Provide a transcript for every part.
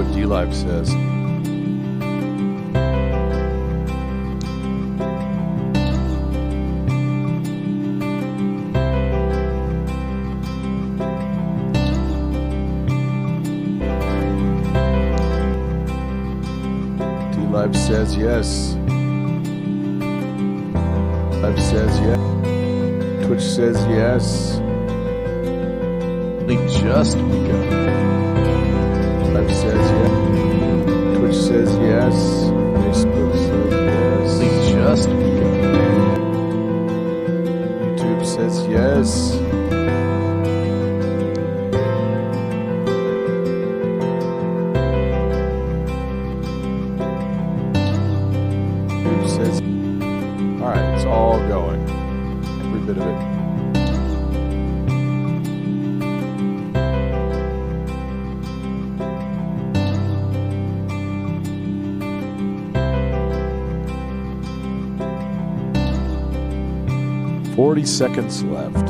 what D-Live says. D-Live says yes. Live says yes. Twitch says yes. Just begun. Live says yes. Twitch says yes. Facebook says yes. Just begun. YouTube says yes. YouTube says, all right, it's all going. Every bit of it. Forty seconds left.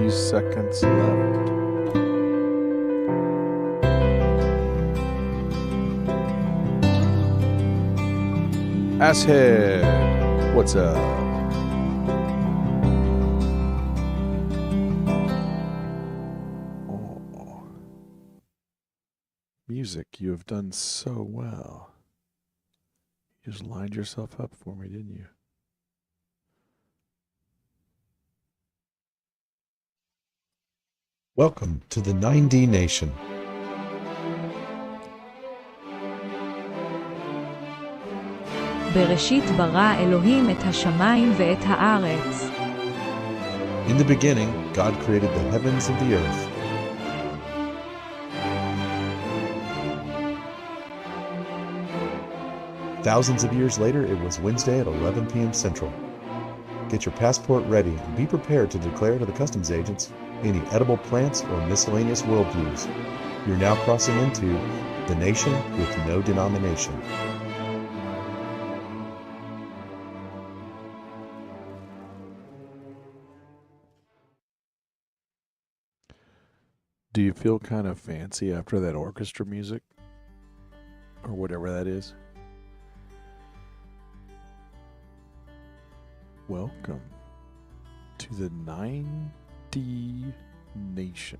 Seconds left. Asshead, what's up? Oh. Music, you have done so well. You just lined yourself up for me, didn't you? Welcome to the 9dNation. בראשית ברא אלוהים את השמיים ואת הארץ. In the beginning, God created the heavens and the earth. Thousands of years later, it was Wednesday at 11 p.m. Central. Get your passport ready and be prepared to declare to the customs agents any edible plants or miscellaneous worldviews. You're now crossing into the nation with no denomination. Do you feel kind of fancy after that orchestra music? Or whatever that is? Welcome to the 9dNation.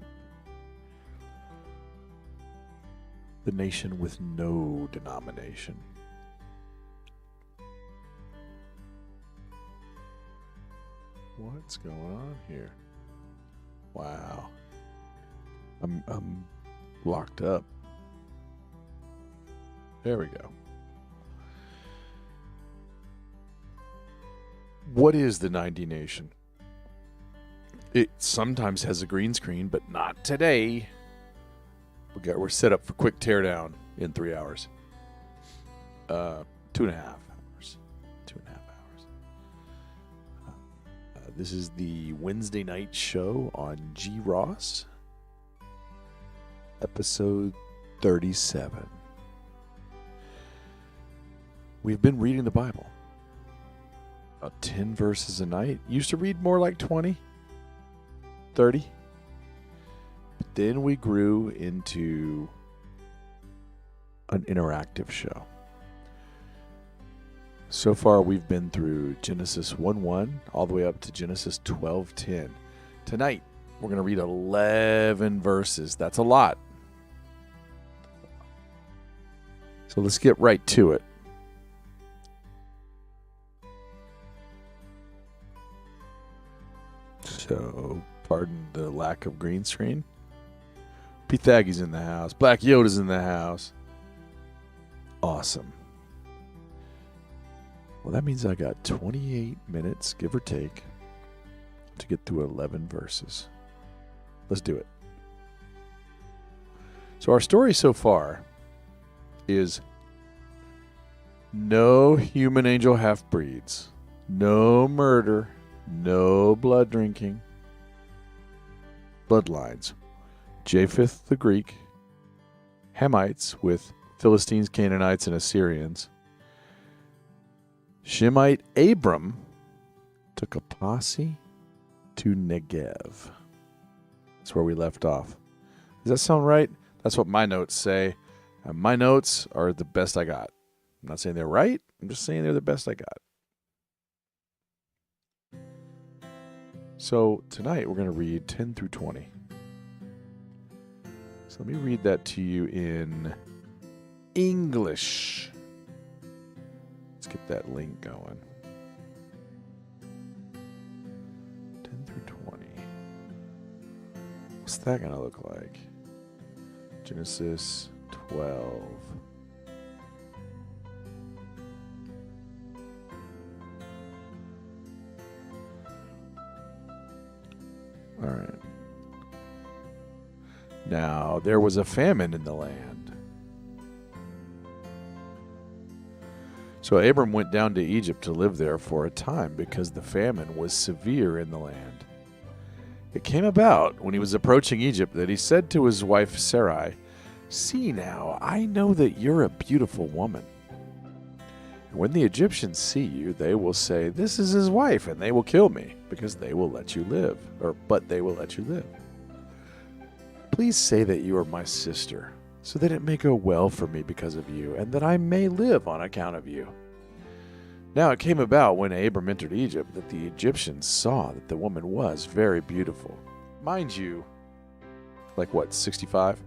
The nation with no denomination. What's going on here? Wow. I'm locked up. There we go. What is the 9dNation? It sometimes has a green screen, but not today. We're set up for quick teardown in 3 hours. 2.5 hours. 2.5 hours. This is the Wednesday night show on G. Ross. Episode 37. We've been reading the Bible. About 10 verses a night. Used to read more like 20, 30. But then we grew into an interactive show. So far we've been through Genesis 1:1 all the way up to Genesis 12:10. Tonight we're going to read 11 verses. That's a lot. So let's get right to it. So, pardon the lack of green screen. Pythagoras in the house. Black Yoda's in the house. Awesome. Well, that means I got 28 minutes, give or take, to get through 11 verses. Let's do it. So our story so far is no human angel half-breeds, no murder, no blood drinking, bloodlines. Japheth the Greek, Hamites with Philistines, Canaanites, and Assyrians. Shemite Abram took a posse to Negev. That's where we left off. Does that sound right? That's what my notes say. And my notes are the best I got. I'm not saying they're right. I'm just saying they're the best I got. So tonight we're going to read 10 through 20. So let me read that to you in English. Let's get that link going. 10 through 20. What's that going to look like? Genesis 12. All right. Now, there was a famine in the land. So Abram went down to Egypt to live there for a time because the famine was severe in the land. It came about when he was approaching Egypt that he said to his wife Sarai, "See now, I know that you're a beautiful woman. When the Egyptians see you, they will say, 'This is his wife,' and they will kill me, because they will let you live. But they will let you live. Please say that you are my sister, so that it may go well for me because of you, and that I may live on account of you." Now it came about when Abram entered Egypt that the Egyptians saw that the woman was very beautiful. Mind you, 65?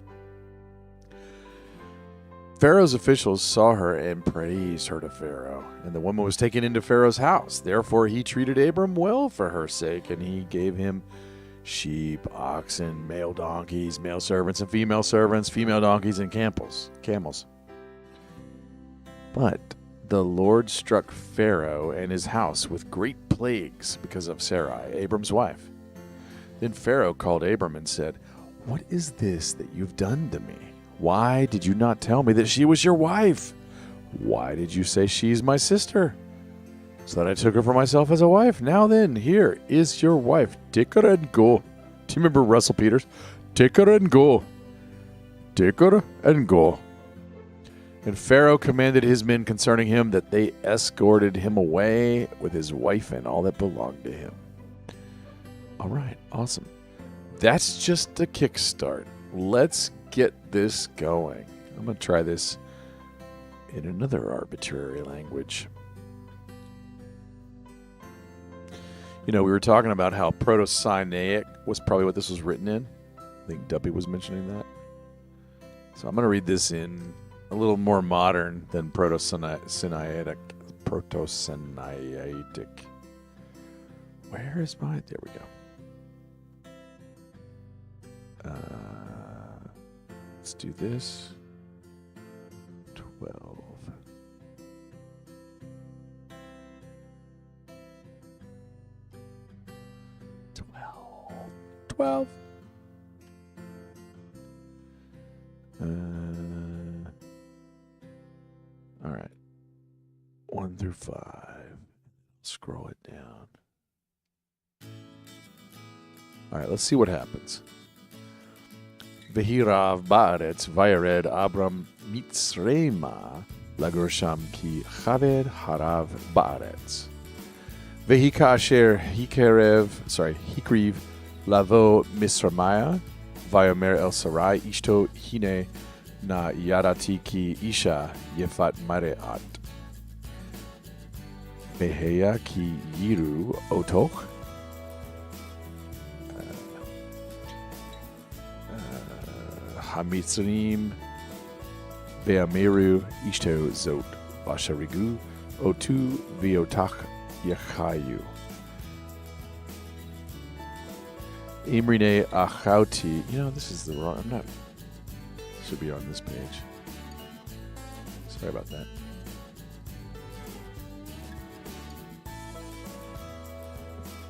Pharaoh's officials saw her and praised her to Pharaoh, and the woman was taken into Pharaoh's house. Therefore he treated Abram well for her sake, and he gave him sheep, oxen, male donkeys, male servants and female servants, female donkeys and camels. But the Lord struck Pharaoh and his house with great plagues because of Sarai, Abram's wife. Then Pharaoh called Abram and said, "What is this that you've done to me? Why did you not tell me that she was your wife? Why did you say she's my sister? So that I took her for myself as a wife. Now then, here is your wife. Take her and go." Do you remember Russell Peters? Take her and go. Take her and go. And Pharaoh commanded his men concerning him that they escorted him away with his wife and all that belonged to him. All right, awesome. That's just a kickstart. Let's get this going. I'm going to try this in another arbitrary language. You know, we were talking about how Proto-Sinaitic was probably what this was written in. I think Duppy was mentioning that. So I'm going to read this in a little more modern than Proto-Sinaitic. Proto-Sinaitic. Where is mine? There we go. Let's do this. 12. 12. All right. 1 through 5. Scroll it down. All right, let's see what happens. Vehirav ba'aretz vayared Abram mitzrema lagor sham ki chaved harav ba'aretz. Vehika asher hikriv lavo misramaya vayomer el sarai ishto hine na yarati ki isha yefat mareat. Veheya ki yiru otoch. Hamitzrim ve'ameru ishto zot vasharigu otu viotach yachayu. Imrine achauti. You know, this is the wrong. I'm not. Should be on this page. Sorry about that.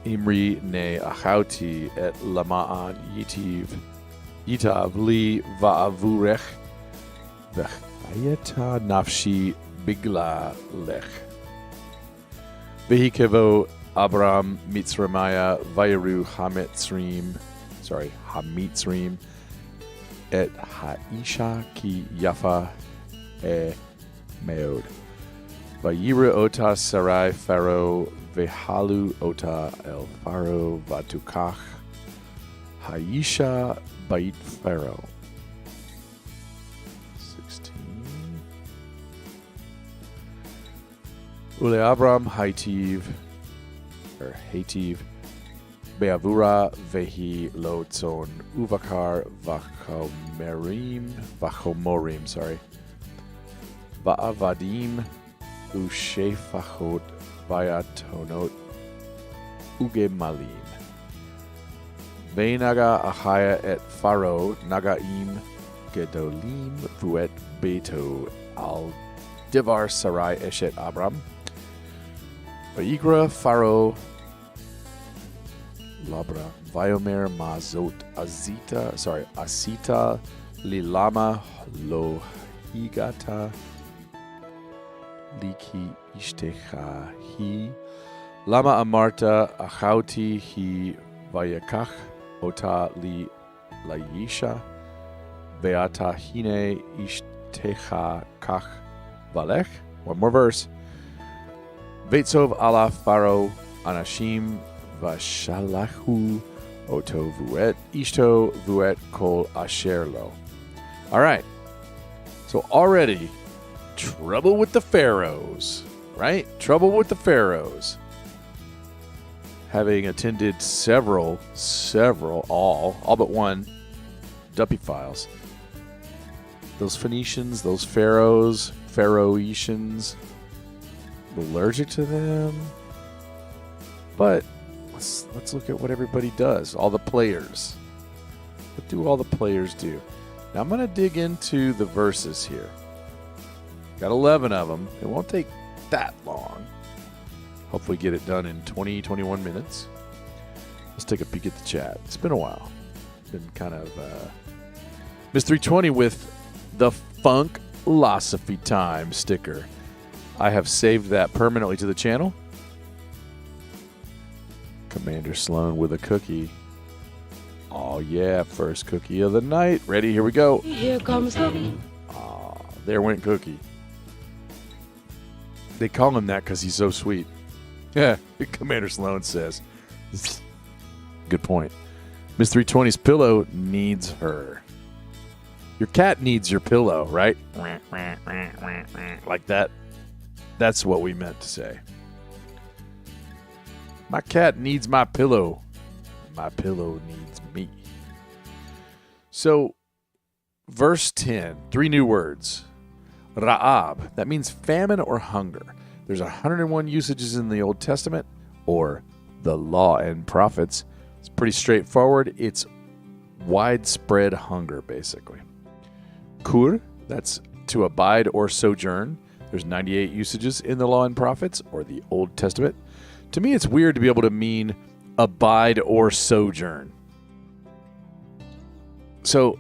Imri ne achauti et lama'an yitav li va'avurech v'chayeta nafshi bigla lech. Vehikevo Abram Mitzramaya Vayaru Hamitzrim Hamitzrim, et Haisha ki Yafa e Meod. Vayira ota Sarai Pharaoh vehalu ota el Pharaoh vatukach Haisha bait Pharaoh. 16. Ule Abram Haitiv Beavura vehi lotzon uvakar vachomorim, Va'avadim ushefachot vayatonot ugemalim. Veinaga achaya et Pharaoh nagaim gedolim vuet beto al divar sarai eshet Abram. Vayikra Pharaoh labra viomer mazot asita lilama lo higata liki ishtecha hi lama amarta achauti hi vayakach ota li layisha beata hine ishtecha kach valech. One more verse. Veitzov ala Pharaoh anashim vashalahu oto vuet ishto vuet kol asherlo. All right. So already trouble with the pharaohs, right? Trouble with the pharaohs. Having attended several, all but one, Duppy Files. Those Phoenicians, those pharaohs, Pharoetians, allergic to them. But let's look at what everybody does. All the players. What do all the players do? Now I'm going to dig into the verses here. Got 11 of them. It won't take that long. Hopefully get it done in 20-21 minutes. Let's take a peek at the chat. It's been a while. Been kind of Miss 320 with the Funk Philosophy Time sticker. I have saved that permanently to the channel. Commander Sloan with a cookie. Oh yeah, first cookie of the night. Ready? Here we go. Here comes Cookie. Oh, there went Cookie. They call him that because he's so sweet. Yeah, Commander Sloan says. Good point. Miss 320's pillow needs her. Your cat needs your pillow, right? Like that. That's what we meant to say. My cat needs my pillow. My pillow needs me. So, verse 10, 3 new words. Ra'ab, that means famine or hunger. There's 101 usages in the Old Testament, or the Law and Prophets. It's pretty straightforward. It's widespread hunger, basically. Kur, that's to abide or sojourn. There's 98 usages in the Law and Prophets, or the Old Testament. To me, it's weird to be able to mean abide or sojourn. So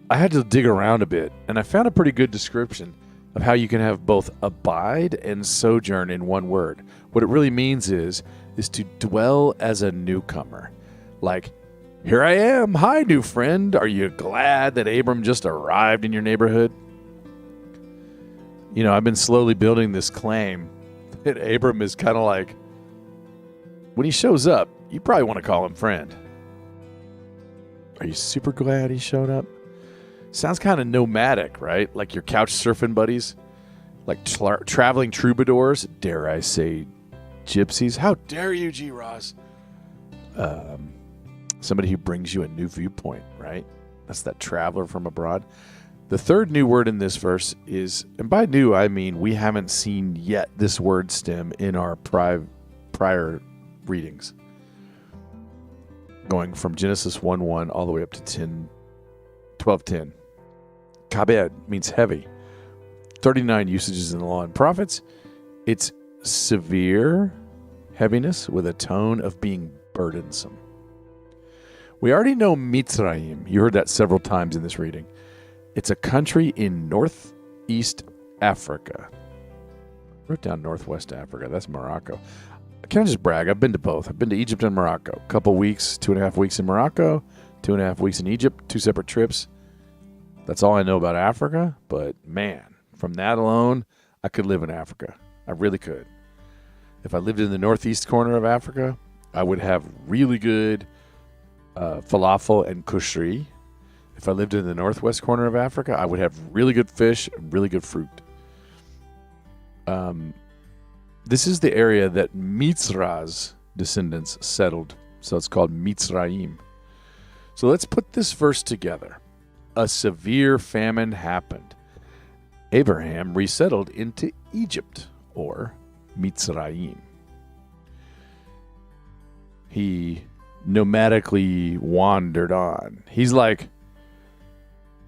I had to dig around a bit, and I found a pretty good description of how you can have both abide and sojourn in one word. What it really means is to dwell as a newcomer. Like, here I am. Hi, new friend. Are you glad that Abram just arrived in your neighborhood? You know, I've been slowly building this claim that Abram is kind of like, when he shows up, you probably want to call him friend. Are you super glad he showed up? Sounds kind of nomadic, right? Like your couch surfing buddies, like traveling troubadours. Dare I say gypsies? How dare you, G. Ross? Somebody who brings you a new viewpoint, right? That's that traveler from abroad. The third new word in this verse is, and by new I mean we haven't seen yet this word stem in our prior readings, going from Genesis 1:1 all the way up to 12:10. Kabed means heavy. 39 usages in the Law and Prophets. It's severe heaviness with a tone of being burdensome. We already know Mitzrayim. You heard that several times in this reading. It's a country in northeast Africa. I wrote down Northwest Africa. That's Morocco. Can I just brag? I've been to both. I've been to Egypt and Morocco. A couple weeks, 2.5 weeks in Morocco, 2.5 weeks in Egypt, 2 separate trips. That's all I know about Africa. But man, from that alone, I could live in Africa. I really could. If I lived in the northeast corner of Africa, I would have really good falafel and kushri. If I lived in the northwest corner of Africa, I would have really good fish and really good fruit. This is the area that Mitzra's descendants settled, so it's called Mitzrayim. So let's put this verse together. A severe famine happened. Abraham resettled into Egypt, or Mitzrayim. He nomadically wandered on. He's like,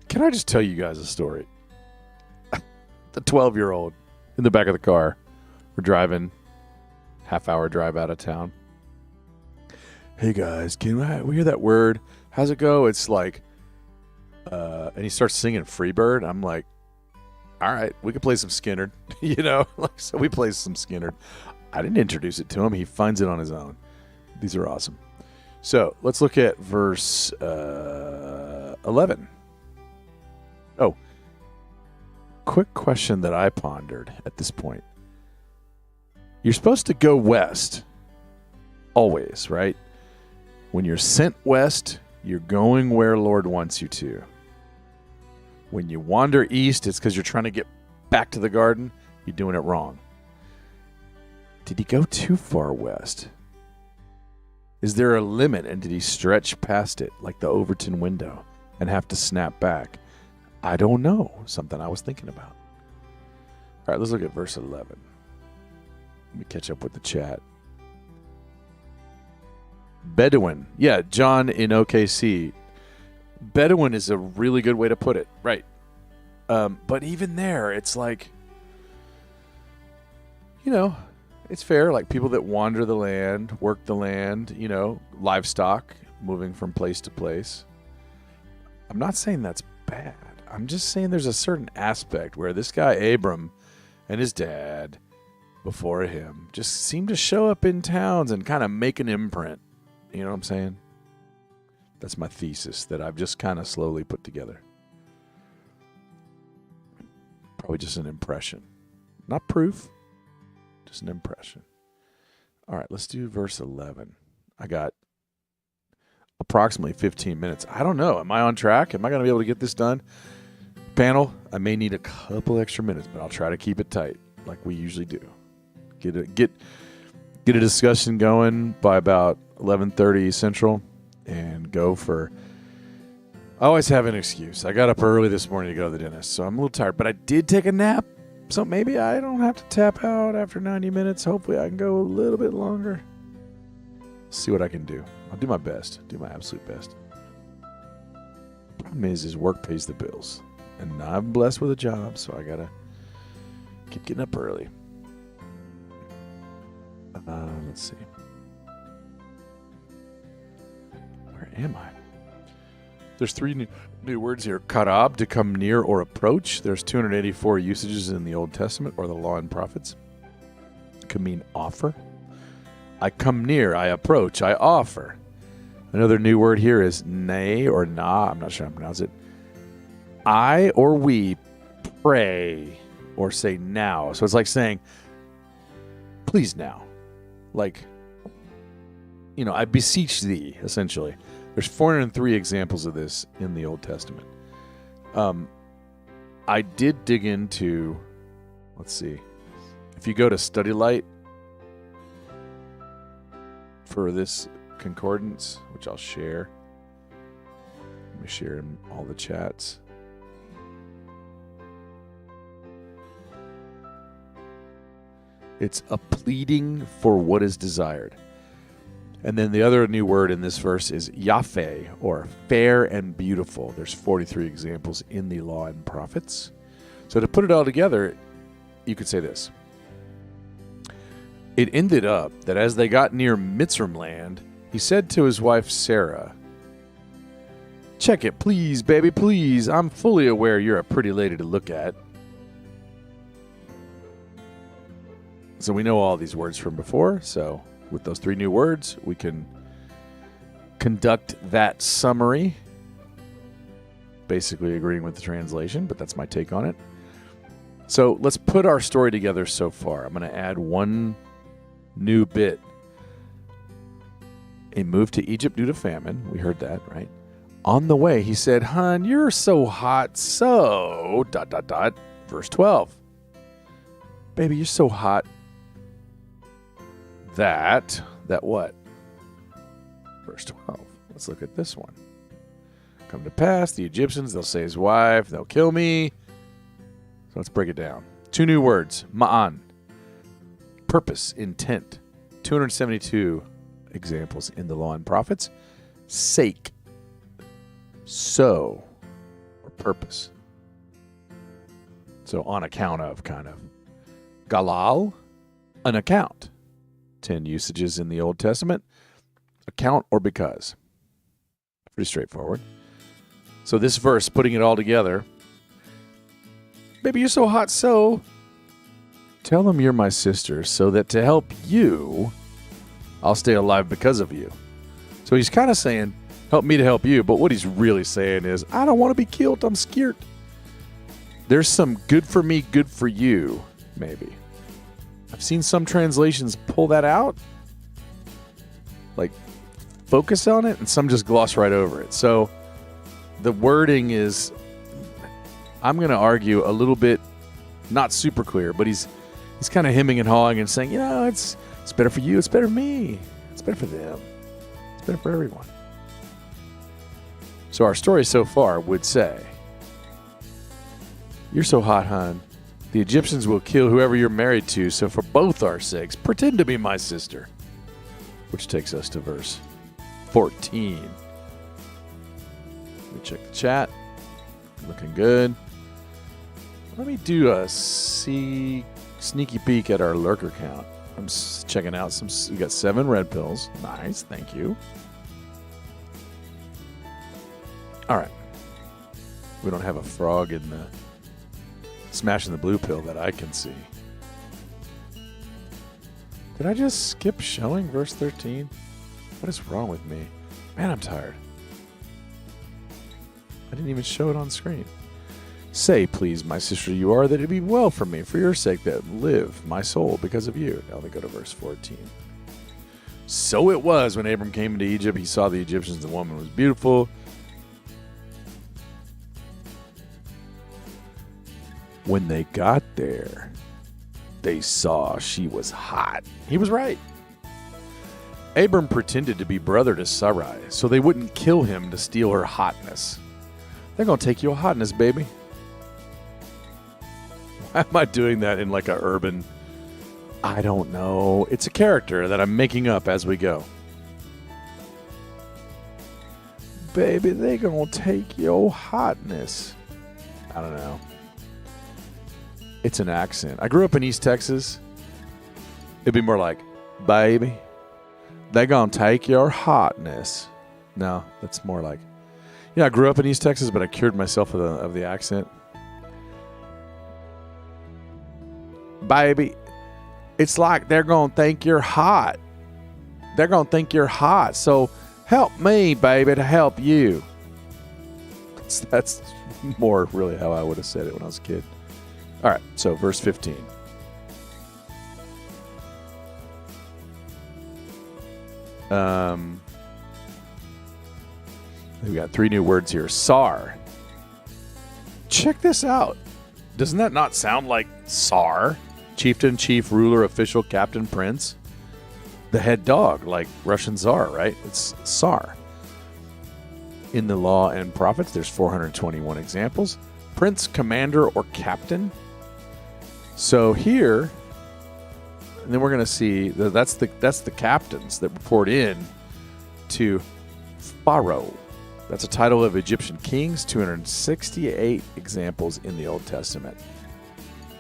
can I just tell you guys a story? The 12-year-old in the back of the car. We're driving, half-hour drive out of town. Hey guys, can we hear that word? How's it go? It's like, and he starts singing Freebird. I'm like, all right, we can play some Skinner, so we play some Skinner. I didn't introduce it to him. He finds it on his own. These are awesome. So let's look at verse 11. Oh, quick question that I pondered at this point. You're supposed to go west always, right? When you're sent west, you're going where Lord wants you to. When you wander east, it's because you're trying to get back to the garden. You're doing it wrong. Did he go too far west? Is there a limit, and did he stretch past it like the Overton window and have to snap back? I don't know. Something I was thinking about. All right, let's look at verse 11. Let me catch up with the chat. Bedouin. Yeah, John in OKC. Bedouin is a really good way to put it. Right. But even there, it's like, it's fair. Like people that wander the land, work the land, livestock, moving from place to place. I'm not saying that's bad. I'm just saying there's a certain aspect where this guy, Abram, and his dad before him just seem to show up in towns and kind of make an imprint. You know what I'm saying? That's my thesis that I've just kind of slowly put together. Probably just an impression. Not proof, just an impression. All right, let's do verse 11. I got approximately 15 minutes. I don't know. Am I on track? Am I going to be able to get this done? Panel, I may need a couple extra minutes, but I'll try to keep it tight like we usually do. Get a discussion going by about 11:30 Central and go for... I always have an excuse. I got up early this morning to go to the dentist, so I'm a little tired, but I did take a nap, so maybe I don't have to tap out after 90 minutes. Hopefully I can go a little bit longer. See what I can do. I'll do my best. Do my absolute best. Problem is work pays the bills. And I'm blessed with a job, so I gotta keep getting up early. Let's see. Where am I? There's 3 new words here. Karab, to come near or approach. There's 284 usages in the Old Testament or the Law and Prophets. It could mean offer. I come near, I approach, I offer. Another new word here is nay or na. I'm not sure how to pronounce it. I or we pray or say now. So it's like saying, please now. Like, I beseech thee, essentially. There's 403 examples of this in the Old Testament. I did dig into, let's see. If you go to Study Light for this concordance, which I'll share. Let me share in all the chats. It's a pleading for what is desired. And then the other new word in this verse is Yafeh, or fair and beautiful. There's 43 examples in the Law and Prophets. So to put it all together, you could say this. It ended up that as they got near Mitzrayim land, he said to his wife Sarah, check it, please, baby, please. I'm fully aware you're a pretty lady to look at. So we know all these words from before, so with those 3 new words, we can conduct that summary. Basically agreeing with the translation, but that's my take on it. So let's put our story together so far. I'm going to add one new bit. He moved to Egypt due to famine. We heard that, right? On the way, he said, "Hun, you're so hot, so... ... Verse 12. Baby, you're so hot that what? Verse 12. Let's look at this one. Come to pass, the Egyptians, they'll say his wife, they'll kill me." So let's break it down. 2 new words. Ma'an. Purpose, intent. 272 examples in the Law and Prophets. Sake. So. Or purpose. So on account of, kind of. Galal. An account. 10 usages in the Old Testament. Account or because. Pretty straightforward. So this verse, putting it all together. Baby, you're so hot, so... Tell them you're my sister so that to help you, I'll stay alive because of you. So he's kind of saying, help me to help you. But what he's really saying is, I don't want to be killed. I'm scared. There's some good for me, good for you, maybe. I've seen some translations pull that out. Like, focus on it, and some just gloss right over it. So the wording is, I'm going to argue, a little bit not super clear, but he's kind of hemming and hawing and saying, it's better for you, it's better for me, it's better for them, it's better for everyone. So our story so far would say, you're so hot, hun. The Egyptians will kill whoever you're married to, so for both our sakes, pretend to be my sister. Which takes us to verse 14. Let me check the chat. Looking good. Let me do a sneaky peek at our lurker count. I'm checking out some. We got 7 red pills. Nice, thank you. All right. We don't have a frog in the smashing the blue pill that I can see. Did I just skip showing verse 13? What is wrong with me? Man, I'm tired. I didn't even show it on screen. Say, please, my sister you are, that it be well for me, for your sake, that live my soul because of you. Now let me go to verse 14. So it was when Abram came into Egypt, he saw the Egyptians, the woman was beautiful. When they got there, they saw she was hot. He was right. Abram pretended to be brother to Sarai, so they wouldn't kill him to steal her hotness. They're going to take your hotness, baby. Why am I doing that in like a urban... I don't know. It's a character that I'm making up as we go. Baby, they going to take your hotness. I don't know. It's an accent. I grew up in East Texas. It'd be more like, baby, they gonna take your hotness. No, that's more like, I grew up in East Texas, but I cured myself of the accent. Baby, it's like they're gonna think you're hot. They're gonna think you're hot. So help me, baby, to help you. That's more really how I would have said it when I was a kid. All right, so verse 15. We got 3 new words here. Sar. Check this out. Doesn't that not sound like Tsar? Chieftain, chief, ruler, official, captain, prince. The head dog, like Russian Tsar, right? It's Tsar. In the Law and Prophets, there's 421 examples. Prince, commander, or captain. So here, and then we're going to see that's the captains that report in to Pharaoh. That's a title of Egyptian kings, 268 examples in the Old Testament.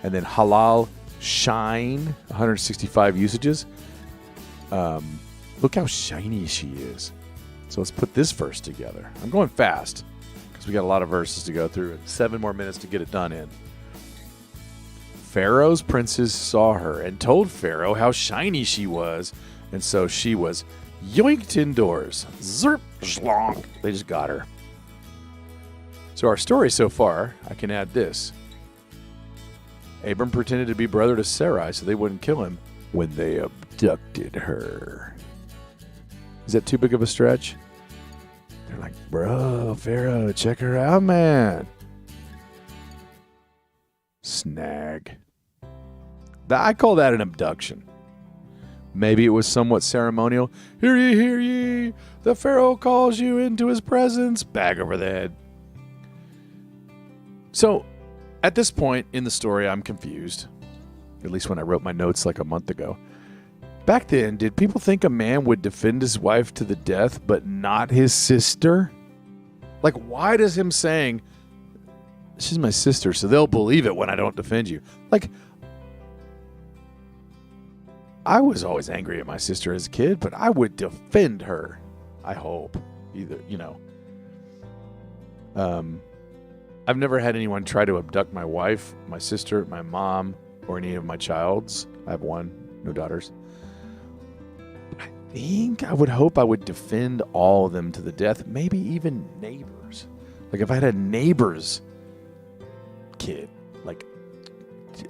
And then halal, shine, 165 usages. Look how shiny she is. So let's put this verse together. I'm going fast because we got a lot of verses to go through. 7 more minutes to get it done in. Pharaoh's princes saw her and told Pharaoh how shiny she was, and so she was yoinked indoors. Zerp, schlonk. They just got her. So our story so far, I can add this. Abram pretended to be brother to Sarai so they wouldn't kill him when they abducted her. Is that too big of a stretch? They're like, bro, Pharaoh, check her out, man. Snag. I call that an abduction. Maybe it was somewhat ceremonial. Hear ye, the Pharaoh calls you into his presence. Bag over the head. So, at this point in the story, I'm confused. At least when I wrote my notes like a month ago. Back then, did people think a man would defend his wife to the death, but not his sister? Like, why does him saying, she's my sister, so they'll believe it when I don't defend you? Like, I was always angry at my sister as a kid, but I would defend her. I hope. Either, I've never had anyone try to abduct my wife, my sister, my mom, or any of my childs. I have one, no daughters. I would hope I would defend all of them to the death, maybe even neighbors. Like if I had a neighbor's kid, like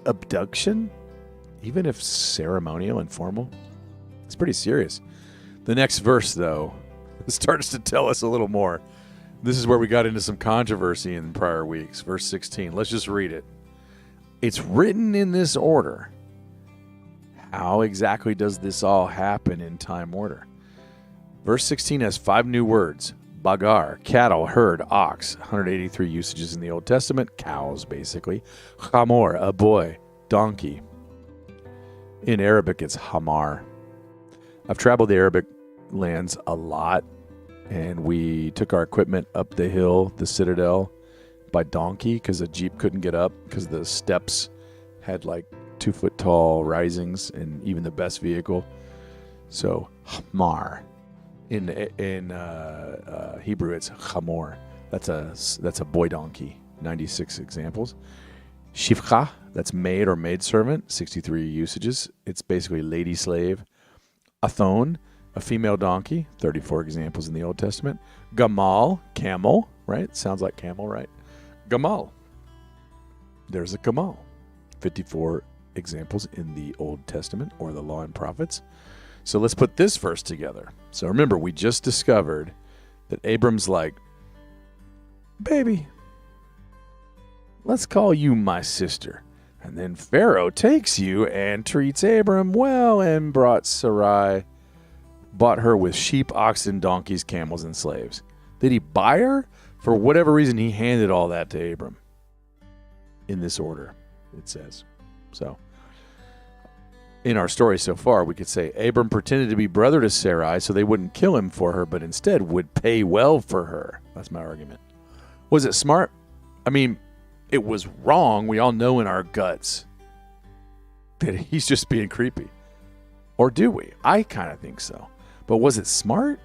abduction, even if ceremonial and formal, it's pretty serious. The next verse, though, starts to tell us a little more. This is where we got into some controversy in prior weeks. Verse 16. Let's just read it. It's written in this order. How exactly does this all happen in time order? Verse 16 has 5 new words. Bagar, cattle, herd, ox. 183 usages in the Old Testament. Cows, basically. Chamor, a boy. Donkey. In Arabic, it's hamar. I've traveled the Arabic lands a lot, and we took our equipment up the hill, the citadel, by donkey because the Jeep couldn't get up because the steps had like 2-foot tall risings, and even the best vehicle. So hamar, in Hebrew it's chamor. That's a boy donkey. 96 examples. Shivcha, that's maid or maidservant. 63 usages. It's basically lady slave. Athon, a female donkey. 34 examples in the Old Testament. Gamal, camel, right? Sounds like camel, right? Gamal. There's a gamal. 54 examples in the Old Testament or the Law and Prophets. So let's put this verse together. So remember, we just discovered that Abram's like, baby, let's call you my sister. And then Pharaoh takes you and treats Abram well and brought Sarai, bought her with sheep, oxen, donkeys, camels, and slaves. Did he buy her? For whatever reason, he handed all that to Abram. In this order, it says. So, in our story so far, we could say Abram pretended to be brother to Sarai so they wouldn't kill him for her, but instead would pay well for her. That's my argument. Was it smart? I mean, it was wrong. We all know in our guts that he's just being creepy. Or do we? I kind of think so. But was it smart?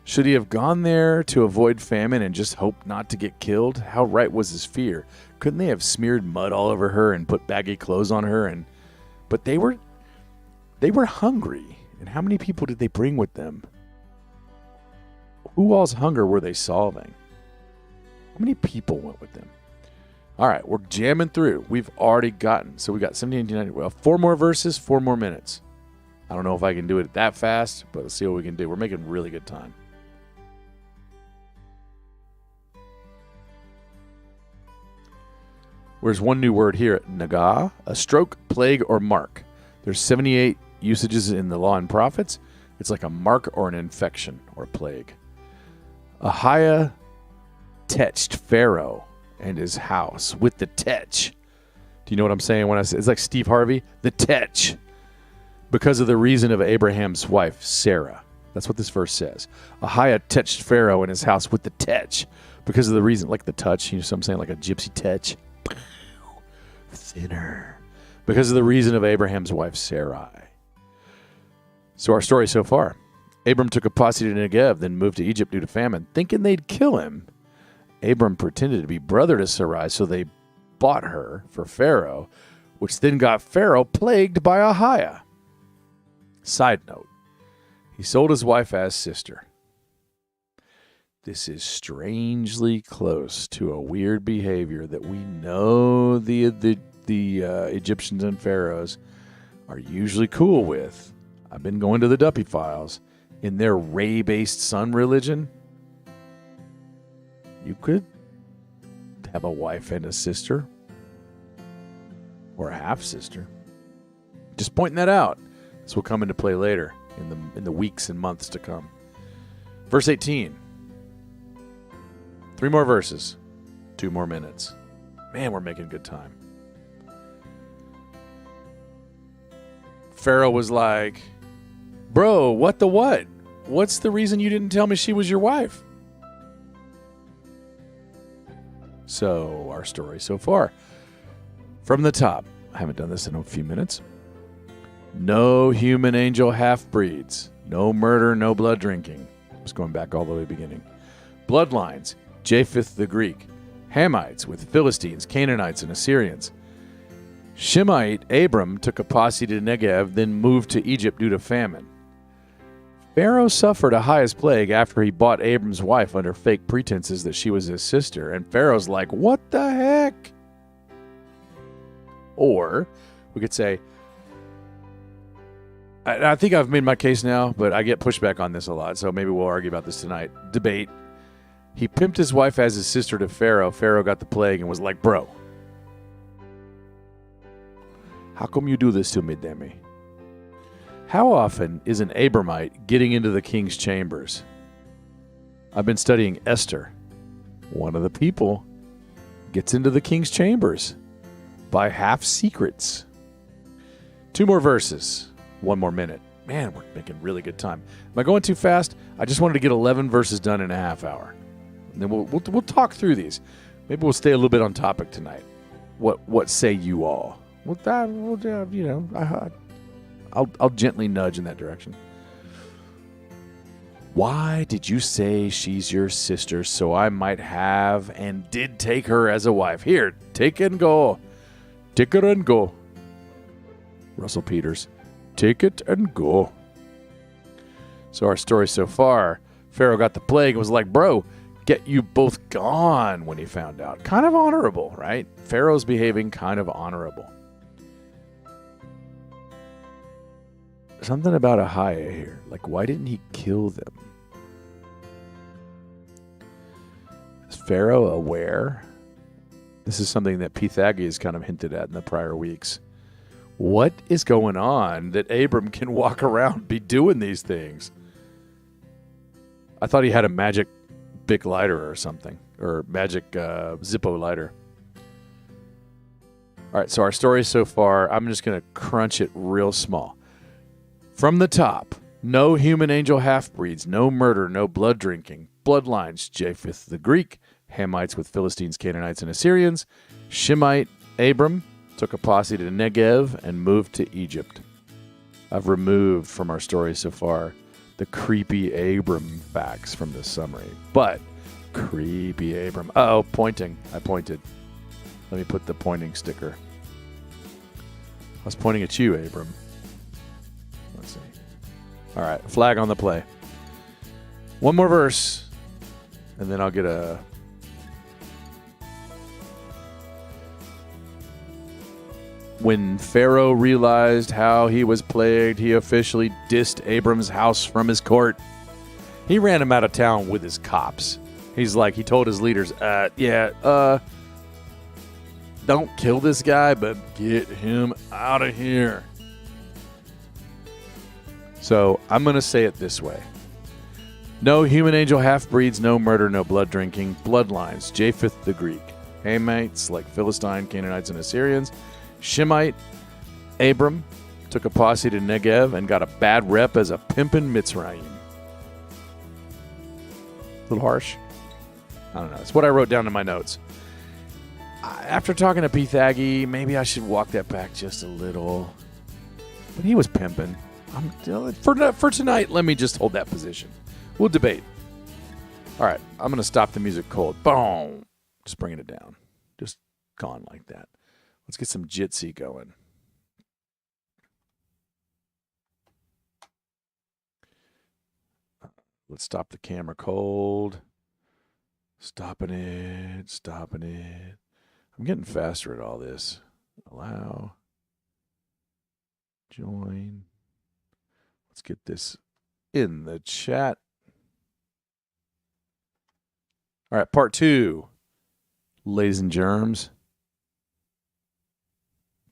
Should he have gone there to avoid famine and just hope not to get killed? How right was his fear? Couldn't they have smeared mud all over her and put baggy clothes on her? But they were hungry. And how many people did they bring with them? Who all's hunger were they solving? How many people went with them? All right, we're jamming through. We've already gotten. So we got 17, 18, 19. Well, 4 more verses, 4 more minutes. I don't know if I can do it that fast, but let's see what we can do. We're making really good time. There's one new word here, naga, a stroke, plague, or mark. There's 78 usages in the Law and Prophets. It's like a mark or an infection or plague. Ahiah tetched Pharaoh and his house with the tetch. Do you know what I'm saying when I say it's like Steve Harvey? The tetch. Because of the reason of Abraham's wife, Sarah. That's what this verse says. Ahiah tetched Pharaoh and his house with the tetch. Because of the reason, like the touch, you know what I'm saying? Like a gypsy tetch. Thinner. Because of the reason of Abraham's wife, Sarai. So our story so far. Abram took a posse to Negev, then moved to Egypt due to famine. Thinking they'd kill him, Abram pretended to be brother to Sarai, so they bought her for Pharaoh, which then got Pharaoh plagued by Ahiah. Side note, He sold his wife as sister. This is strangely close to a weird behavior that we know the Egyptians and pharaohs are usually cool with. I've been going to the Duppy Files. In their Ray-based sun religion, you could have a wife and a sister. Or a half-sister. Just pointing that out. This will come into play later in the weeks and months to come. Verse 18. 3 more verses. 2 more minutes. Man, we're making good time. Pharaoh was like, bro, what the what? What's the reason you didn't tell me she was your wife? So, our story so far. From the top. I haven't done this in a few minutes. No human angel half-breeds. No murder, no blood drinking. Just going back all the way beginning. Bloodlines. Japheth the Greek. Hamites with Philistines, Canaanites, and Assyrians. Shemite Abram took a posse to Negev, then moved to Egypt due to famine. Pharaoh suffered a highest plague after he bought Abram's wife under fake pretenses that she was his sister, and Pharaoh's like, what the heck? Or we could say, I think I've made my case now, but I get pushback on this a lot, so maybe we'll argue about this tonight. Debate. He pimped his wife as his sister to Pharaoh. Pharaoh got the plague and was like, bro, how come you do this to me, Demi? How often is an Abramite getting into the king's chambers? I've been studying Esther. One of the people gets into the king's chambers by half secrets. 2 more verses. 1 more minute. Man, we're making really good time. Am I going too fast? I just wanted to get 11 verses done in a half hour. And then we'll talk through these. Maybe we'll stay a little bit on topic tonight. What say you all? I'll gently nudge in that direction. Why did you say she's your sister so I might have and did take her as a wife? Here, take and go. Take her and go. Russell Peters. Take it and go. So our story so far, Pharaoh got the plague and was like, bro, get you both gone when he found out. Kind of honorable, right? Pharaoh's behaving kind of honorable. Something about Ahia here. Like, why didn't he kill them? Is Pharaoh aware? This is something that Pythagoras kind of hinted at in the prior weeks. What is going on that Abram can walk around, be doing these things? I thought he had a magic Bic lighter or something, or magic Zippo lighter. All right, so our story so far, I'm just going to crunch it real small. From the top, no human angel half-breeds, no murder, no blood drinking, bloodlines, Japheth the Greek, Hamites with Philistines, Canaanites, and Assyrians, Shemite Abram took a posse to Negev and moved to Egypt. I've removed from our story so far the creepy Abram facts from this summary. But, creepy Abram. Uh-oh, pointing. I pointed. Let me put the pointing sticker. I was pointing at you, Abram. Let's see. All right, flag on the play. 1 more verse, and then I'll get a... When Pharaoh realized how he was plagued, he officially dissed Abram's house from his court. He ran him out of town with his cops. He's like, he told his leaders, don't kill this guy, but get him out of here. So I'm going to say it this way. No human angel half-breeds, no murder, no blood drinking, bloodlines, Japheth the Greek, Hamites like Philistine, Canaanites, and Assyrians, Shemite Abram took a posse to Negev and got a bad rep as a pimpin' Mitzrayim. A little harsh? I don't know. It's what I wrote down in my notes. After talking to Pythagoras, maybe I should walk that back just a little. But he was pimping. For tonight, let me just hold that position. We'll debate. All right, I'm going to stop the music cold. Boom. Just bringing it down. Just gone like that. Let's get some jitsi going. Let's stop the camera cold. Stopping it. I'm getting faster at all this. Allow. Join. Let's get this in the chat. All right, part 2. Ladies and germs.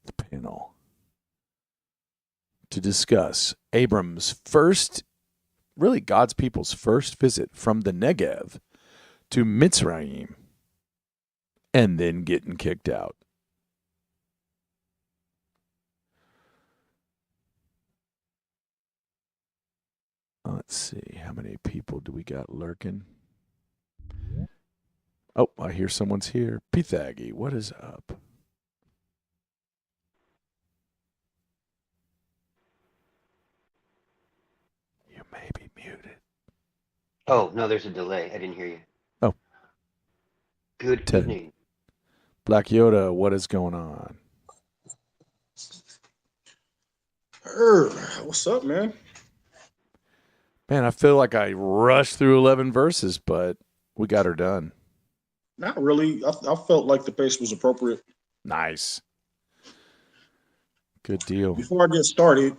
The panel. To discuss Abram's first, really God's people's first visit from the Negev to Mitzrayim, and then getting kicked out. Let's see, how many people do we got lurking? Oh, I hear someone's here. Pithagi, what is up? You may be muted. Oh, no, there's a delay. I didn't hear you. Oh. Good Ted. evening. Black Yoda, what is going on? What's up, man? Man, I feel like I rushed through 11 verses, but we got her done. Not really. I felt like the pace was appropriate. Nice. Good deal. Before I get started,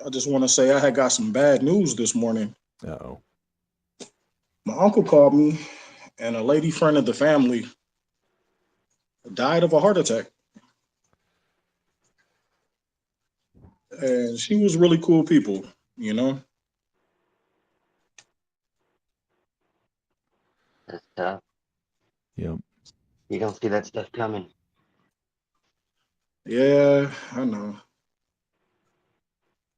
I just want to say I had got some bad news this morning. Uh-oh. My uncle called me, and a lady friend of the family died of a heart attack. And she was really cool people, you know? That's tough. Yep. You don't see that stuff coming. Yeah, I know.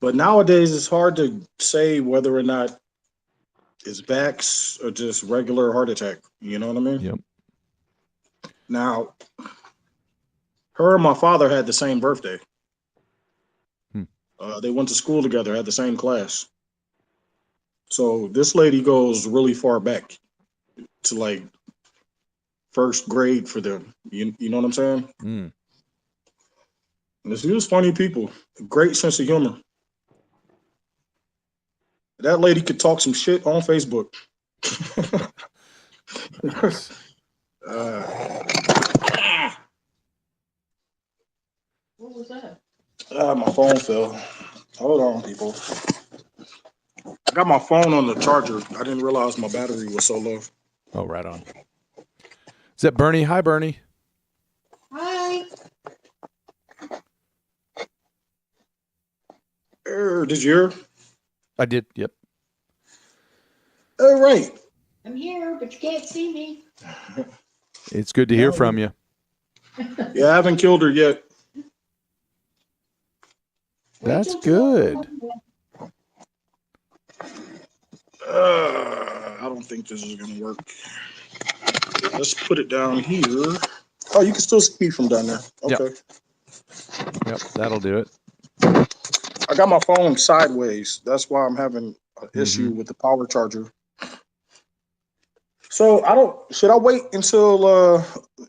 But nowadays, it's hard to say whether or not it's VAX or just regular heart attack. You know what I mean? Yep. Now, her and my father had the same birthday. They went to school together, had the same class. So this lady goes really far back to like first grade for them. You know what I'm saying? Mm. And she was funny people, great sense of humor. That lady could talk some shit on Facebook. Nice. What was that? My phone fell. Hold on, people. I got my phone on the charger. I didn't realize my battery was so low. Oh, right on. Is that Bernie? Hi, Bernie. Hi. Did you hear? I did. Yep. All right. I'm here, but you can't see me. It's good to hear from you. Yeah, I haven't killed her yet. That's good. I don't think this is going to work. Let's put it down here. Oh, you can still see me from down there. Okay. Yep, that'll do it. I got my phone sideways. That's why I'm having an issue with the power charger. So should I wait until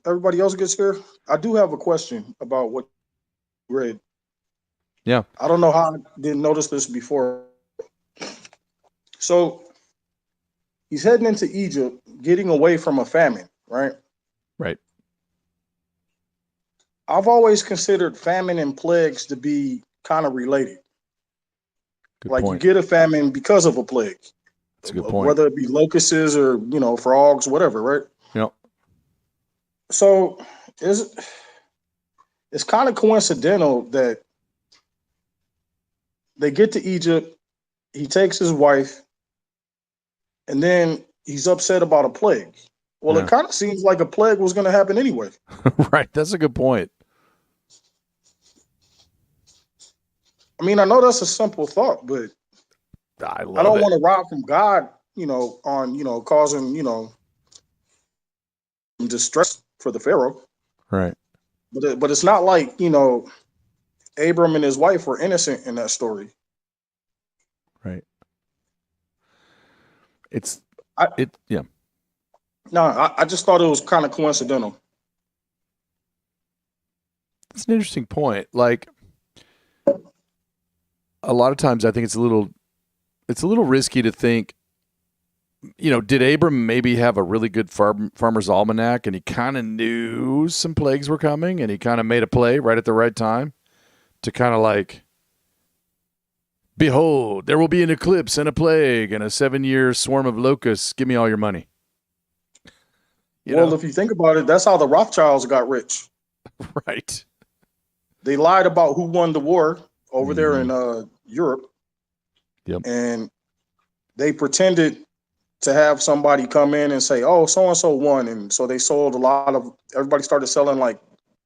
everybody else gets here? I do have a question about what you read. Yeah. I don't know how I didn't notice this before. So he's heading into Egypt, getting away from a famine, right? Right. I've always considered famine and plagues to be kind of related. Good like point. you get a famine because of a plague. That's a good point. Whether it be locusts or, frogs, whatever, right? Yep. So it's kind of coincidental that they get to Egypt, he takes his wife, and then he's upset about a plague. Well, Yeah. It kind of seems like a plague was going to happen anyway. Right. That's a good point. I mean, I know that's a simple thought, but I I don't want to rob from God, on, causing, distress for the Pharaoh. Right. But it's not like, Abram and his wife were innocent in that story. Right. Yeah. No, I just thought it was kind of coincidental. It's an interesting point. Like, a lot of times I think it's a little risky to think did Abram maybe have a really good farmer's almanac, and he kind of knew some plagues were coming, and he kind of made a play right at the right time to kind of like, behold, there will be an eclipse and a plague and a 7-year swarm of locusts. Give me all your money. If you think about it, that's how the Rothschilds got rich. Right. They lied about who won the war over there in Europe. Yep. And they pretended to have somebody come in and say, oh, so-and-so won. And so they sold everybody started selling like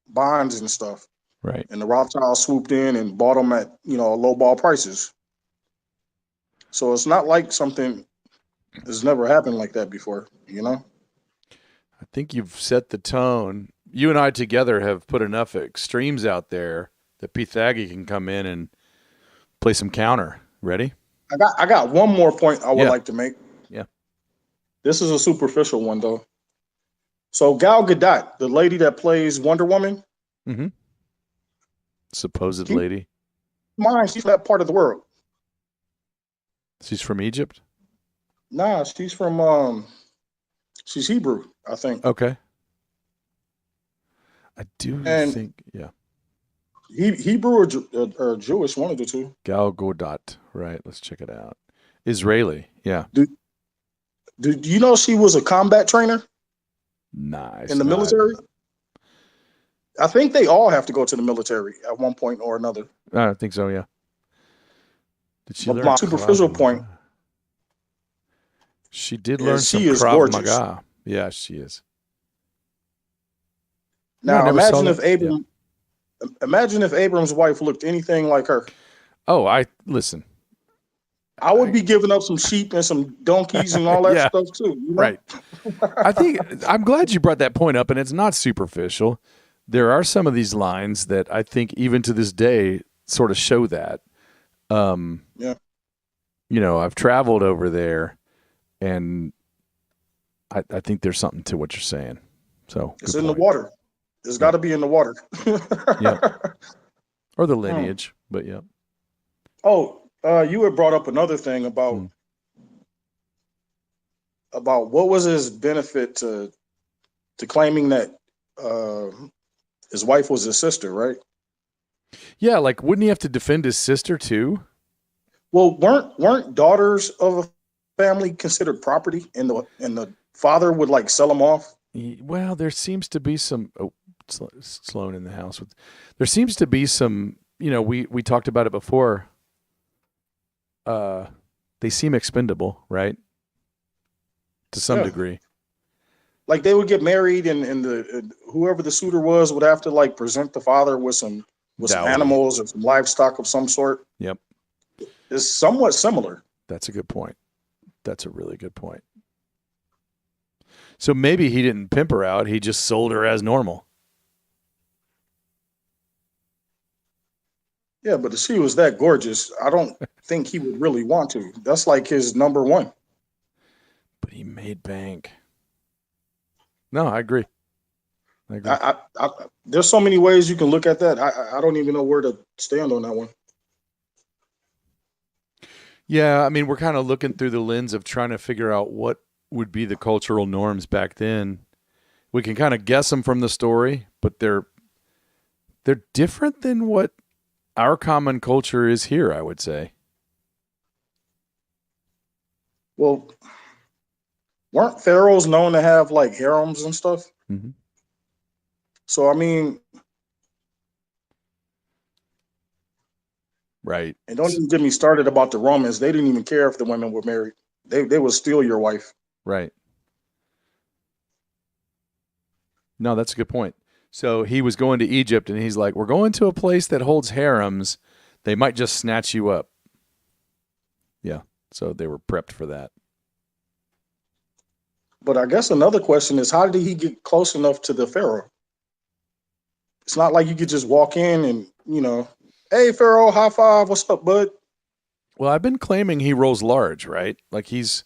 bonds and stuff. Right. And the Rothschilds swooped in and bought them at, low ball prices. So it's not like something has never happened like that before, I think you've set the tone. You and I together have put enough extremes out there that Pythagi can come in and play some counter. Ready? I got one more point I would like to make. Yeah. This is a superficial one, though. So Gal Gadot, the lady that plays Wonder Woman. Mm-hmm. Supposed lady. She's that part of the world. She's from Egypt? Nah, she's from she's Hebrew, I think. Okay. I do think, yeah. Hebrew or Jewish, one of the two. Gal Gadot, right? Let's check it out. Israeli, yeah. Do you know she was a combat trainer? Nice. In the military? I think they all have to go to the military at one point or another. I think so, yeah. Did she learn my superficial point? She did learn some is Krav gorgeous. Maga. Yeah, she is. Now imagine if Abram's wife looked anything like her. Oh, listen. I would be giving up some sheep and some donkeys and all that stuff too. Right. I'm glad you brought that point up, and it's not superficial. There are some of these lines that I think even to this day sort of show that. Yeah. I've traveled over there, and I think there's something to what you're saying. So it's in the water. It's got to be in the water. Yeah. Or the lineage, but yeah. Oh, you had brought up another thing about what was his benefit to claiming that his wife was his sister, right? Yeah, like wouldn't he have to defend his sister too? Well, weren't daughters of a family considered property, and the father would like sell them off? Well, there seems to be some. Oh, Sloan in the house. There seems to be some. We talked about it before. They seem expendable, right? To some degree. Like they would get married, and whoever the suitor was would have to like present the father with some animals or some livestock of some sort. Yep. It's somewhat similar. That's a good point. That's a really good point. So maybe he didn't pimp her out. He just sold her as normal. Yeah, but if she was that gorgeous, I don't think he would really want to. That's like his number one. But he made bank. No, I agree. There's so many ways you can look at that. I don't even know where to stand on that one. Yeah, I mean, we're kind of looking through the lens of trying to figure out what would be the cultural norms back then. We can kind of guess them from the story, but they're different than what our common culture is here, I would say. Well, weren't pharaohs known to have like harems and stuff? Mm-hmm. So, I mean, right. And don't even get me started about the Romans. They didn't even care if the women were married. They would steal your wife. Right. No, that's a good point. So he was going to Egypt, and he's like, we're going to a place that holds harems. They might just snatch you up. Yeah, so they were prepped for that. But I guess another question is, how did he get close enough to the pharaoh? It's not like you could just walk in and, hey, pharaoh, high five, what's up, bud? Well, I've been claiming he rolls large, right? Like he's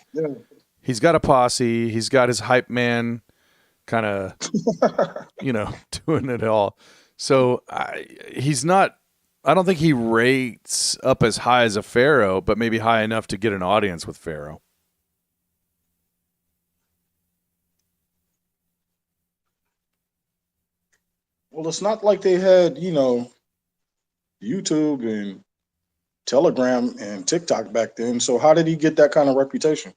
got a posse. He's got his hype man kind of, doing it all. So he's not, I don't think he rates up as high as a pharaoh, but maybe high enough to get an audience with pharaoh. Well, it's not like they had, YouTube and Telegram and TikTok back then. So how did he get that kind of reputation?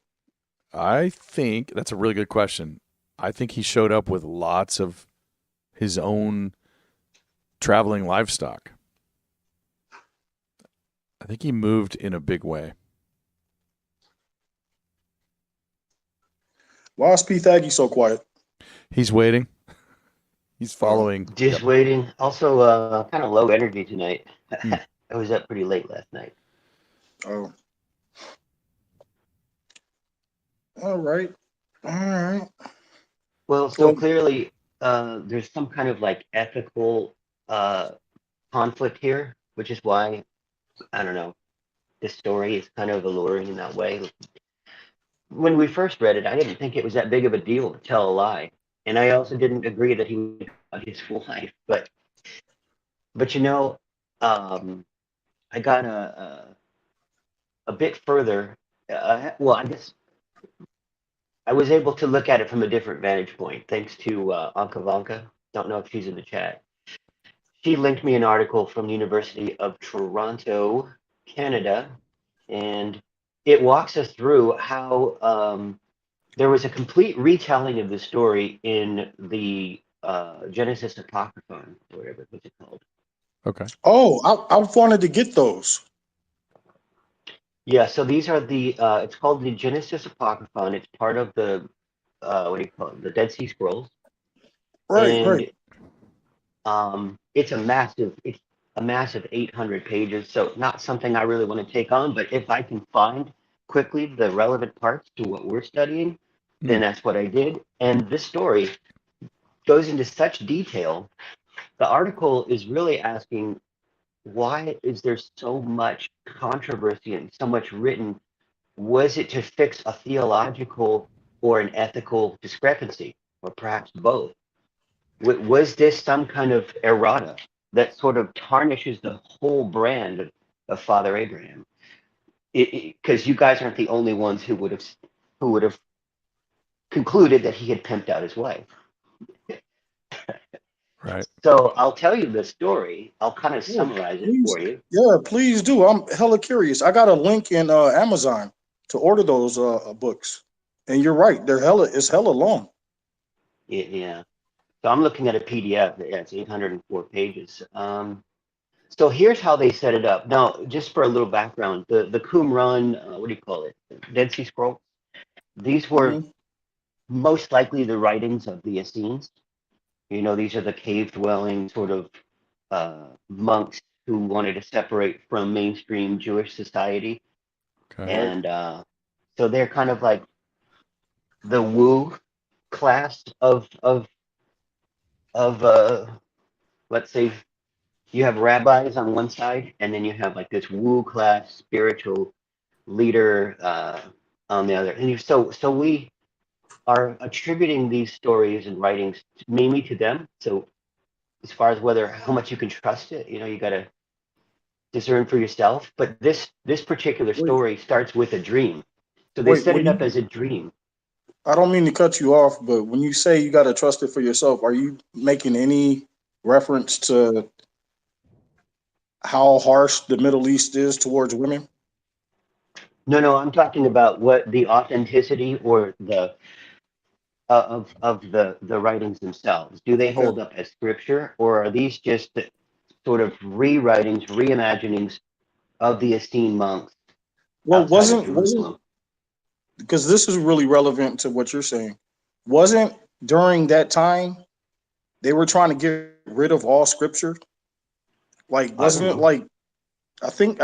I think that's a really good question. I think he showed up with lots of his own traveling livestock. I think he moved in a big way. Why is P. Thaggy so quiet? He's waiting. He's following. Just waiting. Also, kind of low energy tonight. Hmm. I was up pretty late last night. Oh. All right. Well, so Well, clearly, there's some kind of like ethical conflict here, which is why, I don't know, this story is kind of alluring in that way. When we first read it, I didn't think it was that big of a deal to tell a lie. And I also didn't agree that he would cut his wife. But I got a bit further. Well, I guess I was able to look at it from a different vantage point, thanks to Anka Vanka. Don't know if she's in the chat. She linked me an article from the University of Toronto, Canada, and it walks us through how there was a complete retelling of the story in the Genesis Apocryphon, or whatever it's called. Okay. oh, I wanted to get those. Yeah, so these are it's called the Genesis Apocryphon. It's part of the, what do you call it, the Dead Sea Scrolls. Right. And it's a massive 800 pages, so not something I really want to take on, but if I can find quickly the relevant parts to what we're studying, then that's what I did. And this story goes into such detail. The article is really asking, why is there so much controversy and so much written? Was it to fix a theological or an ethical discrepancy, or perhaps both? Was this some kind of errata that sort of tarnishes the whole brand of Father Abraham? Because you guys aren't the only ones who would have concluded that he had pimped out his wife. Right. So I'll tell you the story. I'll kind of summarize it for you. Yeah, please do. I'm hella curious. I got a link in Amazon to order those books. And you're right, it's hella long. Yeah. So I'm looking at a PDF. Yeah, it's 804 pages. So here's how they set it up. Now, just for a little background, the Qumran, what do you call it? Dead Sea Scrolls. These were most likely the writings of the Essenes. These are the cave-dwelling sort of monks who wanted to separate from mainstream Jewish society. Okay. And so they're kind of like the woo class of let's say you have rabbis on one side, and then you have like this woo class spiritual leader on the other. And so we are attributing these stories and writings mainly to them. So as far as how much you can trust it, you got to discern for yourself. But this particular story starts with a dream. So they set it up as a dream. I don't mean to cut you off, but when you say you got to trust it for yourself, are you making any reference to how harsh the Middle East is towards women? No, I'm talking about what the authenticity or the of the writings themselves. Do they hold up as scripture, or are these just sort of rewritings, reimaginings of the Essene monks? Well, wasn't because this is really relevant to what you're saying. Wasn't during that time they were trying to get rid of all scripture? Like, wasn't it like I think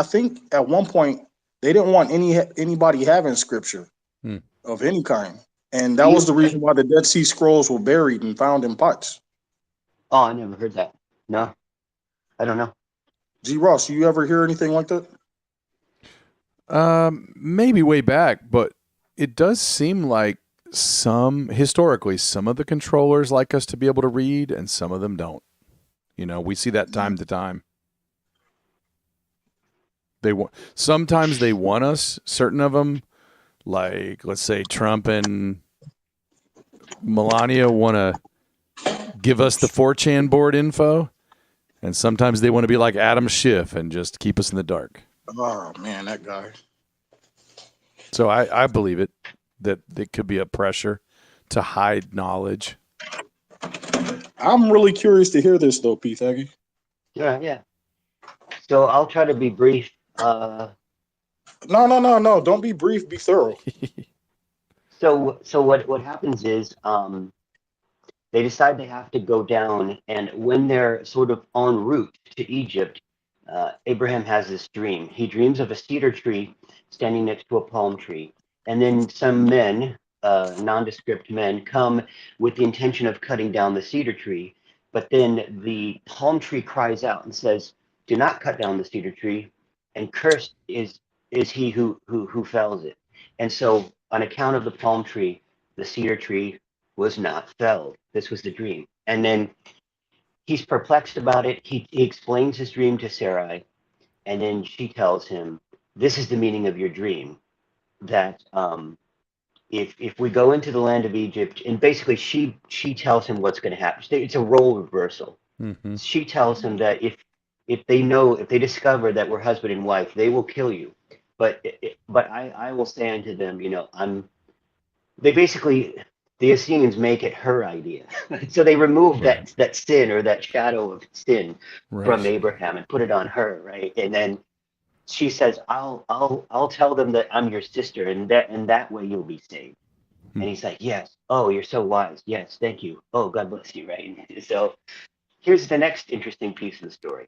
at one point they didn't want anybody having scripture of any kind. And that was the reason why the Dead Sea Scrolls were buried and found in pots. Oh, I never heard that. No, I don't know. G. Ross, you ever hear anything like that? Maybe way back, but it does seem like historically, some of the controllers like us to be able to read and some of them don't. We see that time to time. Sometimes they want us, certain of them, like let's say Trump and Melania want to give us the 4chan board info, and sometimes they want to be like Adam Schiff and just keep us in the dark. Oh man, that guy. So I believe it, that it could be a pressure to hide knowledge. I'm really curious to hear this though, Pete Thaggy. Yeah. So I'll try to be brief. No. Don't be brief. Be thorough. So what happens is they decide they have to go down, and when they're sort of en route to Egypt, Abraham has this dream. He dreams of a cedar tree standing next to a palm tree, and then some men, nondescript men, come with the intention of cutting down the cedar tree. But then the palm tree cries out and says, "Do not cut down the cedar tree, and cursed is he who fells it." And so, on account of the palm tree, the cedar tree was not felled. This was the dream. And then he's perplexed about it. He explains his dream to Sarai, and then she tells him, "This is the meaning of your dream. That if we go into the land of Egypt," and basically she tells him what's going to happen. It's a role reversal. Mm-hmm. She tells him that if they discover that we're husband and wife, they will kill you. But I will say unto them, they basically, the Essenes make it her idea. So they remove that sin or that shadow of sin from Abraham and put it on her, right? And then she says, I'll tell them that I'm your sister, and that way you'll be saved. And he's like, yes. Oh, you're so wise. Yes, thank you. Oh, God bless you, right? So here's the next interesting piece of the story.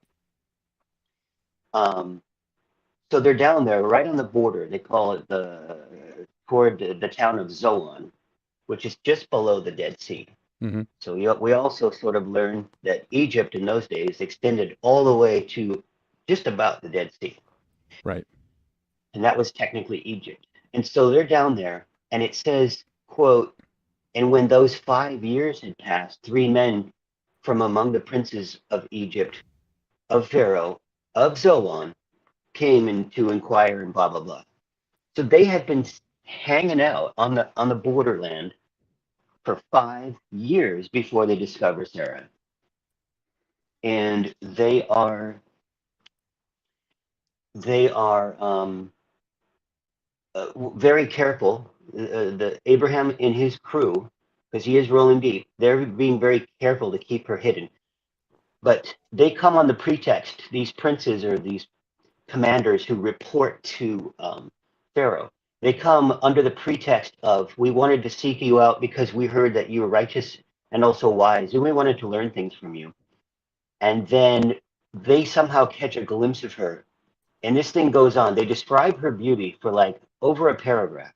So they're down there right on the border. They call it toward the town of Zoan, which is just below the Dead Sea. Mm-hmm. So we also sort of learned that Egypt in those days extended all the way to just about the Dead Sea. Right. And that was technically Egypt. And so they're down there, and it says, quote, "And when those 5 years had passed, 3 men from among the princes of Egypt, of Pharaoh, of Zoan, came in to inquire and blah, blah, blah." So they had been hanging out on the borderland for 5 years before they discover Sarah. And they are very careful. The Abraham and his crew, because he is rolling deep, they're being very careful to keep her hidden. But they come on the pretext, these princes or these commanders who report to Pharaoh, they come under the pretext of, "We wanted to seek you out because we heard that you were righteous and also wise, and we wanted to learn things from you." And then they somehow catch a glimpse of her. And this thing goes on. They describe her beauty for like over a paragraph.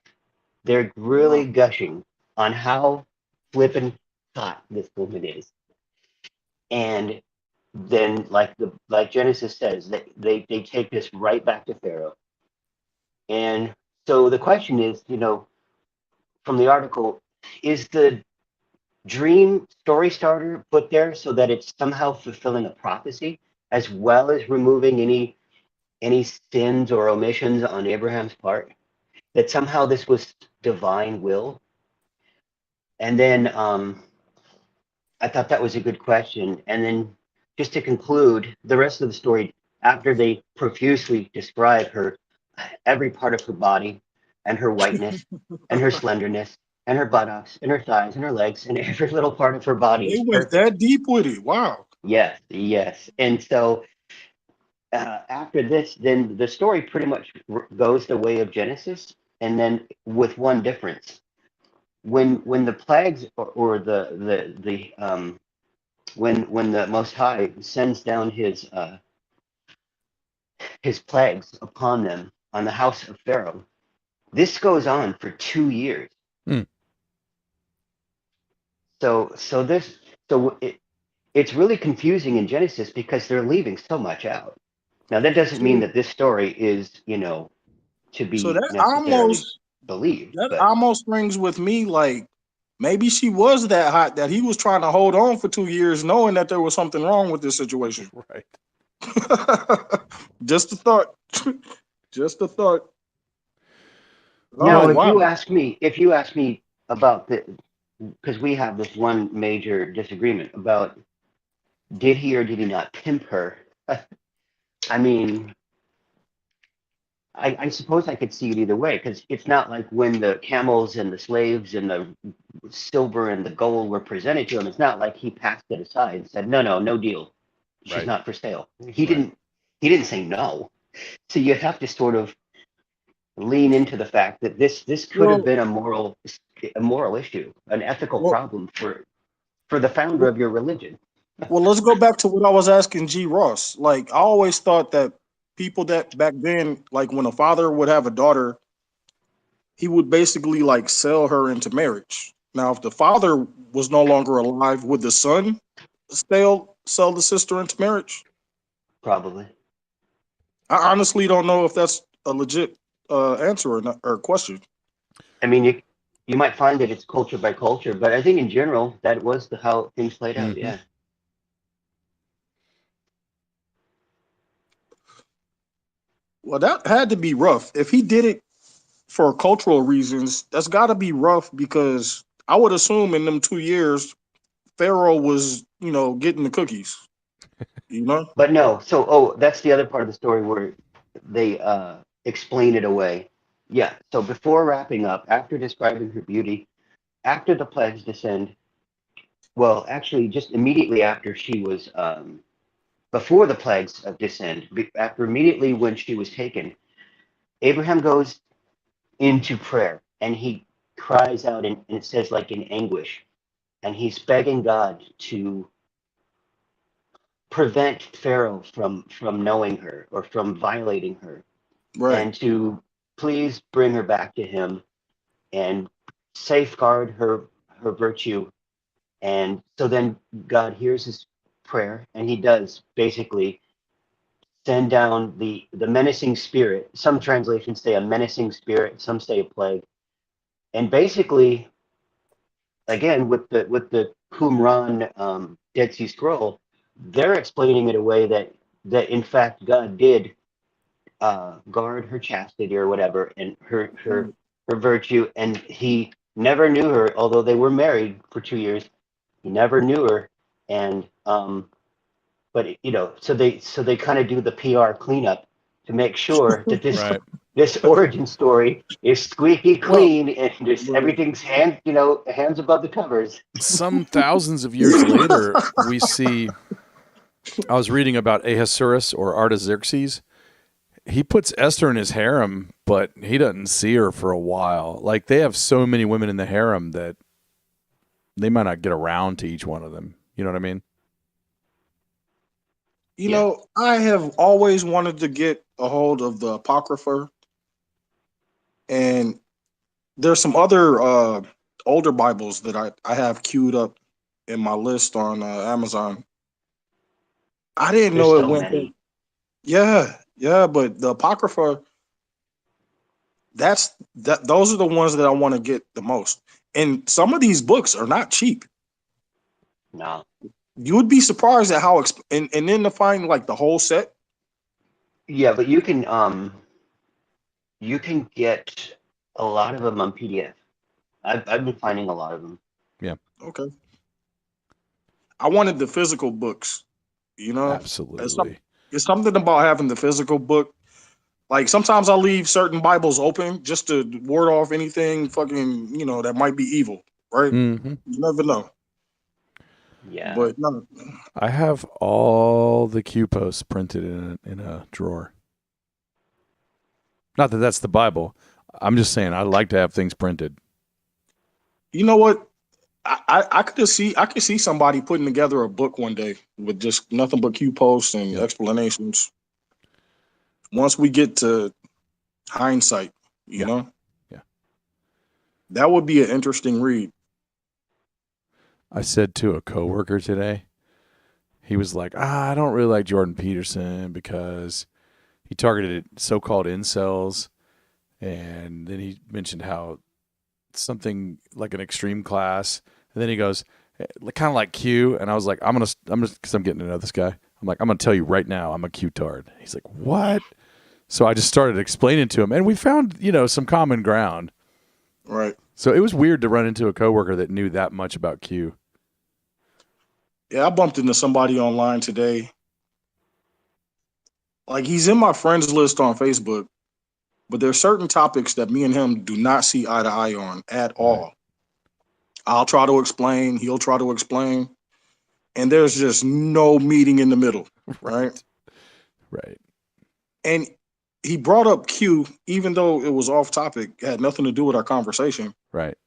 They're really gushing on how flippin' hot this woman is. And then, like Genesis says, they take this right back to Pharaoh. And so the question is, from the article, is the dream story starter put there so that it's somehow fulfilling a prophecy, as well as removing any sins or omissions on Abraham's part? That somehow this was divine will? And then I thought that was a good question. And then just to conclude, the rest of the story, after they profusely describe every part of her body and her whiteness and her slenderness and her buttocks and her thighs and her legs and every little part of her body is They went perfect. that deep with it. Wow. Yes. And so after this, then the story pretty much goes the way of Genesis, and then with one difference. When the plagues or when the Most High sends down his plagues upon them on the house of Pharaoh, this goes on for 2 years. So it's really confusing in Genesis because they're leaving so much out. Now that doesn't mean that this story is to be So necessarily believed. that almost rings with me like maybe she was that hot that he was trying to hold on for 2 years, knowing that there was something wrong with this situation. Right. Just a thought. Just a thought. Now, Oh, if wow. you ask me about because we have this one major disagreement about did he or did he not pimp her? I mean, I suppose I could see it either way because it's not like when the camels and the slaves and the silver and the gold were presented to him. It's not like he passed it aside and said, "No, no, no deal. She's Right. not for sale." He Right. didn't. He didn't say no. So you have to sort of lean into the fact that this could have Well, been a moral issue, an ethical well, problem for the founder well, of your religion. well, let's go back to what I was asking G. Ross. Like, I always thought that people that back then, like when a father would have a daughter, he would basically like sell her into marriage. Now, if the father was no longer alive, would the son sell the sister into marriage? Probably. I honestly don't know if that's a legit answer or not, or question. I mean, you might find that it's culture by culture, but I think in general that was how things played out. Mm-hmm. Yeah. Well, that had to be rough. If he did it for cultural reasons, that's got to be rough because I would assume in them 2 years, Pharaoh was, getting the cookies, you know? But no, so that's the other part of the story where they explain it away. Yeah. So before wrapping up, after describing her beauty, after the plagues descend, well, actually, just immediately after she was, before the plagues descend, after immediately when she was taken, Abraham goes into prayer and he cries out, and it says like in anguish, and he's begging God to prevent Pharaoh from knowing her or from violating her, Right. and to please bring her back to him and safeguard her virtue. And so then God hears his prayer, and he does basically send down the menacing spirit. Some translations say a menacing spirit, some say a plague. And basically, again, with the Qumran Dead Sea Scroll, they're explaining it away that in fact God did guard her chastity or whatever, and her virtue, and he never knew her, although they were married for 2 years. He never knew her, and but so they kind of do the PR cleanup to make sure that this Right. this origin story is squeaky Well, clean and just Right. everything's hands above the covers. some thousands of years later, we see. I was reading about Ahasuerus or Artaxerxes. He puts Esther in his harem, but he doesn't see her for a while. Like they have so many women in the harem that they might not get around to each one of them. You know what I mean? Yeah. I have always wanted to get a hold of the Apocrypha, and there's some other older Bibles that I have queued up in my list on Amazon. I didn't There's know it so went that. many. Yeah, but the Apocrypha, those are the ones that I want to get the most. And some of these books are not cheap. No. You would be surprised at how and then to find like the whole set. Yeah, but you can get a lot of them on PDF. I've been finding a lot of them. Yeah, Okay. I wanted the physical books, you know? It's, some, absolutely. it's something about having the physical book. Like sometimes I'll leave certain Bibles open just to ward off anything fucking, that might be evil, right? Mm-hmm. You never know. Yeah. But no, I have all the Q posts printed in a drawer. Not that that's the Bible. I'm just saying I like to have things printed. you know what? I could see somebody putting together a book one day with just nothing but Q posts and Yep. explanations. Once we get to hindsight, you Yeah. know, Yeah. that would be an interesting read. I said to a coworker today, he was like, I don't really like Jordan Peterson because he targeted so-called incels. And then he mentioned how something like an extreme class. And then he goes, kind of like Q. And I was like, I'm going to, because I'm getting to know this guy. I'm like, I'm going to tell you right now, I'm a Q-tard. He's like, what? So I just started explaining to him. And we found, some common ground. Right. So it was weird to run into a coworker that knew that much about Q. Yeah, I bumped into somebody online today. Like, he's in my friends list on Facebook, but there's certain topics that me and him do not see eye to eye on at all. I'll try to explain, he'll try to explain, and there's just no meeting in the middle, right? Right. And he brought up Q, even though it was off topic, it had nothing to do with our conversation. Right.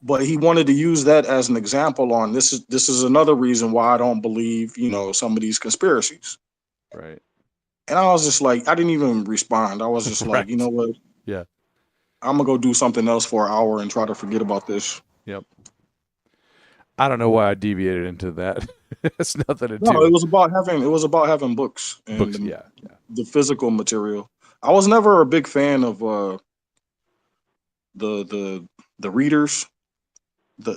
But he wanted to use that as an example on this is another reason why I don't believe, some of these conspiracies. Right. And I was just like, I didn't even respond. I was just like, Right. you know what? Yeah. I'm gonna go do something else for an hour and try to forget about this. Yep. I don't know why I deviated into that. It's nothing to do. No, it was about having books and Books. Yeah. the physical material. I was never a big fan of the readers. I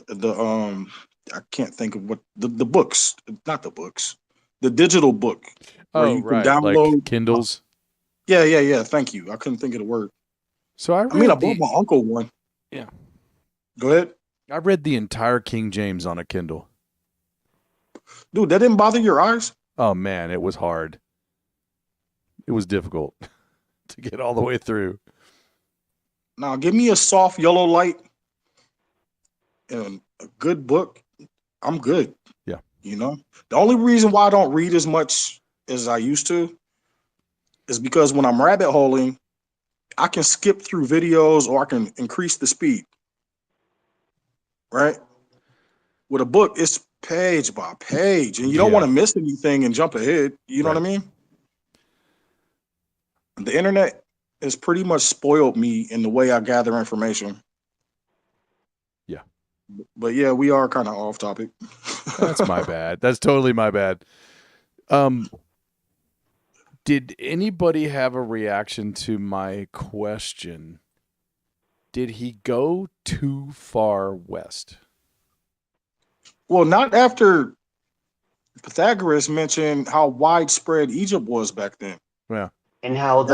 can't think of what the books, not the books, the digital book where Oh, you can right. download Like Kindles. Yeah. Thank you. I couldn't think of the word. So I bought my uncle one. Yeah. Go ahead. I read the entire King James on a Kindle. Dude, that didn't bother your eyes? Oh man, it was hard. It was difficult to get all the way through. Now, give me a soft yellow light and a good book. I'm good. Yeah. The only reason why I don't read as much as I used to is because when I'm rabbit holing, I can skip through videos or I can increase the speed. Right? With a book, it's page by page, and you don't want to miss anything and jump ahead. You know what I mean? The internet has pretty much spoiled me in the way I gather information. Yeah. But yeah, we are kind of off topic. That's my bad. That's totally my bad. Did anybody have a reaction to my question? Did he go too far west? Well, not after Pythagoras mentioned how widespread Egypt was back then. Yeah. And how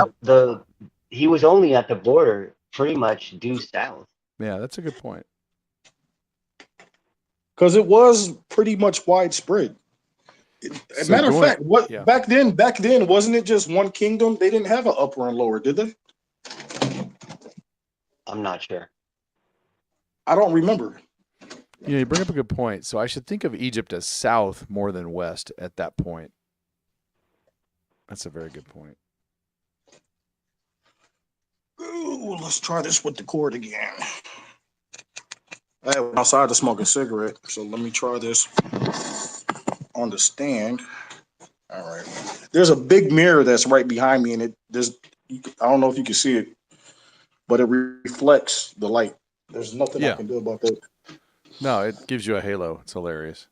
he was only at the border pretty much due south. Yeah, that's a good point. Because it was pretty much widespread. Matter of fact, back then, wasn't it just one kingdom? They didn't have an upper and lower, did they? I'm not sure. I don't remember. You bring up a good point. So I should think of Egypt as south more than west at that point. That's a very good point. Ooh, let's try this with the cord again. I went outside to smoke a cigarette, so let me try this on the stand. All right. There's a big mirror that's right behind me, and I don't know if you can see it, but it reflects the light. There's nothing I can do about that. No, it gives you a halo. It's hilarious.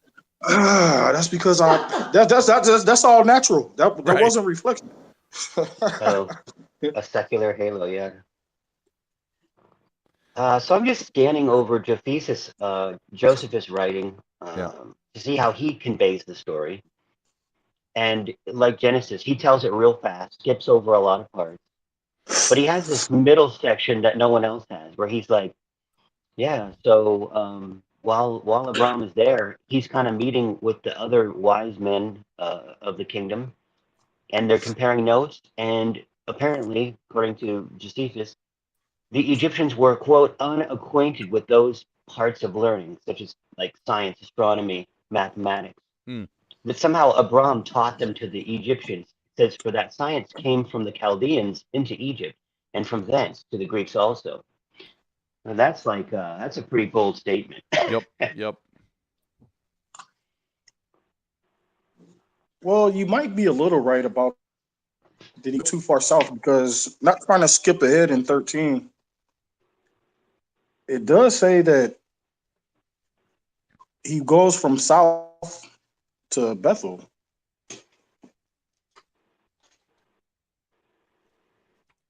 That's because that's all natural. That wasn't reflection. Oh, a secular halo, yeah. So I'm just scanning over Josephus' writing to see how he conveys the story. And like Genesis, he tells it real fast, skips over a lot of parts. But he has this middle section that no one else has, where he's like, yeah, so while Abraham is there, he's kind of meeting with the other wise men of the kingdom, and they're comparing notes. And apparently, according to Josephus, the Egyptians were, quote, unacquainted with those parts of learning, such as like science, astronomy, mathematics. That somehow Abraham taught them to the Egyptians. It says, for that science came from the Chaldeans into Egypt, and from thence to the Greeks also. And that's a pretty bold statement. Yep. Well, you might be a little right about did he go too far south, because not trying to skip ahead in 13. It does say that he goes from south to Bethel.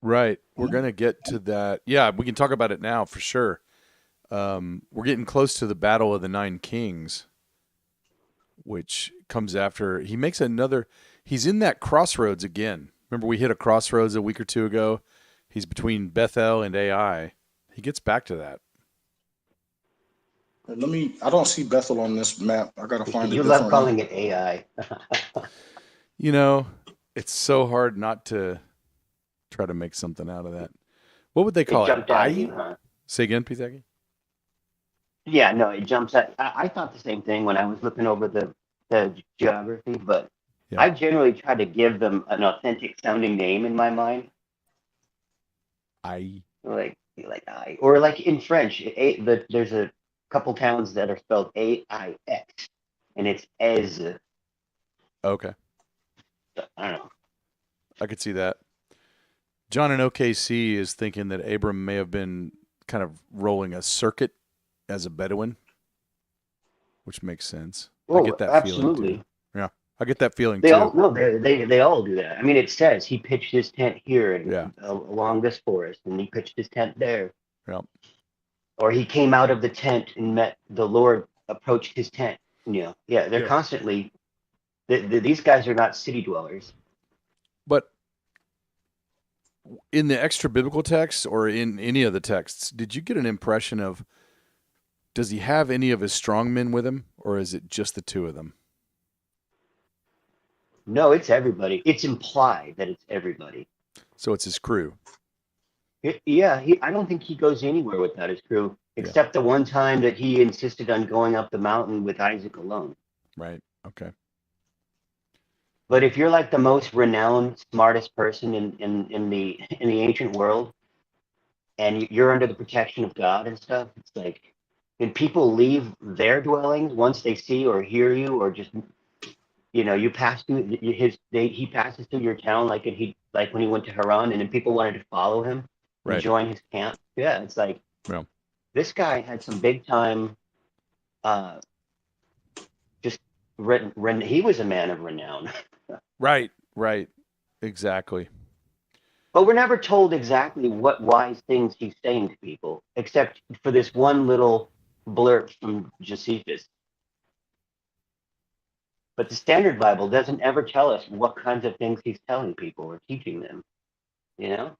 Right. We're going to get to that. Yeah, we can talk about it now for sure. We're getting close to the Battle of the Nine Kings, which comes after. He's in that crossroads again. Remember we hit a crossroads a week or two ago? He's between Bethel and Ai. He gets back to that. I don't see Bethel on this map. I gotta find a You different love one. calling it AI. You know, it's so hard not to try to make something out of that. What would they call it? Jumped out at you, huh? Say again, Pisaki? Yeah, no, it jumps out. I thought the same thing when I was looking over the geography, but Yeah. I generally try to give them an authentic sounding name in my mind. Like I, or like in French, there's a couple towns that are spelled AIX, and it's Ez. Okay. I don't know. I could see that. John in OKC is thinking that Abram may have been kind of rolling a circuit as a Bedouin, which makes sense. Oh, I get that absolutely. feeling too. Yeah, I get that feeling They too. all no, they all do that. I mean, it says he pitched his tent here and Yeah. along this forest, and he pitched his tent there. Yeah. Or he came out of the tent and met the Lord, approached his tent. Yeah, they're constantly. These guys are not city dwellers. But in the extra biblical text or in any of the texts, did you get an impression of, does he have any of his strongmen with him, or is it just the two of them? No, it's everybody. It's implied that it's everybody. So it's his crew. I don't think he goes anywhere without his crew, except the one time that he insisted on going up the mountain with Isaac alone. Right. Okay. But if you're like the most renowned, smartest person in the ancient world, and you're under the protection of God and stuff, it's like, when people leave their dwellings once they see or hear you, or just, you pass through he passes through your town, like when he went to Haran, and then people wanted to follow him and join his camp. Yeah, it's like, this guy had some big time. He was a man of renown. Right. Exactly. But we're never told exactly what wise things he's saying to people, except for this one little blurt from Josephus. But the Standard Bible doesn't ever tell us what kinds of things he's telling people or teaching them. Yeah.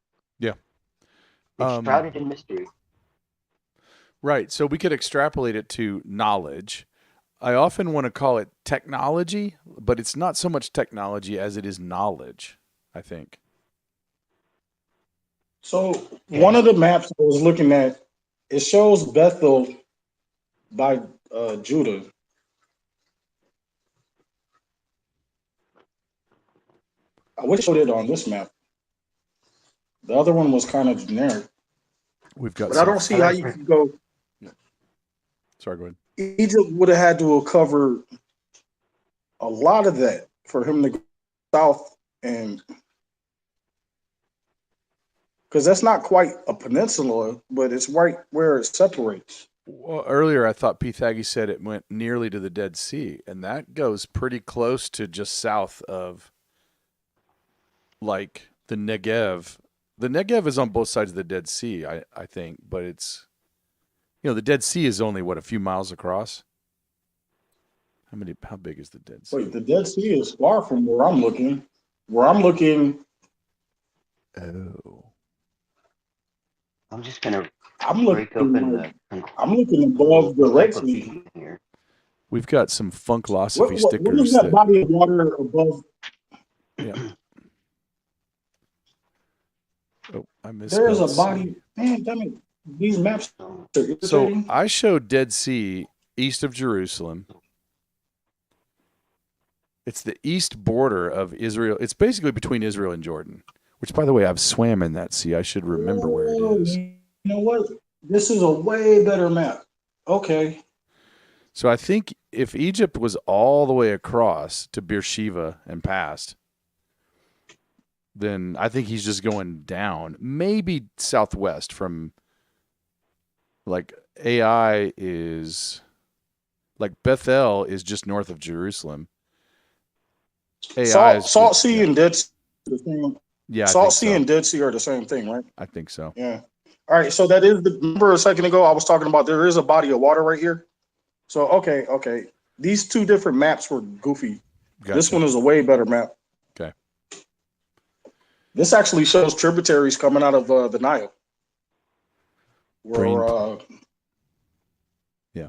It's shrouded in mystery. Right. So we could extrapolate it to knowledge. I often want to call it technology, but it's not so much technology as it is knowledge, I think. So one of the maps I was looking at, it shows Bethel by Judah. I wish I showed it on this map. The other one was kind of generic. But I don't see how you can go. Sorry, go ahead. Egypt would have had to cover a lot of that for him to go south, and because that's not quite a peninsula, but it's right where it separates. Well, earlier I thought Pythagi said it went nearly to the Dead Sea, and that goes pretty close to just south of, like, the Negev. The Negev is on both sides of the Dead Sea, I think, but it's, the Dead Sea is only, a few miles across? How big is the Dead Sea? Wait, the Dead Sea is far from where I'm looking. Oh. I'm just going to I'm break open looking above the Red Sea. Here. We've got some Funklosophy stickers. What is that body of water above? Yeah. Oh, I missed. There's a body. Man, damn it. These maps are irritating. So I showed Dead Sea east of Jerusalem. It's the east border of Israel. It's basically between Israel and Jordan, which, by the way, I've swam in that sea. I should remember where it is. You know what? This is a way better map. Okay. So I think if Egypt was all the way across to Beersheba and past, then I think he's just going down, maybe southwest from, like, AI is, like, Bethel is just north of Jerusalem. AI Salt Sea and Dead Sea. Yeah, Salt Sea and Dead Sea are the same thing, right? I think so. Yeah. All right. So that is remember a second ago I was talking about there is a body of water right here. So okay. These two different maps were goofy. Gotcha. This one is a way better map. Okay. This actually shows tributaries coming out of the Nile. Brain. where Yeah.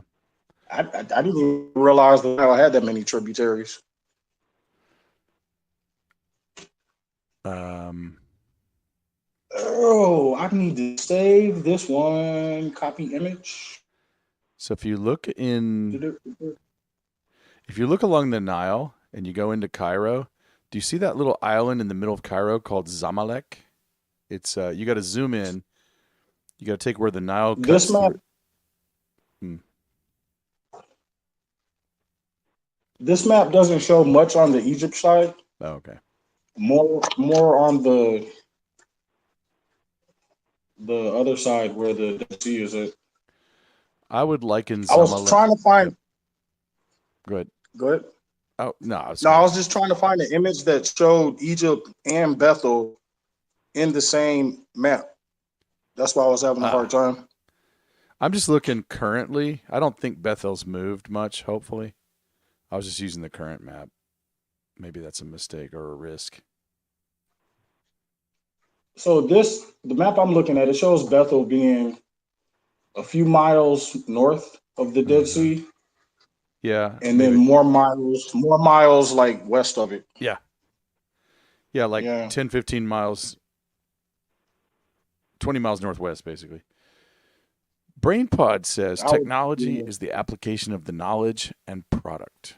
I didn't even realize the Nile had that many tributaries. Oh, I need to save this one. Copy image. So if you look along the Nile and you go into Cairo, do you see that little island in the middle of Cairo called Zamalek? It's you got to zoom in. You got to take where the Nile cuts This map. through. This map doesn't show much on the Egypt side. Oh, okay. More on the other side where the Dead Sea is at. I would liken Zamalek. I was trying to find. Yep. Go ahead. Oh no! I was just trying to find an image that showed Egypt and Bethel in the same map. That's why I was having a hard time. I'm just looking currently. I don't think Bethel's moved much. Hopefully, I was just using the current map. Maybe that's a mistake or a risk. So the map I'm looking at, it shows Bethel being a few miles north of the Dead Sea. Yeah. And maybe. Then more miles like west of it. Yeah. Yeah, like 10, 15 miles, 20 miles northwest, basically. BrainPod says technology is the application of the knowledge and product.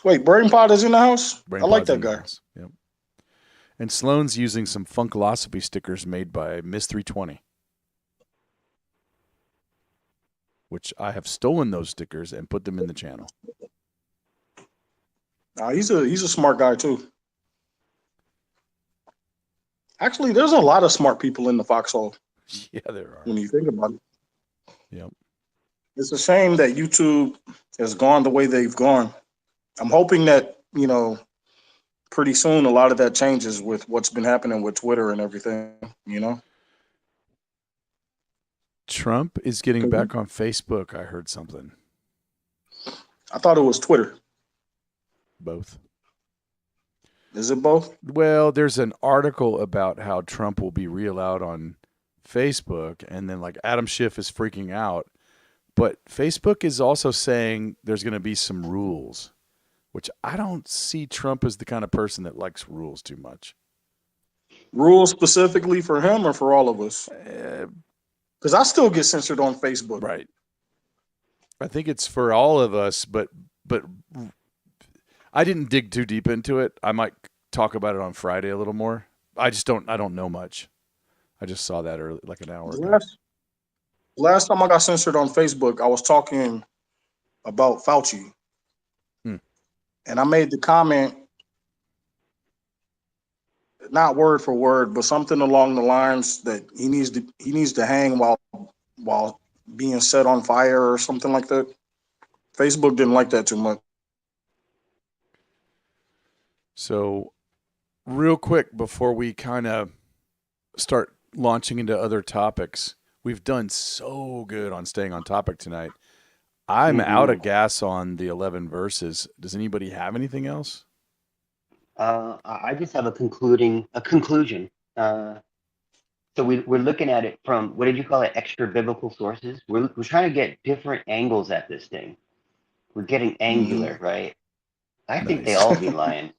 Wait, BrainPod is in the house? I like that guy. Yep. And Sloan's using some Funkalosophy stickers made by Miss 320. Which I have stolen those stickers and put them in the channel. He's a smart guy too. Actually, there's a lot of smart people in the foxhole. Yeah, there are. When you think about it. Yep. It's a shame that YouTube has gone the way they've gone. I'm hoping that, pretty soon a lot of that changes with what's been happening with Twitter and everything, Trump is getting back on Facebook. I heard something. I thought it was Twitter. Both. Is it both? Well, there's an article about how Trump will be reallowed on Facebook, and then like Adam Schiff is freaking out. But Facebook is also saying there's going to be some rules, which I don't see Trump as the kind of person that likes rules too much. Rules specifically for him or for all of us? Because I still get censored on Facebook. Right. I think it's for all of us, but I didn't dig too deep into it. I might talk about it on Friday a little more. I don't know much. I just saw that early, like an hour ago. Last time I got censored on Facebook, I was talking about Fauci. And I made the comment, not word for word, but something along the lines that he needs to hang while being set on fire or something like that. Facebook didn't like that too much. So, real quick before we kind of start launching into other topics, we've done so good on staying on topic tonight. I'm out of gas on the 11 verses. Does anybody have anything else? I just have a conclusion. So we're looking at it from, what did you call it, extra biblical sources? We're trying to get different angles at this thing. We're getting angular, right? I think they all be lying.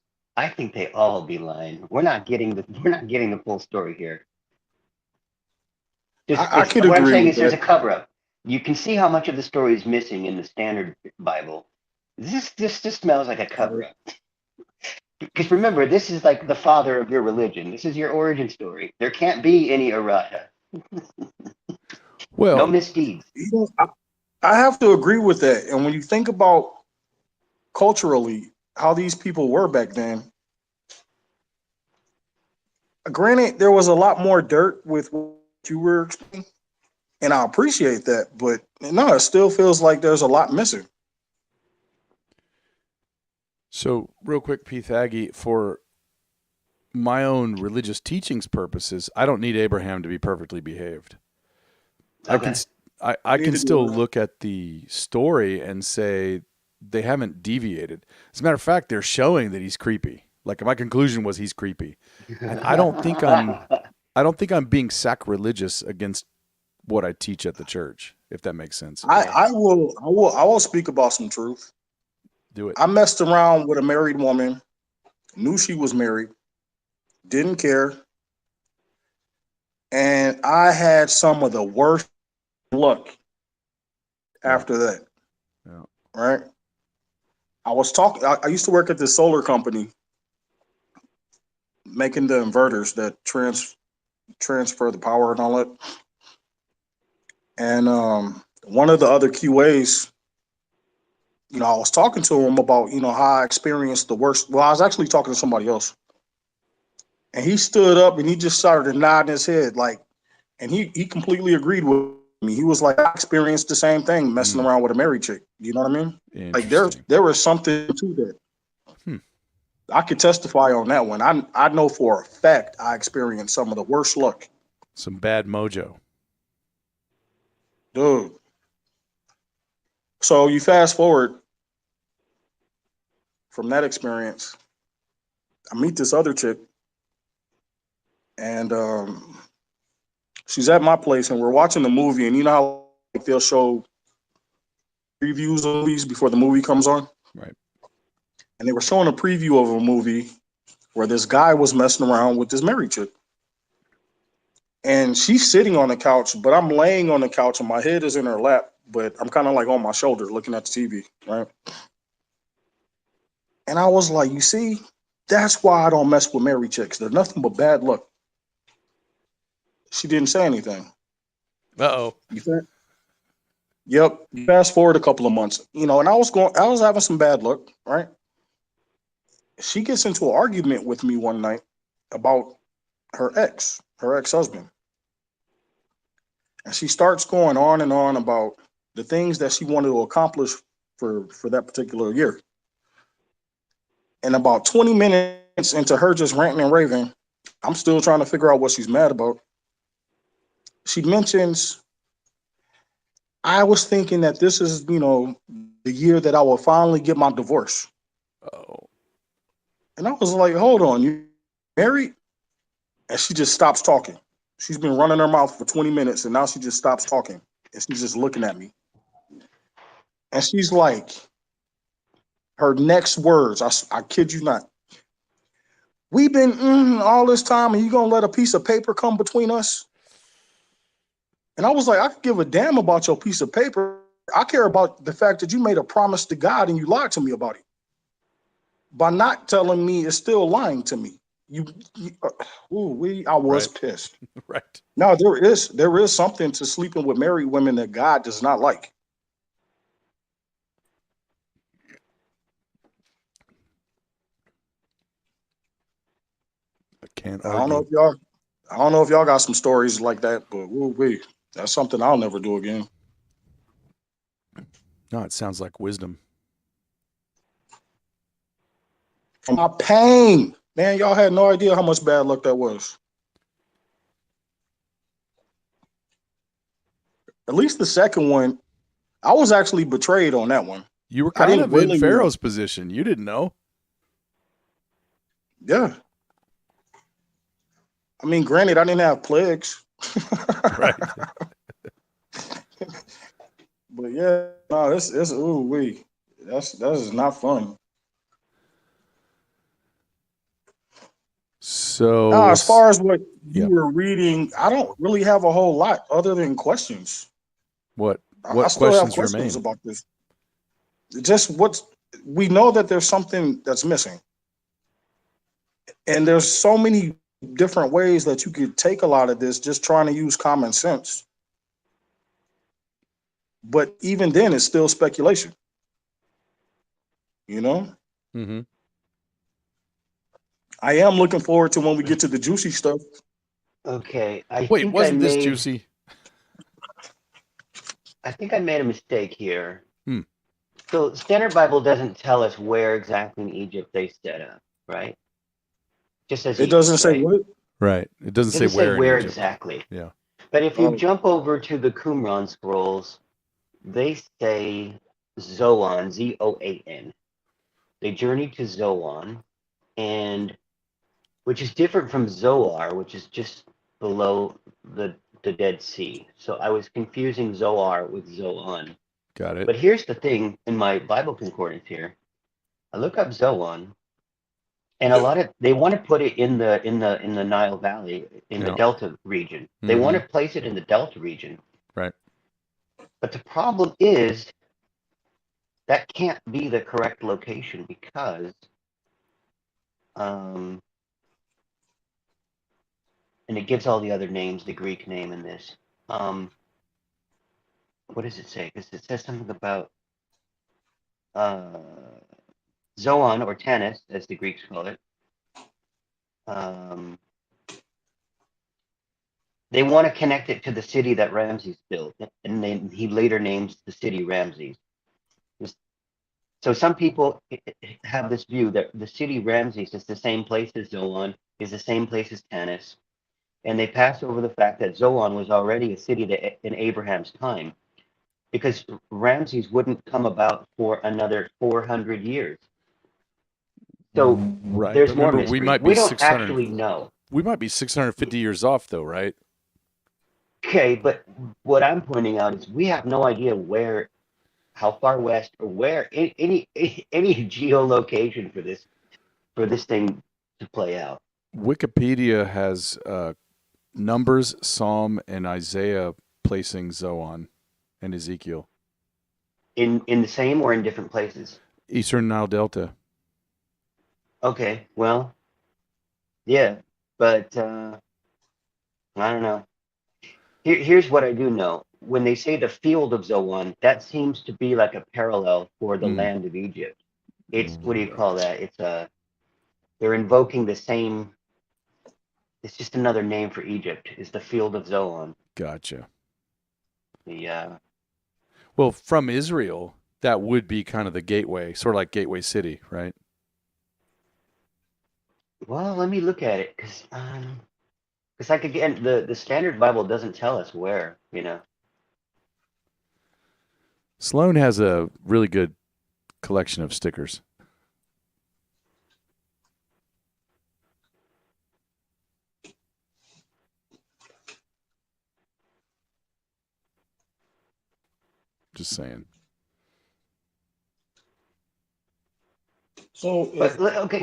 We're not getting the full story here. I could what agree I'm saying with is there's a that. cover-up. You can see how much of the story is missing in the standard Bible. This smells like a cover-up. Because remember, this is like the father of your religion. This is your origin story. There can't be any errata. Well, no misdeeds. I have to agree with that. And when you think about culturally how these people were back then, granted, there was a lot more dirt with what you were explaining, and I appreciate that. But no, it still feels like there's a lot missing. So, real quick, P. for my own religious teachings purposes, I don't need Abraham to be perfectly behaved. Okay. I can still look at the story and say they haven't deviated. As a matter of fact, they're showing that he's creepy. Like my conclusion was he's creepy, and I don't think I'm being sacrilegious against what I teach at the church, if that makes sense. I will speak about some truth. Do it. I messed around with a married woman, knew she was married, didn't care, and I had some of the worst luck after that. Yeah. Right? I used to work at this solar company making the inverters that transfer the power and all that. And one of the other QAs, I was talking to him about, how I experienced the worst. Well, I was actually talking to somebody else. And he stood up and he just started nodding his head, like, and he completely agreed with me. He was like, I experienced the same thing messing around with a married chick. You know what I mean? Like there was something to that. I could testify on that one. I know for a fact I experienced some of the worst luck. Some bad mojo. Dude. So you fast forward from that experience, I meet this other chick, and she's at my place, and we're watching the movie, and you know how they'll show previews of movies before the movie comes on? Right. And they were showing a preview of a movie where this guy was messing around with this married chick. And she's sitting on the couch, but I'm laying on the couch and my head is in her lap, but I'm kind of like on my shoulder looking at the TV, right? And I was like, you see, that's why I don't mess with married chicks. They're nothing but bad luck. She didn't say anything. Uh-oh. Yep. Fast forward a couple of months, and I was having some bad luck, right? She gets into an argument with me one night about her ex-husband. And she starts going on and on about the things that she wanted to accomplish for that particular year. And about 20 minutes into her just ranting and raving, I'm still trying to figure out what she's mad about. She mentions, I was thinking that this is, the year that I will finally get my divorce. Oh. And I was like, hold on, you married? And she just stops talking. She's been running her mouth for 20 minutes, and now she just stops talking. And she's just looking at me. And she's like, her next words, I kid you not, we've been all this time, and you gonna let a piece of paper come between us? And I was like, I could give a damn about your piece of paper. I care about the fact that you made a promise to God and you lied to me about it. By not telling me, it's still lying to me. I was pissed. Right. Now there is something to sleeping with married women that God does not like. I can't I argue. don't know if y'all got some stories like that, but that's something I'll never do again. No, it sounds like wisdom. My pain, man, y'all had no idea how much bad luck that was. At least the second one, I was actually betrayed on that one. You were kind of in Pharaoh's position. You didn't know. Yeah. I mean, granted, I didn't have plagues. Right. But yeah, no, that is not fun. So as far as what you were reading, I don't really have a whole lot other than questions. What I still have questions about this. Just we know that there's something that's missing. And there's so many different ways that you could take a lot of this just trying to use common sense. But even then, it's still speculation. Mm-hmm. I am looking forward to when we get to the juicy stuff. Okay. Wasn't this juicy? I think I made a mistake here. So Standard Bible doesn't tell us where exactly in Egypt they set up, right? Just as it doesn't say what? Right. It doesn't say where exactly. Yeah. But if you jump over to the Qumran scrolls, they say Zoan, Zoan. They journeyed to Zoan, which is different from Zoar, which is just below the the Dead Sea. So I was confusing Zoar with Zoan. Got it. But here's the thing in my Bible concordance here. I look up Zoan, and they want to put it in the Nile Valley in the Yeah. Delta region. They want to place it in the Delta region. Right. But the problem is that can't be the correct location because and it gives all the other names, the Greek name in this. What does it say? Because it says something about Zoan or Tanis, as the Greeks call it. They want to connect it to the city that Ramses built, and he later names the city Ramses. So some people have this view that the city Ramses is the same place as Zoan, is the same place as Tanis, and they pass over the fact that Zoan was already a city that in Abraham's time, because Ramses wouldn't come about for another 400 years. So right. there's But more remember, mystery. we might be We don't 600 actually know. We might be 650 years off, though, right? Okay, but what I'm pointing out is we have no idea how far west, or where any geolocation for this thing to play out. Wikipedia has Numbers, Psalm, and Isaiah placing Zoan and Ezekiel. In the same or in different places? Eastern Nile Delta. Okay, well, yeah, but I don't know. Here's what I do know. When they say the field of Zoan, that seems to be like a parallel for the land of Egypt. It's, what do you call that? It's they're invoking the same. It's just another name for Egypt. Is the field of Zoan. Gotcha. Well, from Israel, that would be kind of the gateway, sort of like Gateway City, right? Well, let me look at it, because like, again, the Standard Bible doesn't tell us where, Sloan has a really good collection of stickers. Just saying. So, okay,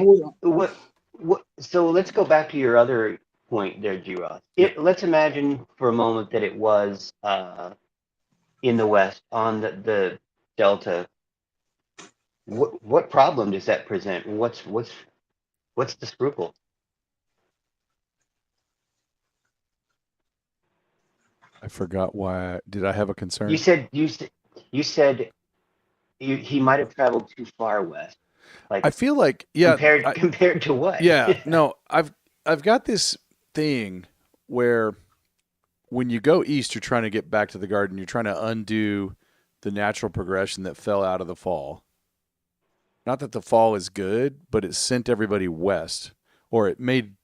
so let's go back to your other point there, G-Ross. Let's imagine for a moment that it was in the West, on the Delta. What problem does that present? What's the scruple? I forgot why. Did I have a concern? You said he might have traveled too far west. Like, I feel like, compared to what? Yeah, no, I've got this thing where when you go east, you're trying to get back to the garden. You're trying to undo the natural progression that fell out of the fall. Not that the fall is good, but it sent everybody west, or it made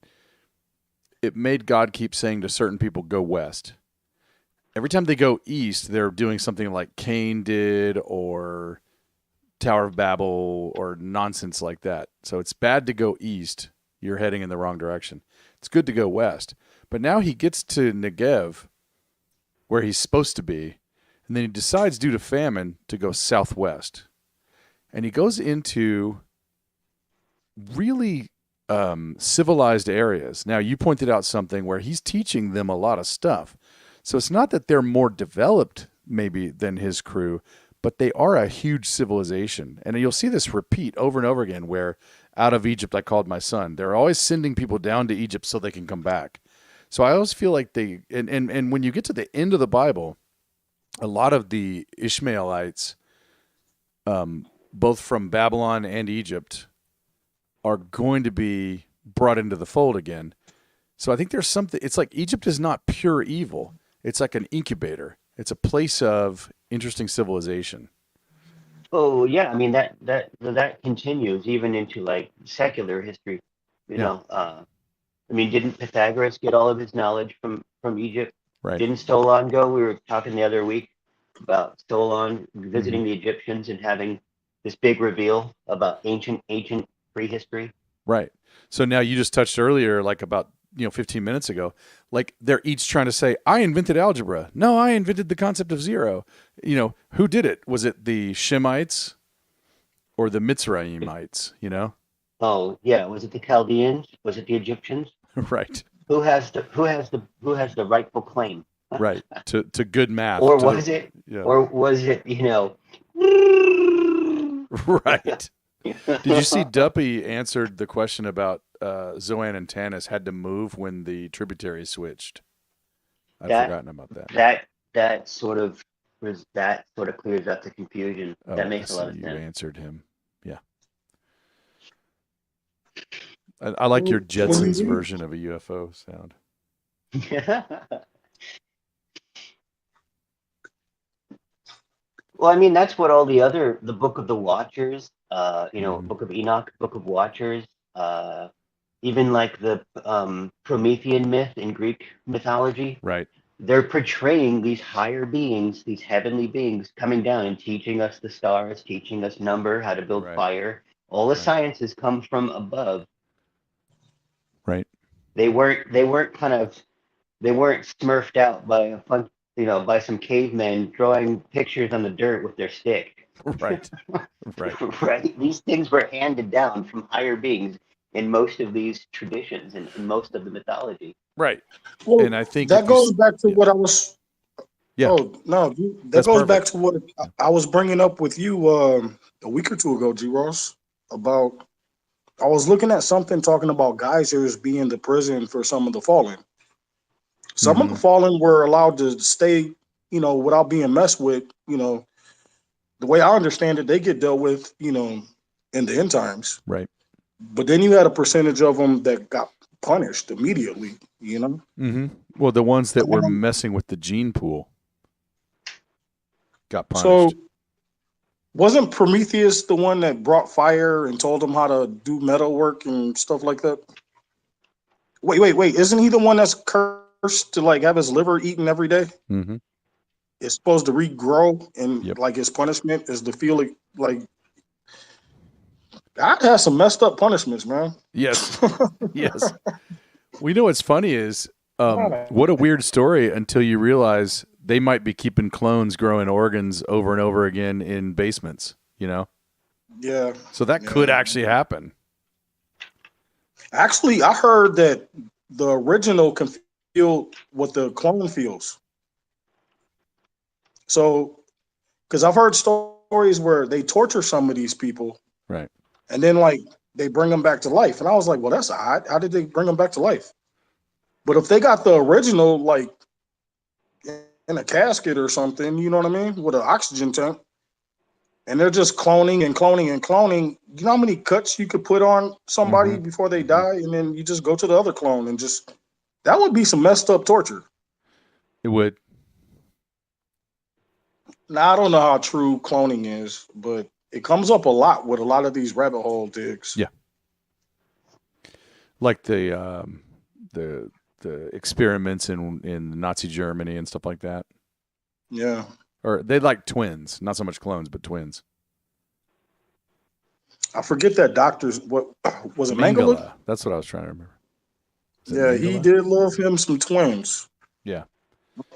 God keep saying to certain people, go west. Every time they go east, they're doing something like Cain did, or Tower of Babel, or nonsense like that. So it's bad to go east. You're heading in the wrong direction. It's good to go west. But now he gets to Negev, where he's supposed to be, and then he decides, due to famine, to go southwest. And he goes into really civilized areas. Now, you pointed out something where he's teaching them a lot of stuff. So it's not that they're more developed, maybe, than his crew, but they are a huge civilization. And you'll see this repeat over and over again, where out of Egypt I called my son. They're always sending people down to Egypt so they can come back. So I always feel like and when you get to the end of the Bible, a lot of the Ishmaelites, both from Babylon and Egypt, are going to be brought into the fold again. So I think there's something, it's like Egypt is not pure evil. It's like an incubator. It's a place of interesting civilization. Oh yeah, I mean that continues even into like secular history. You know, I mean, didn't Pythagoras get all of his knowledge from Egypt? Right. Didn't Solon go? We were talking the other week about Solon visiting the Egyptians and having this big reveal about ancient prehistory. Right. So now you just touched earlier, like, about 15 minutes ago, like they're each trying to say, I invented algebra. No, I invented the concept of zero. Who did it? Was it the Shemites or the Mitzrayimites, Oh yeah, was it the Chaldeans? Was it the Egyptians? Right. Who has the rightful claim? Right. To good math. Or was it? Yeah. Or was it? Right. Did you see Duppy answered the question about Zoan and Tanis had to move when the tributaries switched? I'd forgotten about that. That sort of clears up the confusion. That makes a lot of You sense. answered him. Yeah. I like your Jetsons version of a UFO sound. Well, I mean, that's what all the Book of the Watchers, Mhm. Book of Enoch, Book of Watchers, even like the Promethean myth in Greek mythology. Right. They're portraying these higher beings, these heavenly beings coming down and teaching us the stars, teaching us number, how to build Right. fire. All the Right. sciences come from above. Right. They weren't smurfed out by by some cavemen drawing pictures on the dirt with their stick. Right. Right. Right? These things were handed down from higher beings in most of these traditions and in most of the mythology. Right. Well, And I think that goes back to what I was. Yeah. Oh no, that That's goes back perfect. to what I was bringing up with you a week or two ago, G. Ross. About I was looking at something talking about geysers being the prison for some of the fallen. Some of the fallen were allowed to stay, without being messed with. The way I understand it, they get dealt with, in the end times. Right. But then you had a percentage of them that got punished immediately. Mm-hmm. Well, the ones that were messing with the gene pool got punished. So wasn't Prometheus the one that brought fire and told him how to do metal work and stuff like that? Wait. Isn't he the one that's cursed to like have his liver eaten every day? Mm-hmm. It's supposed to regrow, and Yep. like his punishment is to feel it like God has some messed up punishments, man. Yes. Yes. We know what's funny is what a weird story until you realize they might be keeping clones growing organs over and over again in basements, Yeah. So that could actually happen. Actually, I heard that the original can feel what the clone feels. So, because I've heard stories where they torture some of these people, Right. and then like they bring them back to life, and I was like, well, that's odd. How did they bring them back to life? But if they got the original like in a casket or something, you know what I mean, with an oxygen tank, and they're just cloning and cloning and cloning, you know how many cuts you could put on somebody before they die, and then you just go to the other clone and just that would be some messed up torture. It would. Now I don't know how true cloning is, but it comes up a lot with a lot of these rabbit hole digs. Yeah. Like the experiments in Nazi Germany and stuff like that. Yeah. Or they like twins, not so much clones, but twins. I forget that doctor's what was it Mengele? That's what I was trying to remember. Yeah, he did love him some twins. Yeah.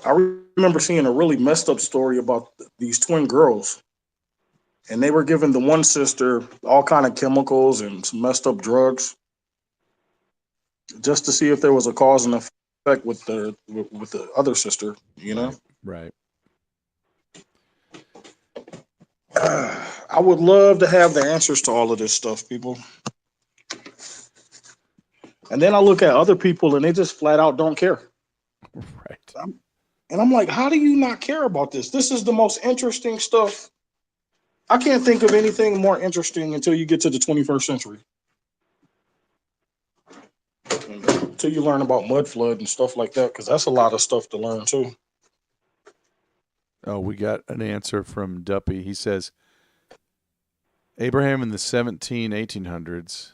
I remember seeing a really messed up story about these twin girls. And they were giving the one sister all kind of chemicals and some messed up drugs just to see if there was a cause and effect with the other sister, Right. I would love to have the answers to all of this stuff, people. And then I look at other people and they just flat out don't care. Right. And I'm like, how do you not care about this? This is the most interesting stuff. I can't think of anything more interesting until you get to the 21st century. Until you learn about mud flood and stuff like that, because that's a lot of stuff to learn too. Oh, we got an answer from Duppy. He says, Abraham in the 1800s,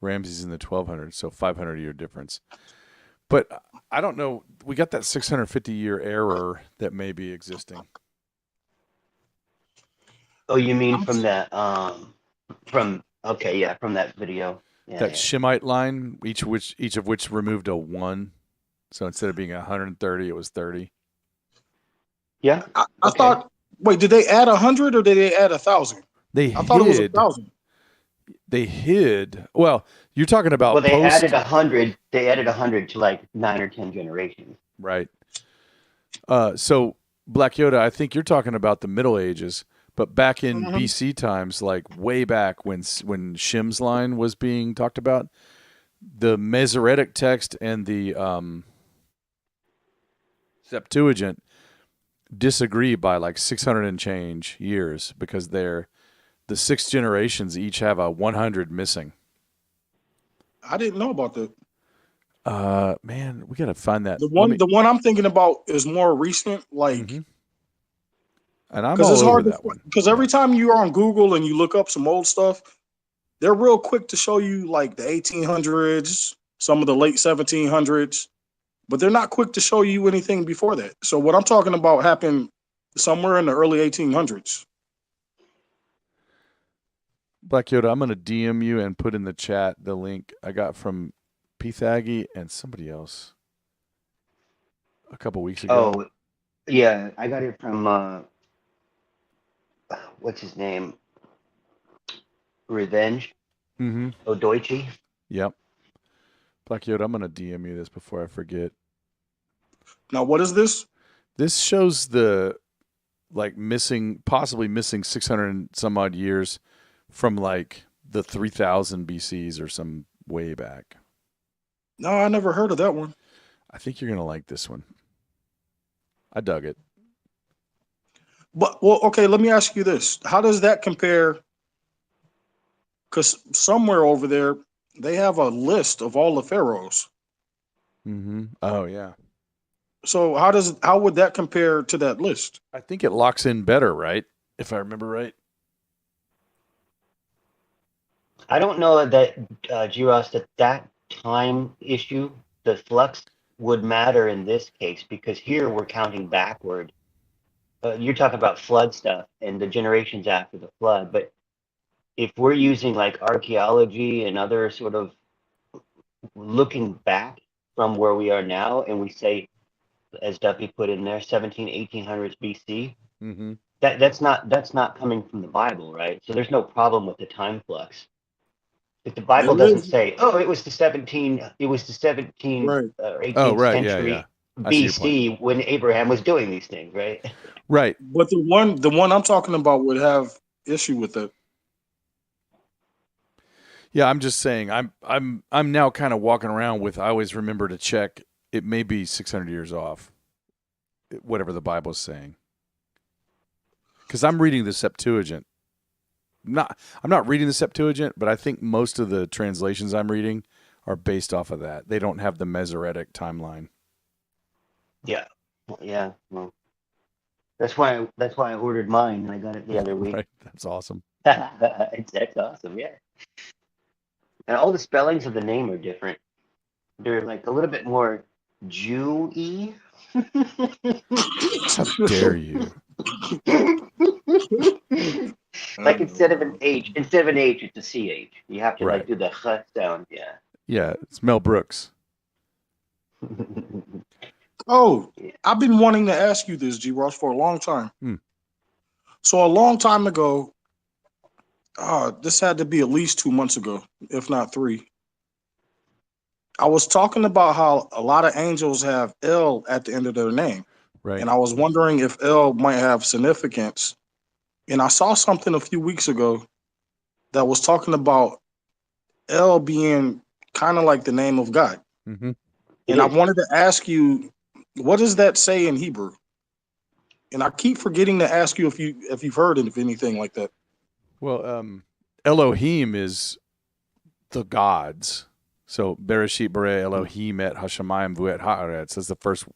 Ramses in the 1200s, so 500-year difference. But I don't know. We got that 650-year error that may be existing. Oh, you mean from that? From that video. Yeah, That yeah. Shemite line, each of which removed a 1. So instead of being 130, it was 30. Yeah. I Okay. thought. Wait, did they add 100 or did they add 1,000? They I thought it was hid. 1,000. They hid. Well, you're talking Well, about they added post, 100. They added 100 to like 9 or 10 generations. right? So Black Yoda, I think you're talking about the Middle Ages, but back in Mhm. BC times, like way back when Shem's line was being talked about, the Masoretic text and the Septuagint disagree by like 600 and change years because the 6 generations each have a 100 missing. I didn't know about that. Man, we gotta find that. The one I'm thinking about is more recent, like Mhm. And I'm because all it's over hard to that one. because every time you're on Google and you look up some old stuff, they're real quick to show you like the 1800s, some of the late 1700s, but they're not quick to show you anything before that. So what I'm talking about happened somewhere in the early 1800s. Black Yoda, I'm gonna DM you and put in the chat the link I got from Pythagi and somebody else a couple weeks ago. Oh, yeah. I got it from what's his name? Revenge. Mm-hmm. Odoichi. Yep. Black Yoda, I'm gonna DM you this before I forget. Now, what is this? This shows the possibly missing 600 and some odd years from like the 3000 BCs or some way back. No, I never heard of that one. I think you're gonna like this one. I dug it. But well, okay, let me ask you this: how does that compare? Because somewhere over there they have a list of all the pharaohs. Mm-hmm. Oh yeah. So how would that compare to that list? I think it locks in better, right? If I remember right. I don't know that, Giros, that time issue, the flux, would matter in this case because here we're counting backward. You're talking about flood stuff and the generations after the flood, but if we're using like archaeology and other sort of looking back from where we are now, and we say, as Duffy put in there, 1800s BC, Mm-hmm. that's not coming from the Bible, right? So there's no problem with the time flux. If the Bible There doesn't is, say, "Oh, it was the 17 right? or Oh 18th right, yeah, yeah. century I see your point. BC when Abraham was doing these things," right? Right. But the one I'm talking about would have issue with it. Yeah, I'm just saying. I'm now kind of walking around with. I always remember to check. It may be 600 years off, whatever the Bible's saying. Because I'm reading the Septuagint. I'm not reading the Septuagint, but I think most of the translations I'm reading are based off of that. They don't have the Masoretic timeline. Yeah, yeah. Well, that's why I ordered mine and I got it the other week. Right. That's awesome. That's awesome, yeah. And all the spellings of the name are different. They're like a little bit more Jew-y. How dare you? Like instead of an H, it's a CH. You have to like Right. do the ch sound, yeah. Yeah, it's Mel Brooks. Oh, I've been wanting to ask you this, G. Ross, for a long time. Hmm. So a long time ago, this had to be at least 2 months ago, if not 3. I was talking about how a lot of angels have L at the end of their name. Right. And I was wondering if L might have significance. And I saw something a few weeks ago that was talking about L being kind of like the name of God. Mm-hmm. And I wanted to ask you, what does that say in Hebrew? And I keep forgetting to ask you if you've heard of anything like that. Well, Elohim is the gods. So Bereshit bara Elohim et Hashemayim v'et haaretz. That's the first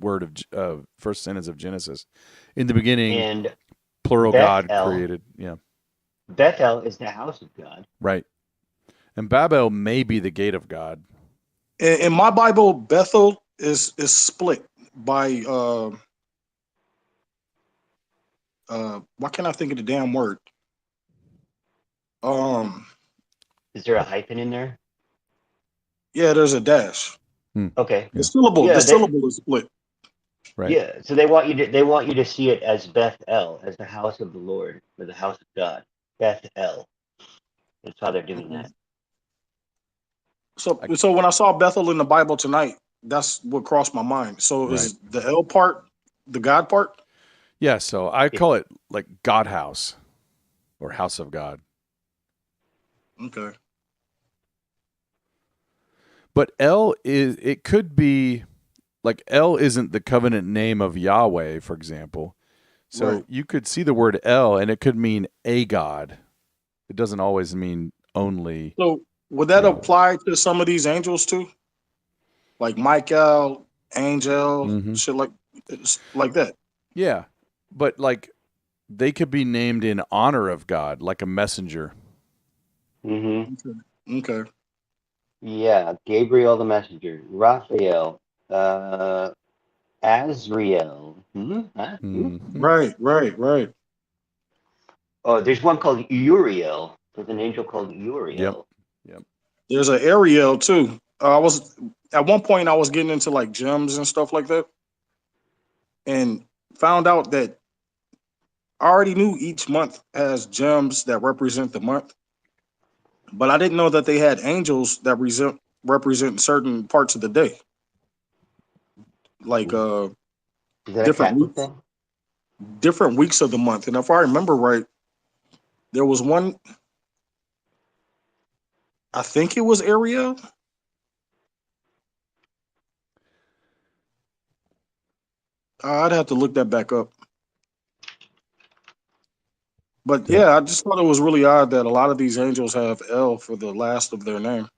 word of first sentence of Genesis. In the beginning, And plural Bethel. God created. Yeah, Bethel is the house of God. right. And Babel may be the gate of God. In my Bible, Bethel is split by why can't I think of the damn word? Is there a hyphen in there? Yeah, there's a dash. Okay. The syllable, Yeah, the syllable is split. Right. Yeah, so they want you to see it as Beth El, as the house of the Lord, or the house of God. Beth El. That's how they're doing that. So when I saw Bethel in the Bible tonight, that's what crossed my mind. So Right. is the L part the God part? Yeah, so I call it like God house or house of God. Okay. But it could be like El isn't the covenant name of Yahweh, for example. So Right. you could see the word El and it could mean a God. It doesn't always mean only. So would that Yahweh. apply to some of these angels too? Like Michael, Angel, Mhm. shit like that. Yeah. But like they could be named in honor of God, like a messenger. Mm-hmm. Okay. Yeah, Gabriel the messenger, Raphael, Azrael. Huh? Mhm. Right. Oh, there's one called Uriel. There's an angel called Yep. Uriel. Yep. There's an Ariel too. I was at one point I was getting into like gems and stuff like that, and found out that I already knew each month has gems that represent the month, but I didn't know that they had angels that represent certain parts of the day, like Is that a different Catholic weeks, thing? different weeks of the month. And if I remember right, there was one. I think it was Ariel. I'd have to look that back up. But Yep. yeah, I just thought it was really odd that a lot of these angels have L for the last of their name.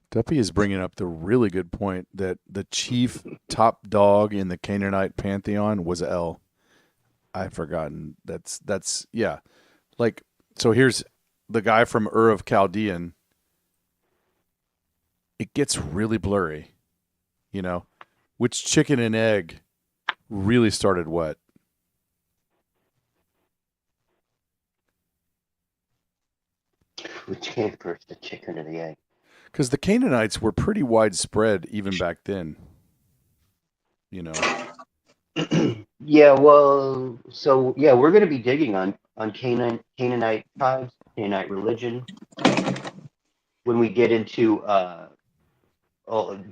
Duppy is bringing up the really good point that the chief top dog in the Canaanite pantheon was El. I've forgotten. That's yeah. Like so here's the guy from Ur of Chaldean. It gets really blurry, you know. Which chicken and egg really started what? Which came first, the chicken or the egg? Because the Canaanites were pretty widespread even back then. You know. Yeah, well, so yeah, we're going to be digging on Canaanite tribes, Canaanite religion when we get into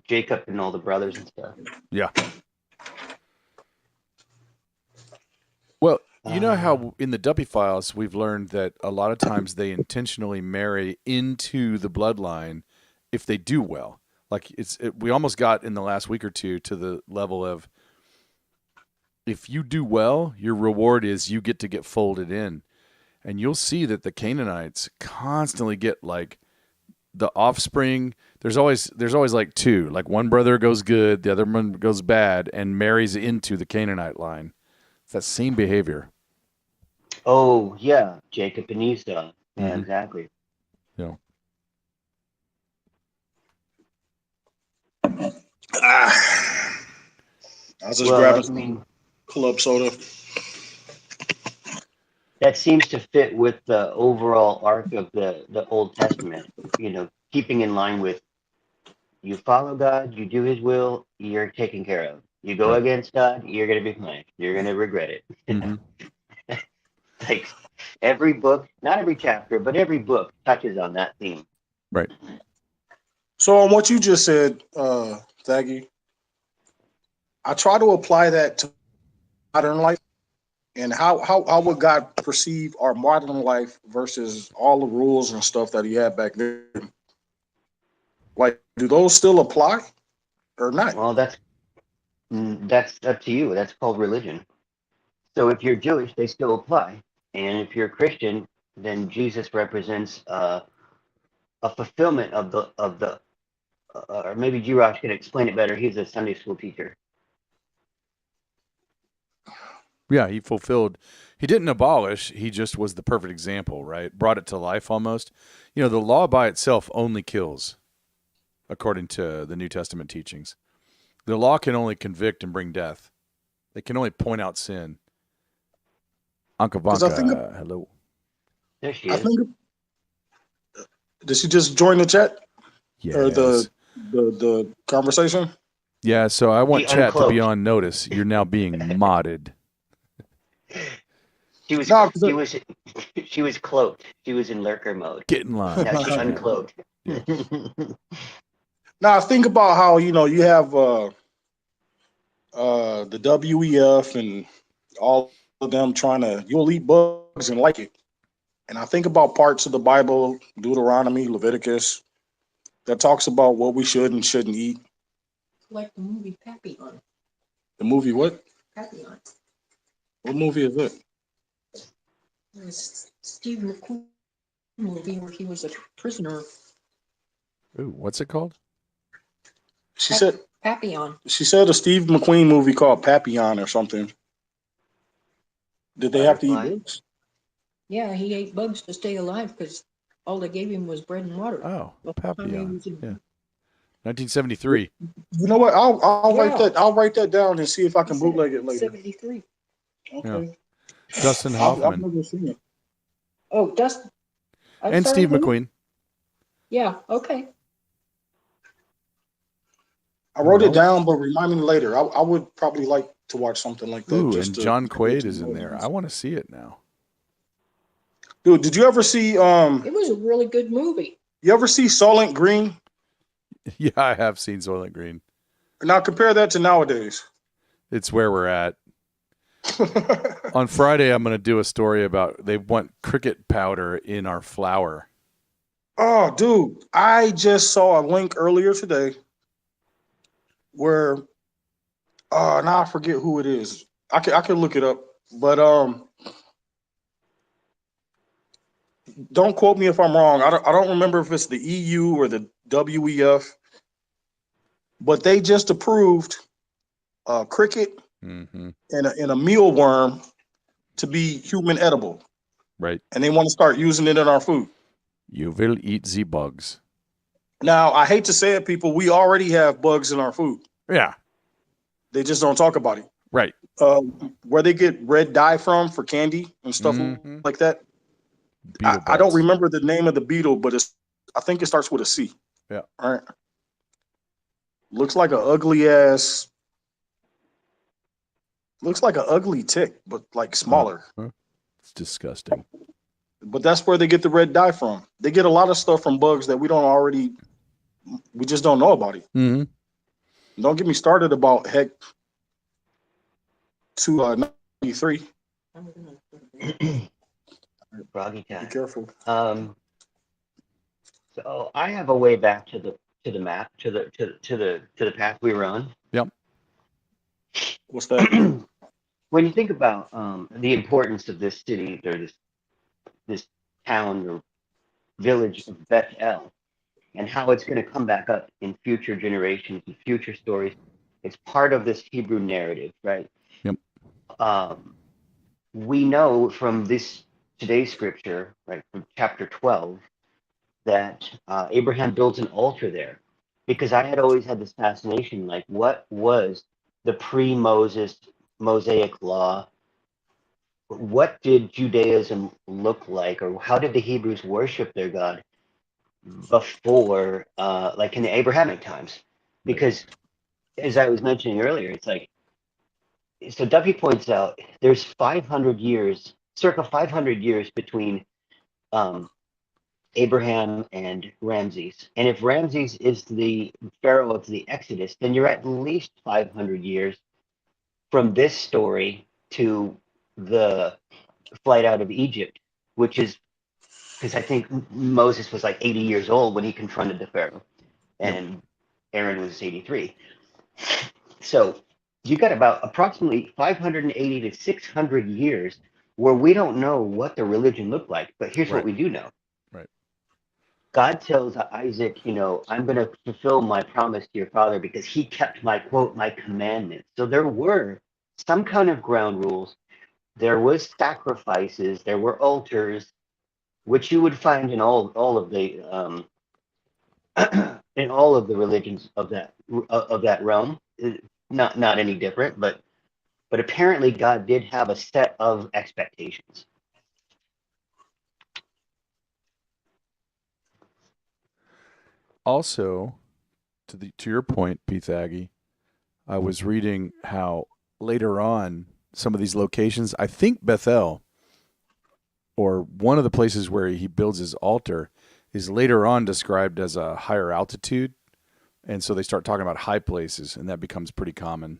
Jacob and all the brothers and stuff. Yeah. Well, you know Uh, how in the Duppy files we've learned that a lot of times they intentionally marry into the bloodline if they do well. Like we almost got in the last week or two to the level of if you do well, your reward is you get folded in. And you'll see that the Canaanites constantly get like the offspring. There's always like two. Like one brother goes good, the other one goes bad, and marries into the Canaanite line. It's that same behavior. oh yeah, Jacob and Esau. Yeah, Mm-hmm. exactly. Yeah. I was just Well, grabbing I some mean, club soda. that seems to fit with the overall arc of the Old Testament. Keeping in line with you follow God, you do His will, you're taken care of. You go Right. against God, you're going to be punished. You're going to regret it. Mm-hmm. Like every book, not every chapter, but every book touches on that theme. Right. So on what you just said, Thaggy, I try to apply that to modern life and how would God perceive our modern life versus all the rules and stuff that he had back then? Like, do those still apply or not? Well, that's up to you. That's called religion. So if you're Jewish, they still apply, and if you're Christian, then Jesus represents a fulfillment of the or maybe Jirosh can explain it better. He's a Sunday school teacher. Yeah, he fulfilled. He didn't abolish. He just was the perfect example, right? Brought it to life almost. You know, the law by itself only kills, according to the New Testament teachings. The law can only convict and bring death. It can only point out sin. Anka Because Vanka, hello. There she I is. think Did she just join the chat or Yes. the conversation? Yeah, so I want She chat to be uncloaked. on notice. You're now being modded. She was No, she was she was cloaked. She was in lurker mode. Get in line. Now she chat. uncloaked. Yeah. now think about how you have the WEF and all of them trying to you'll eat bugs and like it. And I think about parts of the Bible, Deuteronomy, Leviticus, that talks about what we should and shouldn't eat. Like the movie Papillon. The movie what? Papillon. What movie is it? It was Steve McQueen movie where he was a prisoner. Ooh, what's it called? She said Papillon. she said a Steve McQueen movie called Papillon or something. Did they have to eat Butterfly. bugs? Yeah, he ate bugs to stay alive because all they gave him was bread and water. Oh, The whole time he Papillon. was in- Yeah. 1973. You know what? I'll Yeah. write that. I'll write that down and see if I can bootleg it later. 73. Okay. Dustin I've Hoffman. never seen it. Oh, Dustin. I'm And sorry, Steve who? McQueen. Yeah, okay. I wrote Well. it down, but remind me later. I would probably like to watch something like that. Ooh, just and to- John Quaid is in there. I want to see it now. Dude, did you ever see It was a really good movie. you ever see Soylent Green? Yeah, I have seen Soylent Green. Now compare that to nowadays. It's where we're at. On Friday, I'm going to do a story about they want cricket powder in our flour. Oh, dude, I just saw a link earlier today where now I forget who it is. I can look it up, but don't quote me if I'm wrong. I don't remember if it's the EU or the WEF, but they just approved cricket Mm-hmm. and a mealworm to be human edible, Right. and they want to start using it in our food. You will eat the bugs. Now, I hate to say it, people, we already have bugs in our food. Yeah. They just don't talk about it. Right. Where they get red dye from for candy and stuff Mhm. like that. Beetle I don't butts. remember the name of the beetle, but I think it starts with a C. Yeah. All right. Looks like an ugly ass. Looks like an ugly tick, but like smaller. It's disgusting. But that's where they get the red dye from. They get a lot of stuff from bugs that we just don't know about it. Mm-hmm. Don't get me started about heck 293. Froggy Be time. careful. So I have a way back to the map to the path we were on. Yep. What's that? When you think about the importance of this city or this town or village of Bethel and how it's going to come back up in future generations and future stories, it's part of this Hebrew narrative, right? Yep. We know from today's scripture, right, from chapter 12, that Abraham builds an altar there, because I had always had this fascination, like what was the pre-Moses Mosaic law? What did Judaism look like, or how did the Hebrews worship their God before, like in the Abrahamic times? Because as I was mentioning earlier, it's like, so Duffy points out there's 500 years, circa 500 years between Abraham and Ramses. And if Ramses is the pharaoh of the Exodus, then you're at least 500 years from this story to the flight out of Egypt, which is because I think Moses was like 80 years old when he confronted the pharaoh, and Aaron was 83. So you got about approximately 580 to 600 years where we don't know what the religion looked like. But here's what we do know. Right. God tells Isaac, I'm going to fulfill my promise to your father because he kept my quote, my commandments. So there were some kind of ground rules. There was sacrifices. There were altars, which you would find in all of the in all of the religions of that realm. Not any different, but apparently God did have a set of expectations. also, to your point, Pythagi, I was reading how later on some of these locations, I think Bethel, or one of the places where he builds his altar, is later on described as a higher altitude. And so they start talking about high places, and that becomes pretty common.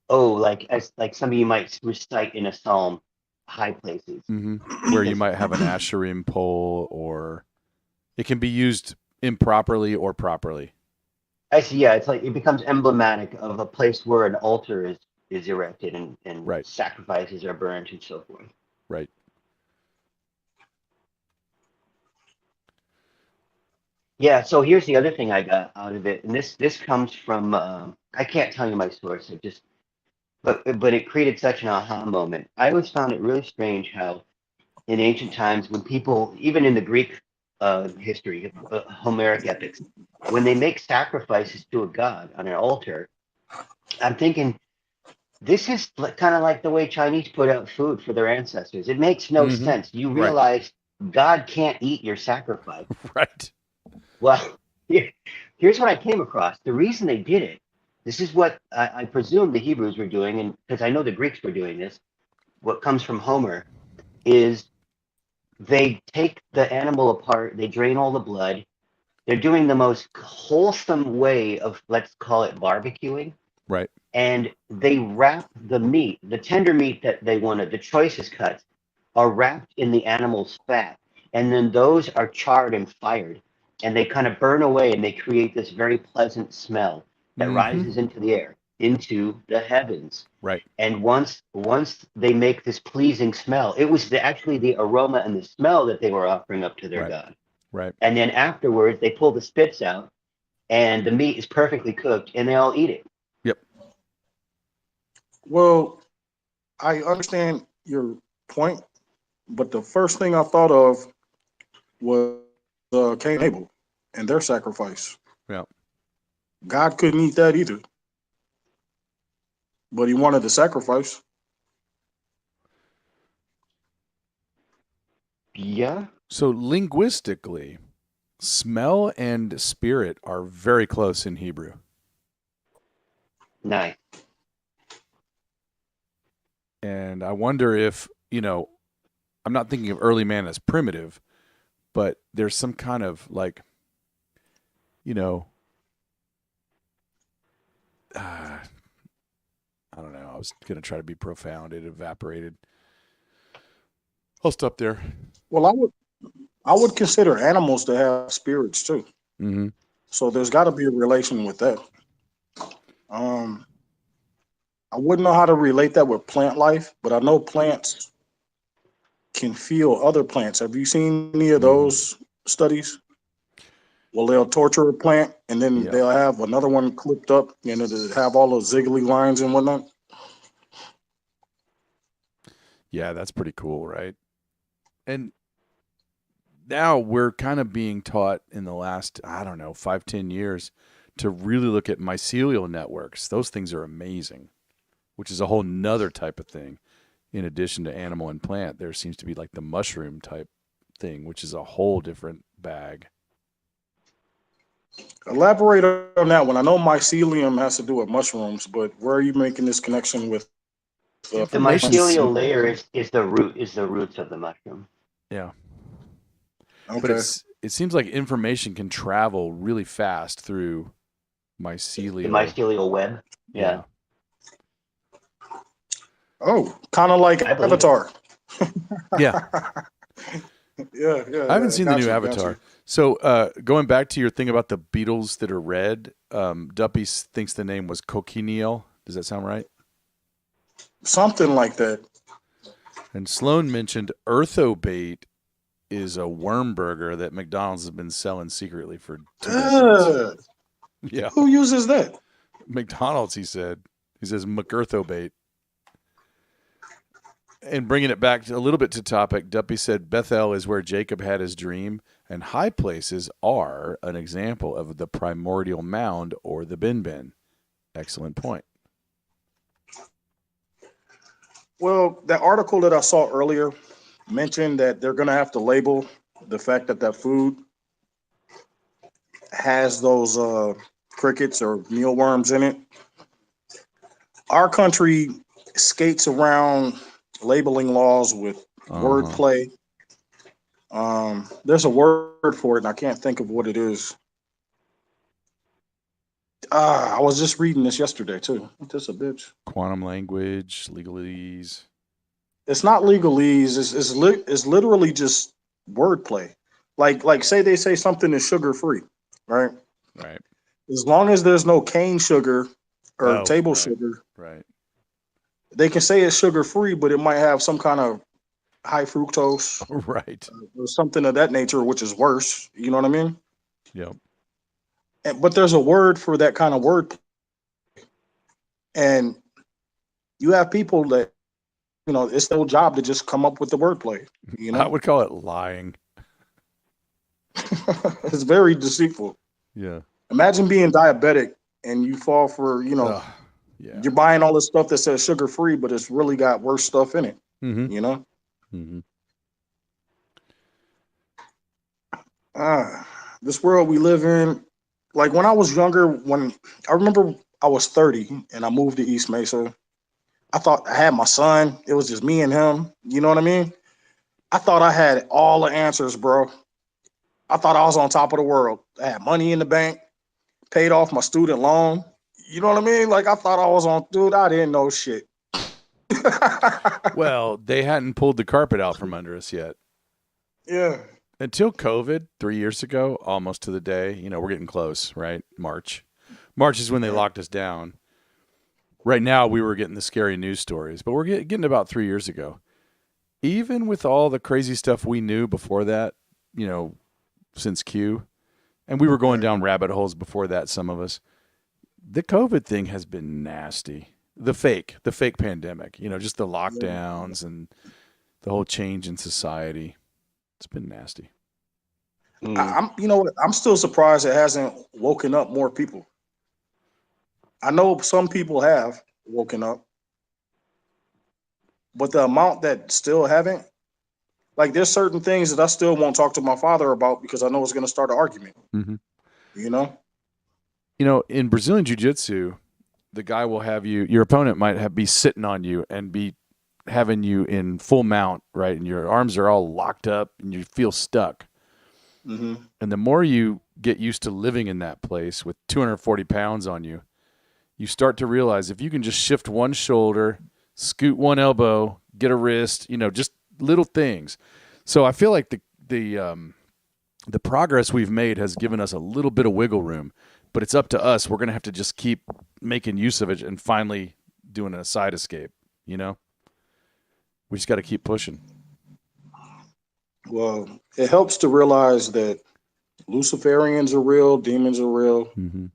Oh, like some of you might recite in a psalm, high places. Where you might have an Asherim pole, or it can be used improperly or properly. I see. Yeah, it's like it becomes emblematic of a place where an altar is erected and Right. sacrifices are burnt and so forth. Right. Yeah. So here's the other thing I got out of it, and this comes from I can't tell you my source. But it created such an aha moment. I always found it really strange how in ancient times when people, even in the Greek history, Homeric epics, when they make sacrifices to a god on an altar, I'm thinking this is kind of like the way Chinese put out food for their ancestors. It makes no sense. You Right. realize God can't eat your sacrifice. Right. Well, here's what I came across. The reason they did it, this is what I presume the Hebrews were doing, and because I know the Greeks were doing this, what comes from Homer is they take the animal apart, they drain all the blood. They're doing the most wholesome way of, let's call it barbecuing. Right. And they wrap the meat, the tender meat that they wanted, the choicest cuts, are wrapped in the animal's fat. And then those are charred and fired. And they kind of burn away and they create this very pleasant smell that rises into the air, into the heavens. Right. And once they make this pleasing smell, it was actually the aroma and the smell that they were offering up to their god. Right. And then afterwards, they pull the spits out, and the meat is perfectly cooked, and they all eat it. Yep. Well, I understand your point, but the first thing I thought of was Cain and Abel and their sacrifice. Yeah. God couldn't eat that either, but he wanted the sacrifice. Yeah. So linguistically, smell and spirit are very close in Hebrew. Nice. And I wonder if, I'm not thinking of early man as primitive, but there's some kind of like, I don't know. I was going to try to be profound. It evaporated. I'll stop there. Well, I would consider animals to have spirits too. Mm-hmm. So there's got to be a relation with that. I wouldn't know how to relate that with plant life, but I know plants can feel other plants. Have you seen any of those studies? Well, they'll torture a plant and then they'll have another one clipped up and it'll have all those ziggly lines and whatnot. Yeah, that's pretty cool, right? And now we're kind of being taught in the last, 5-10 years to really look at mycelial networks. Those things are amazing, which is a whole nother type of thing. In addition to animal and plant, there seems to be like the mushroom type thing, which is a whole different bag. Elaborate on that one. I know mycelium has to do with mushrooms, but where are you making this connection with? The mycelial layer is the roots of the mushroom. Yeah. Okay. But it seems like information can travel really fast through mycelial. The mycelial web. Yeah. Oh, kind of like Avatar. Yeah. Yeah. I haven't seen the new Avatar. So going back to your thing about the beetles that are red, Duppy thinks the name was cochineal. Does that sound right? Something like that. And Sloan mentioned earthobait is a worm burger that McDonald's has been selling secretly for 2 decades. Yeah. Who uses that? McDonald's, he said. He says McEarthobait. And bringing it back a little bit to topic, Duppy said Bethel is where Jacob had his dream, and high places are an example of the primordial mound or the bin. Excellent point. Well, that article that I saw earlier mentioned that they're going to have to label the fact that food has those crickets or mealworms in it. Our country skates around labeling laws with wordplay. There's a word for it, and I can't think of what it is. I was just reading this yesterday too. Ain't this a bitch? Quantum language, legalese. It's not legalese. It's literally just wordplay. Like say they say something is sugar free, right? Right. As long as there's no cane sugar or table right, sugar, right. they can say it's sugar free, but it might have some kind of high fructose Right. or something of that nature, which is worse. You know what I mean? Yep. But there's a word for that kind of word, and you have people that it's their job to just come up with the wordplay. I would call it lying. It's very deceitful. Yeah. Imagine being diabetic and you fall for Yeah. you're buying all this stuff that says sugar free, but it's really got worse stuff in it. Mm-hmm. This world we live in, like when I was younger, when I remember I was 30 and I moved to East Mesa, I thought I had my son. It was just me and him. You know what I mean? I thought I had all the answers, bro. I thought I was on top of the world. I had money in the bank, paid off my student loan. You know what I mean? Like I thought I was on, dude, I didn't know shit. Well, they hadn't pulled the carpet out from under us yet. Yeah. Until COVID 3 years ago, almost to the day, we're getting close, right? March is when they locked us down. Right now, we were getting the scary news stories, but we're getting about 3 years ago. Even with all the crazy stuff we knew before that, since Q, and we were going down rabbit holes before that, some of us, the COVID thing has been nasty. The fake pandemic, just the lockdowns and the whole change in society. It's been nasty. I'm still surprised it hasn't woken up more people. I know some people have woken up, but the amount that still haven't, like there's certain things that I still won't talk to my father about because I know it's going to start an argument. Mm-hmm. In Brazilian Jiu-Jitsu, the guy will have your opponent might be sitting on you and be having you in full mount, right? And your arms are all locked up and you feel stuck. Mm-hmm. And the more you get used to living in that place with 240 pounds on you, you start to realize if you can just shift one shoulder, scoot one elbow, get a wrist, just little things. So I feel like the progress we've made has given us a little bit of wiggle room, but it's up to us. We're going to have to just keep making use of it and finally doing a side escape, We just got to keep pushing. Well, it helps to realize that Luciferians are real, demons are real. Mm-hmm.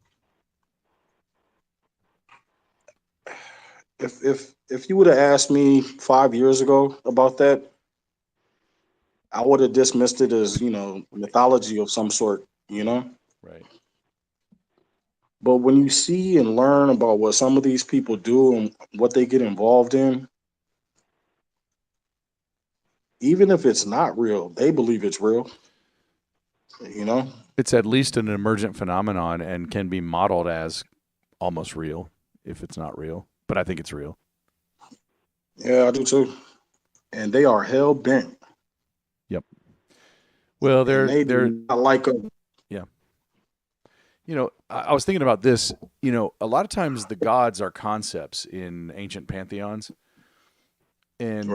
If you would have asked me 5 years ago about that, I would have dismissed it as, mythology of some sort, Right. But when you see and learn about what some of these people do and what they get involved in, even if it's not real, they believe it's real. It's at least an emergent phenomenon and can be modeled as almost real if it's not real. But I think it's real. Yeah, I do too. And they are hell bent. Yep. Well, they're not like a. Yeah. I was thinking about this. A lot of times the gods are concepts in ancient pantheons, and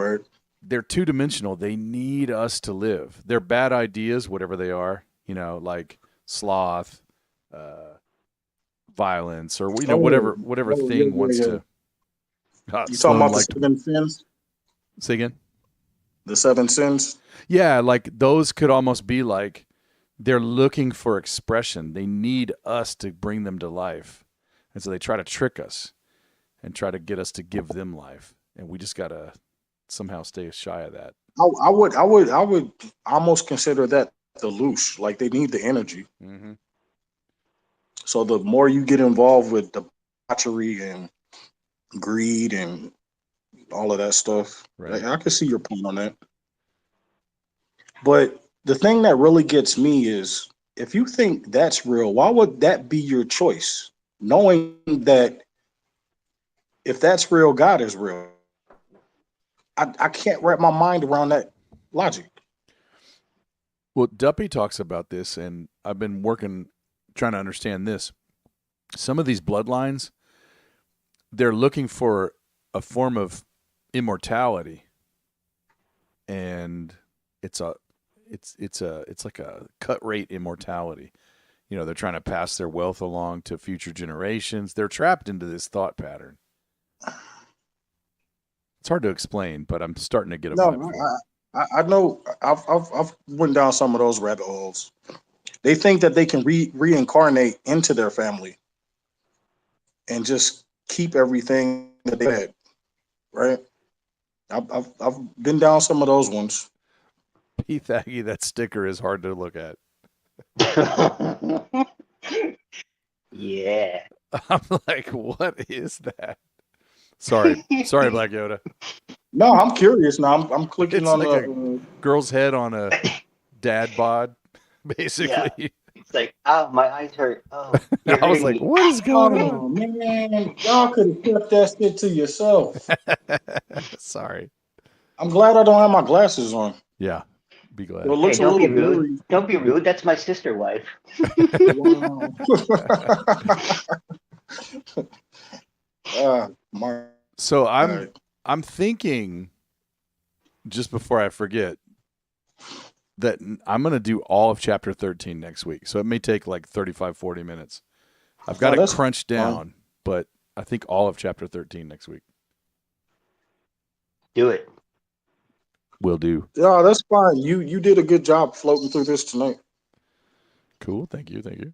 they're two-dimensional. They need us to live. They're bad ideas, whatever they are. Like sloth, violence, or whatever thing wants to. You talking about the 7 sins? Say again? The 7 sins? Yeah, like those could almost be like they're looking for expression. They need us to bring them to life. And so they try to trick us and try to get us to give them life. And we just got to somehow stay shy of that. I would almost consider that the loose. Like they need the energy. Mm-hmm. So the more you get involved with debauchery and greed and all of that stuff, right. I can see your point on that. But the thing that really gets me is if you think that's real, why would that be your choice? Knowing that if that's real, God is real. I can't wrap my mind around that logic. Well, Duppy talks about this, and I've been trying to understand this. Some of these bloodlines, they're looking for a form of immortality, and it's like a cut rate immortality. You know, they're trying to pass their wealth along to future generations. They're trapped into this thought pattern. It's hard to explain, but I'm starting to get a vibe No, for it. I know. I've went down some of those rabbit holes. They think that they can reincarnate into their family and just keep everything that they had. Right? I've been down some of those ones. P. Thaggy, that sticker is hard to look at. Yeah. I'm like, what is that? Sorry, Black Yoda. No, I'm curious now. I'm clicking It's on like the. a girl's head on a dad bod, basically. Yeah. It's like, oh, my eyes hurt. Oh, you're I was hurting like, me. what is going Oh man, y'all could have kept that shit to yourself. on? Sorry. I'm glad I don't have my glasses on. Yeah, be It glad. looks Hey, a don't be little rude. blurry. Don't be rude. That's my sister wife. Wow. My So God. I'm thinking, just before I forget, that I'm going to do all of chapter 13 next week. So it may take like 35, 40 minutes. I've got No, it that's crunched fine. down, but I think all of chapter 13 next week. Do it. Will do. Yeah, that's fine. You did a good job floating through this tonight. Cool. Thank you. Thank you.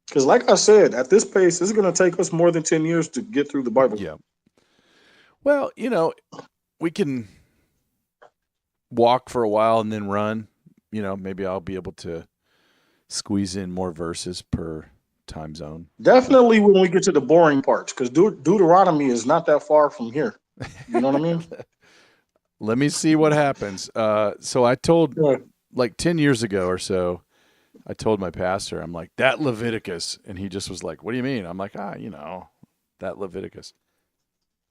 Because, like I said, at this pace, it's going to take us more than 10 years to get through the Bible. Yeah. Well, you know, we can walk for a while and then run. You know, maybe I'll be able to squeeze in more verses per time zone. Definitely when we get to the boring parts, because Deuteronomy is not that far from here. You know what I mean? Let me see what happens. So I told, Yeah. like 10 years ago or so, I told my pastor, I'm like, that Leviticus. And he just was like, what do you mean? I'm like, you know, that Leviticus.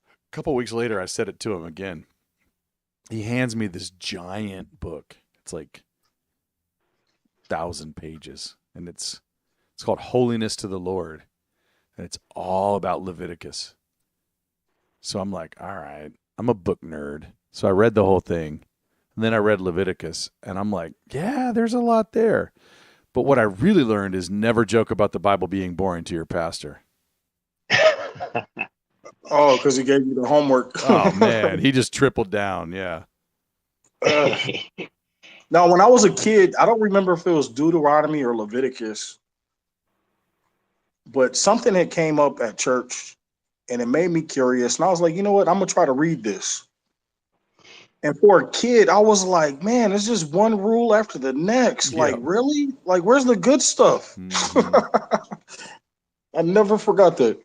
A couple weeks later, I said it to him again. He hands me this giant book. It's like 1,000 pages. And it's called Holiness to the Lord. And it's all about Leviticus. So I'm like, all right, I'm a book nerd. So I read the whole thing. And then I read Leviticus. And I'm like, yeah, there's a lot there. But what I really learned is never joke about the Bible being boring to your pastor. Oh, because he gave you the homework. Oh, man. He just tripled down. Yeah. Now, when I was a kid, I don't remember if it was Deuteronomy or Leviticus, but something had came up at church and it made me curious. And I was like, you know what? I'm going to try to read this. And for a kid, I was like, man, it's just one rule after the next. Yeah. Like, really? Like, where's the good stuff? Mm-hmm. I never forgot that.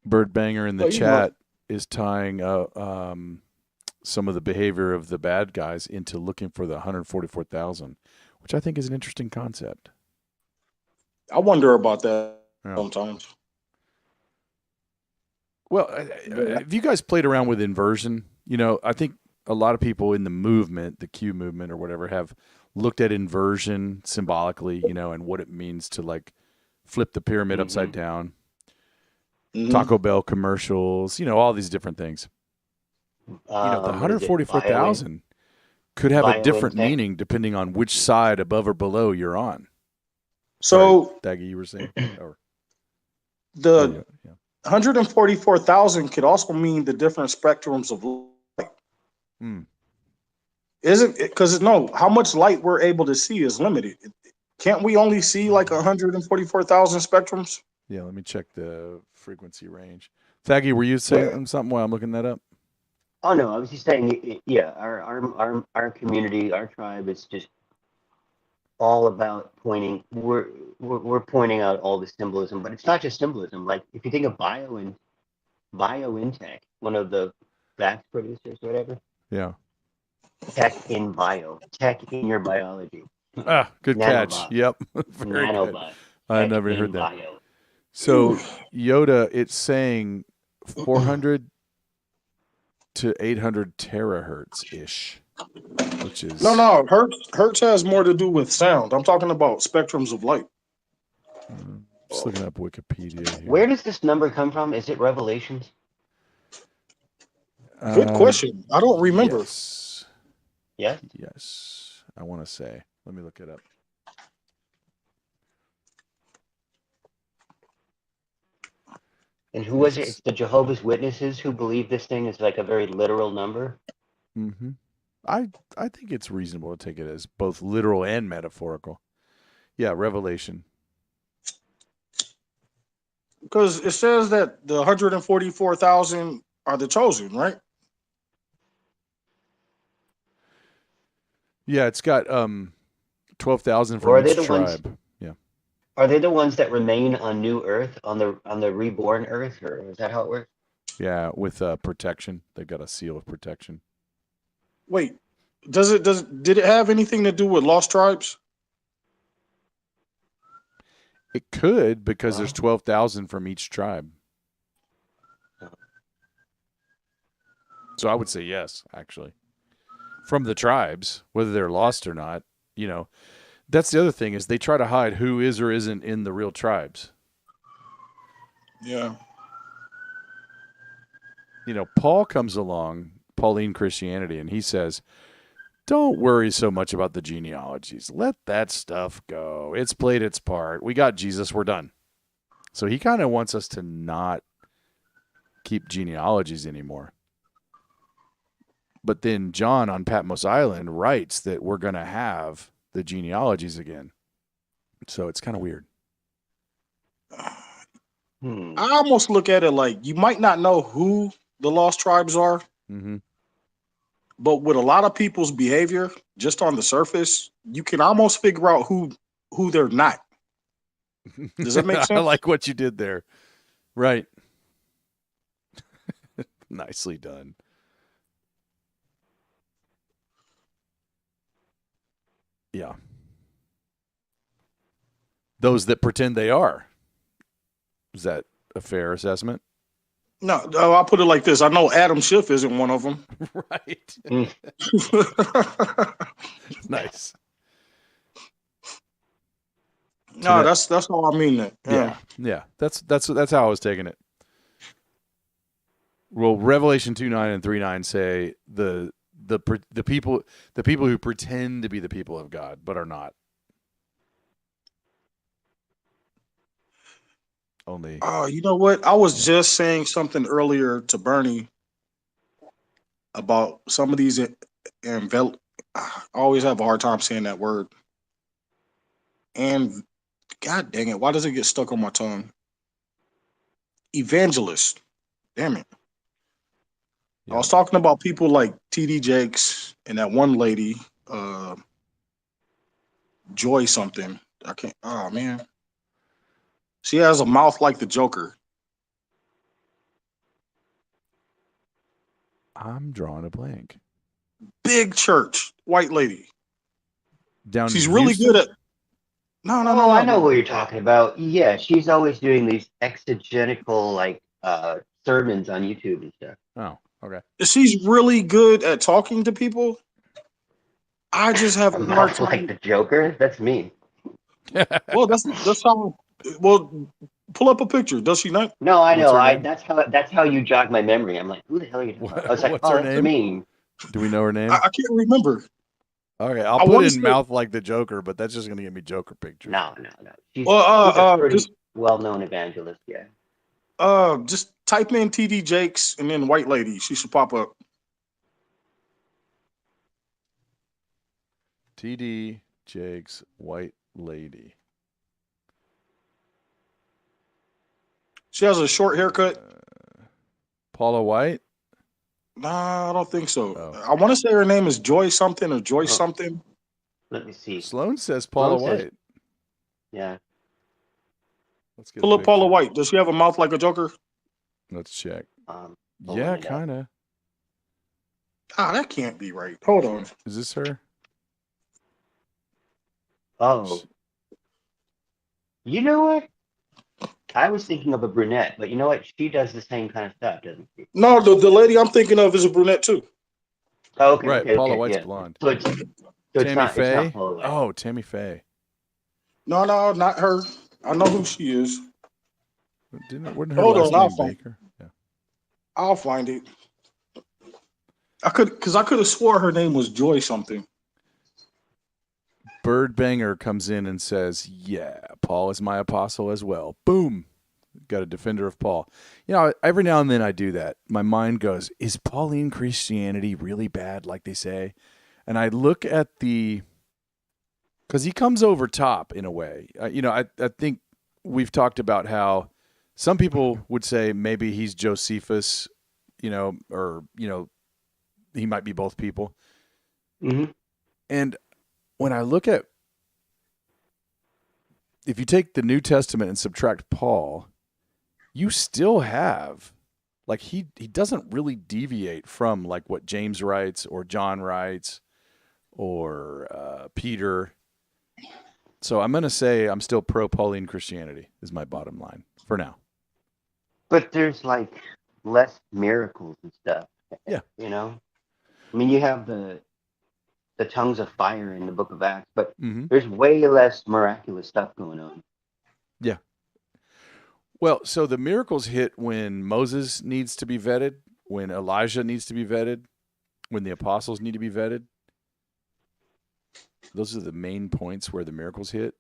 Birdbanger in the But, you chat is tying some of the behavior of the bad guys into looking for the 144,000, which I think is an interesting concept. I wonder about that Yeah. sometimes. Well, have you guys played around with inversion? You know, I think a lot of people in the movement, the Q movement or whatever, have looked at inversion symbolically, you know, and what it means to like flip the pyramid upside down. Mhm. Taco Bell commercials, you know, all these different things. You know, the 144,000 could have a different meaning depending on which side above or below you're on. So, Daggy, you were saying? Or, the yeah. 144,000 could also mean the different spectrums of light. Isn't it? Because no, how much light we're able to see is limited. Can't we only see like 144,000 spectrums? Yeah, let me check the frequency range. Thaggy, were you saying something while I'm looking that up? Oh no, I was just saying, yeah, our community, our tribe is just all about pointing. We're pointing out all the symbolism, but it's not just symbolism. Like if you think of BioNTech, one of the vax producers or whatever. Yeah. Tech in bio. Tech in your biology. Ah, good catch. Nanobot. Yep. Very good. Nanobot. I Tech never in heard that. bio. So Yoda, it's saying 400 to 800 terahertz ish, which is No. Hertz has more to do with sound. I'm talking about spectrums of light. Just looking up Wikipedia here. Where does this number come from? Is it Revelations? Good question. I don't remember. Yes. Yes. Yes. I want to say. Let me look it up. And who was it? It's the Jehovah's Witnesses who believe this thing is like a very literal number. Mm-hmm. I think it's reasonable to take it as both literal and metaphorical. Yeah, Revelation. Because it says that the 144,000 are the chosen, right? Yeah, it's got 12,000 Or from are they each the ones? tribe. Yeah. Are they the ones that remain on New Earth, on the reborn Earth, or is that how it works? Yeah, with protection. They've got a seal of protection. Wait, did it have anything to do with lost tribes? It could, because there's 12,000 from each tribe. So I would say yes, actually. From the tribes, whether they're lost or not, you know. That's the other thing, is they try to hide who is or isn't in the real tribes. Yeah. You know, Paul comes along, Pauline Christianity, and he says, don't worry so much about the genealogies. Let that stuff go. It's played its part. We got Jesus. We're done. So he kind of wants us to not keep genealogies anymore. But then John on Patmos Island writes that we're going to have the genealogies again. So it's kind of weird. I almost look at it like you might not know who the lost tribes are, but with a lot of people's behavior, just on the surface, you can almost figure out who they're not. Does that make sense? I like what you did there. Right. Nicely done. Yeah. Those that pretend they are. Is that a fair assessment? No, I'll put it like this. I know Adam Schiff isn't one of them. Right. Nice. No, that's how I mean that. Yeah. That's how I was taking it. Well, Revelation 2:9 and 3:9 say the people who pretend to be the people of God but are not. Only. Oh, you know what? I was just saying something earlier to Bernie about some of these I always have a hard time saying that word. And God dang it, why does it get stuck on my tongue? Evangelist. Damn it. Yeah. I was talking about people like TD Jakes and that one lady, Joy something. I can't. Oh man. She has a mouth like the Joker. I'm drawing a blank. Big church, white lady. Down She's really good at. No. I know what you're talking about. Yeah, she's always doing these exegetical like sermons on YouTube and stuff. Oh, okay. She's really good at talking to people. I just have a hard time. Like the Joker. That's me. Well, that's how. Well, pull up a picture. Does she not? No, I know. That's how you jog my memory. I'm like, who the hell are you talking about? I was like, what's her that's name? me. Do we know her name? I can't remember. Okay, I'll put in mouth like the Joker, but that's just going to give me Joker pictures. No. She's a pretty just well-known evangelist. Yeah. Just type in TD Jakes and then white lady. She should pop up. TD Jakes, white lady. She has a short haircut. Paula White? Nah, I don't think so. Oh. I want to say her name is Joy something or Joy something. Let me see. Sloan says Paula White. Yeah. Let's get pull up Paula White. Does she have a mouth like a Joker? Let's check. Yeah, kind of. That can't be right. Hold on. Is this her? Oh, you know what? I was thinking of a brunette, but you know what? She does the same kind of stuff, doesn't she? No, the lady I'm thinking of is a brunette too. Oh, okay, Right. okay, Paula okay, White's yeah. blonde. So it's Tammy not Faye? Paula White. Oh, Tammy Faye. No, not her. I know who she is. Wasn't her Hold last on, name Baker? Yeah. I'll find it. I could have swore her name was Joy something. Bird Banger comes in and says, "Yeah, Paul is my apostle as well." Boom. Got a defender of Paul. You know, every now and then I do that. My mind goes, is Pauline Christianity really bad, like they say? And I look at because he comes over top in a way. I think we've talked about how some people would say maybe he's Josephus, or he might be both people. Mm-hmm. And when I look at, if you take the New Testament and subtract Paul, you still have, like, he doesn't really deviate from like what James writes or John writes or Peter. So I'm going to say I'm still pro Pauline Christianity is my bottom line for now. But there's like less miracles and stuff. Yeah. I mean, you have the tongues of fire in the Book of Acts, but Mm-hmm. there's way less miraculous stuff going on. Yeah. Well, so the miracles hit when Moses needs to be vetted, when Elijah needs to be vetted, when the apostles need to be vetted. Those are the main points where the miracles hit.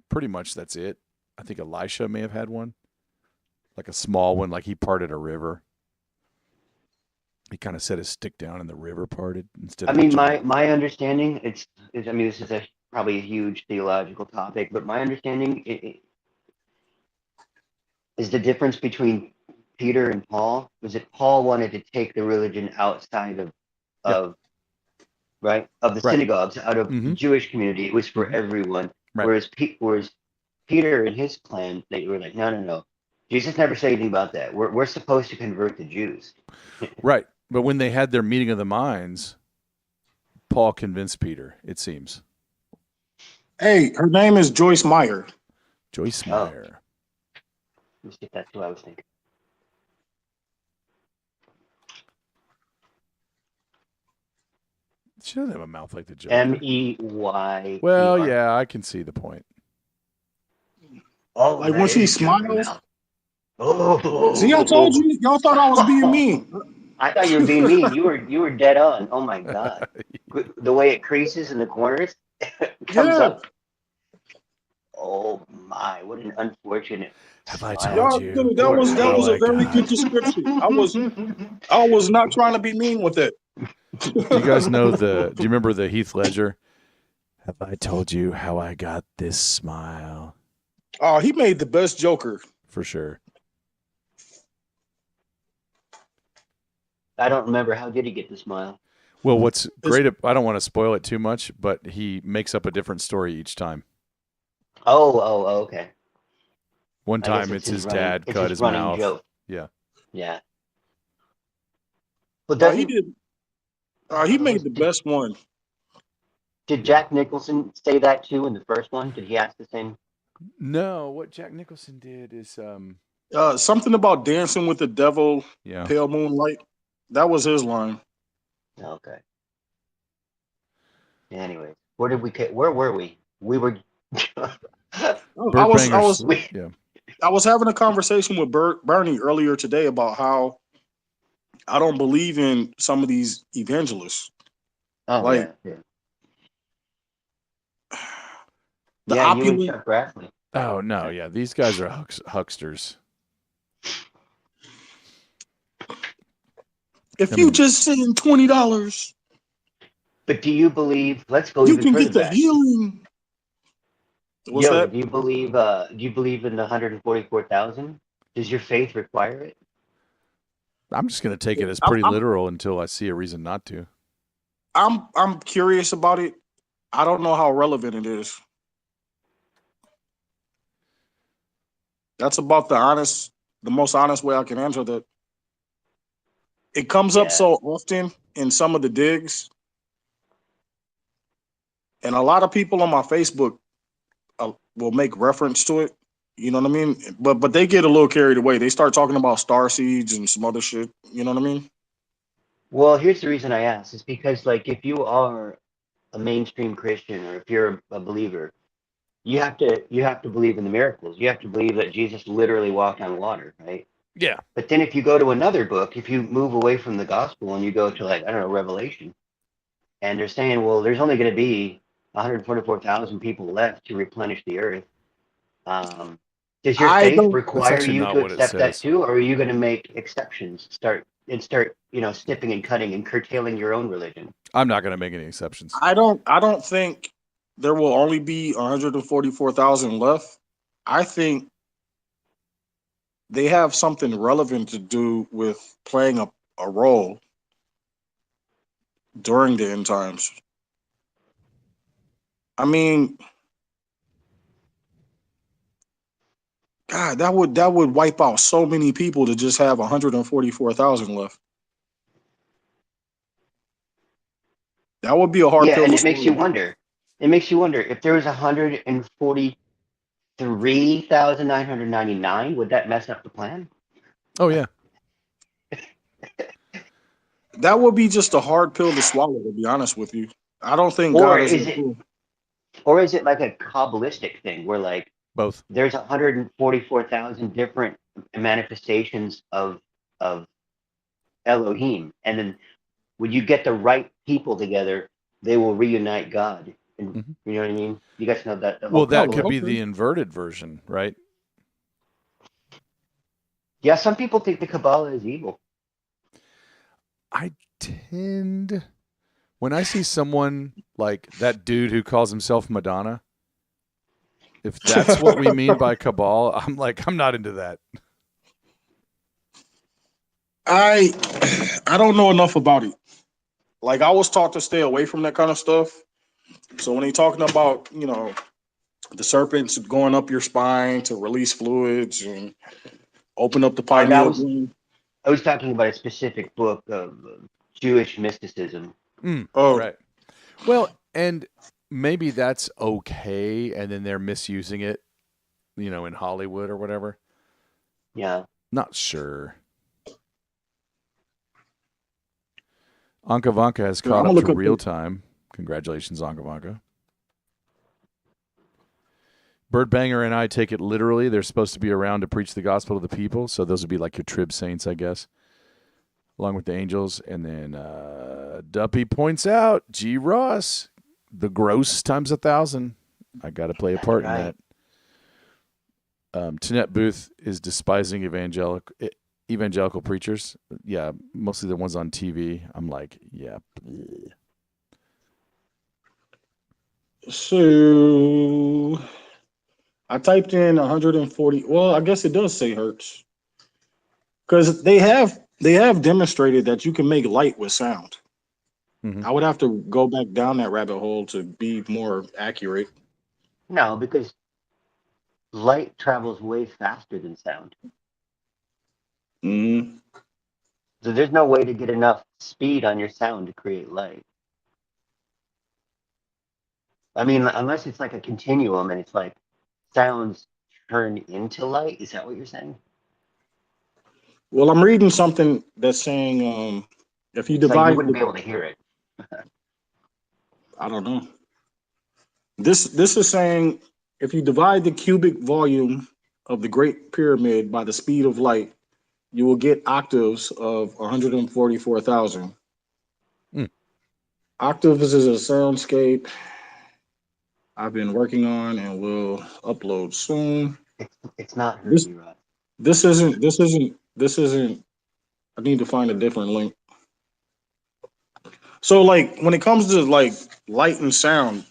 Pretty much that's it. I think Elisha may have had one, like a small one, like he parted a river. He kind of set his stick down and the river parted instead of. I mean, my understanding, I mean, this is probably a huge theological topic, but my understanding is the difference between Peter and Paul was that Paul wanted to take the religion outside of right of the Right. synagogues, out of the Jewish community. It was for everyone. Right. Whereas Peter and his plan, they were like, no. Jesus never said anything about that. We're supposed to convert the Jews. Right. But when they had their meeting of the minds, Paul convinced Peter, it seems. Hey, her name is Joyce Meyer. Joyce Meyer. Let's see if that's what I was thinking. She doesn't have a mouth like the Joker. Mey. Well, yeah, I can see the point. Oh, like when she smiles. Oh, See, I told you. Y'all thought I was being mean. I thought you were being mean. You were dead on. Oh my god, the way it creases in the corners, comes up. Oh my, what an unfortunate. Have I told you? Dude, that was a very good description. I was not trying to be mean with it. Do you guys know do you remember the Heath Ledger? Have I told you how I got this smile? Oh, he made the best Joker. For sure. I don't remember. How did he get the smile? Well, what's great, I don't want to spoil it too much, but he makes up a different story each time. Oh, okay. One time it's his dad cut his mouth. Joke. Yeah. Yeah. But he did. He made the best one. Did Jack Nicholson say that too in the first one? Did he ask the same? No, what Jack Nicholson did is something about dancing with the devil, pale moonlight. That was his line. Okay. Anyway, where were we? We were. I was having a conversation with Bernie earlier today about how I don't believe in some of these evangelists. Oh, like, yeah. The opulent. You and Chuck Grassley. Oh no, yeah, these guys are hucksters. If you just send $20, but do you believe? Let's go. You even can further get the back. healing. What's that? Do you believe? Do you believe in the 144,000? Does your faith require it? I'm just going to take it as pretty literal until I see a reason not to. I'm curious about it. I don't know how relevant it is. That's about the most honest way I can answer that. it comes up Yeah. so often in some of the digs, and a lot of people on my Facebook will make reference to it. You know what I mean? But they get a little carried away. They start talking about star seeds and some other shit. You know what I mean? Well, here's the reason I ask. Is because like if you are a mainstream Christian or if you're a believer, you have to believe in the miracles. You have to believe that Jesus literally walked on water, right? Yeah. But then if you go to another book, if you move away from the gospel and you go to like I don't know Revelation, and they're saying, well, there's only going to be 144,000 people left to replenish the earth. Um, does your I faith don't. That's require actually you not to what it accept that says. too, or are you going to make exceptions? Start snipping and cutting and curtailing your own religion. I'm not going to make any exceptions. I don't. I don't think there will only be 144,000 left. I think they have something relevant to do with playing a role during the end times. I mean, God, that would wipe out so many people to just have 144,000 left. That would be a hard Yeah, pill and to it makes you swallow. wonder. It makes you wonder if there was 143,999. Would that mess up the plan? Oh, yeah. That would be just a hard pill to swallow, to be honest with you. I don't think Or God is is a it, fool. or is it like a kabbalistic thing where like Both. there's 144,000 different manifestations of Elohim, and then when you get the right people together, they will reunite God. And Mhm. you know what I mean? You guys know that the whole Well, that Oh, could be Kabbalah. okay. the inverted version, right? Yeah, some people think the Kabbalah is evil. I tend, when I see someone like that dude who calls himself Madonna, if that's what we mean by cabal, I'm like, I'm not into that. I I don't know enough about it. Like I was taught to stay away from that kind of stuff. So when they talking about, the serpents going up your spine to release fluids and open up the That pineal was gland. I was talking about a specific book of Jewish mysticism. Oh, Right. Well, and maybe that's okay, and then they're misusing it, in Hollywood or whatever. Yeah, Not sure. Anka Vanka has I'm caught gonna up to look up. real time. Congratulations, Anka Vanka. Bird Banger and I take it literally. They're supposed to be around to preach the gospel to the people. So those would be like your trib saints, I guess, along with the angels. And then Duppy points out, G. Ross, the gross times 1,000. I got to play a that's part in right. that. Tanette Booth is despising evangelical preachers. Yeah, mostly the ones on TV. I'm like, yeah. Bleh. So I typed in 140. Well, I guess it does say hertz because they have demonstrated that you can make light with sound. Mhm. I would have to go back down that rabbit hole to be more accurate. No, because light travels way faster than sound. Mm, So there's no way to get enough speed on your sound to create light. I mean, unless it's like a continuum and it's like sounds turn into light. Is that what you're saying? well, I'm reading something that's saying if you It's like you divide wouldn't the, be able to hear it. I don't know. This is saying if you divide the cubic volume of the Great Pyramid by the speed of light, you will get octaves of 144,000. Mm. Octaves is a soundscape I've been working on and will upload soon. It's not This Herbie Ross. this isn't. I need to find a different link. So like when it comes to like light and sound,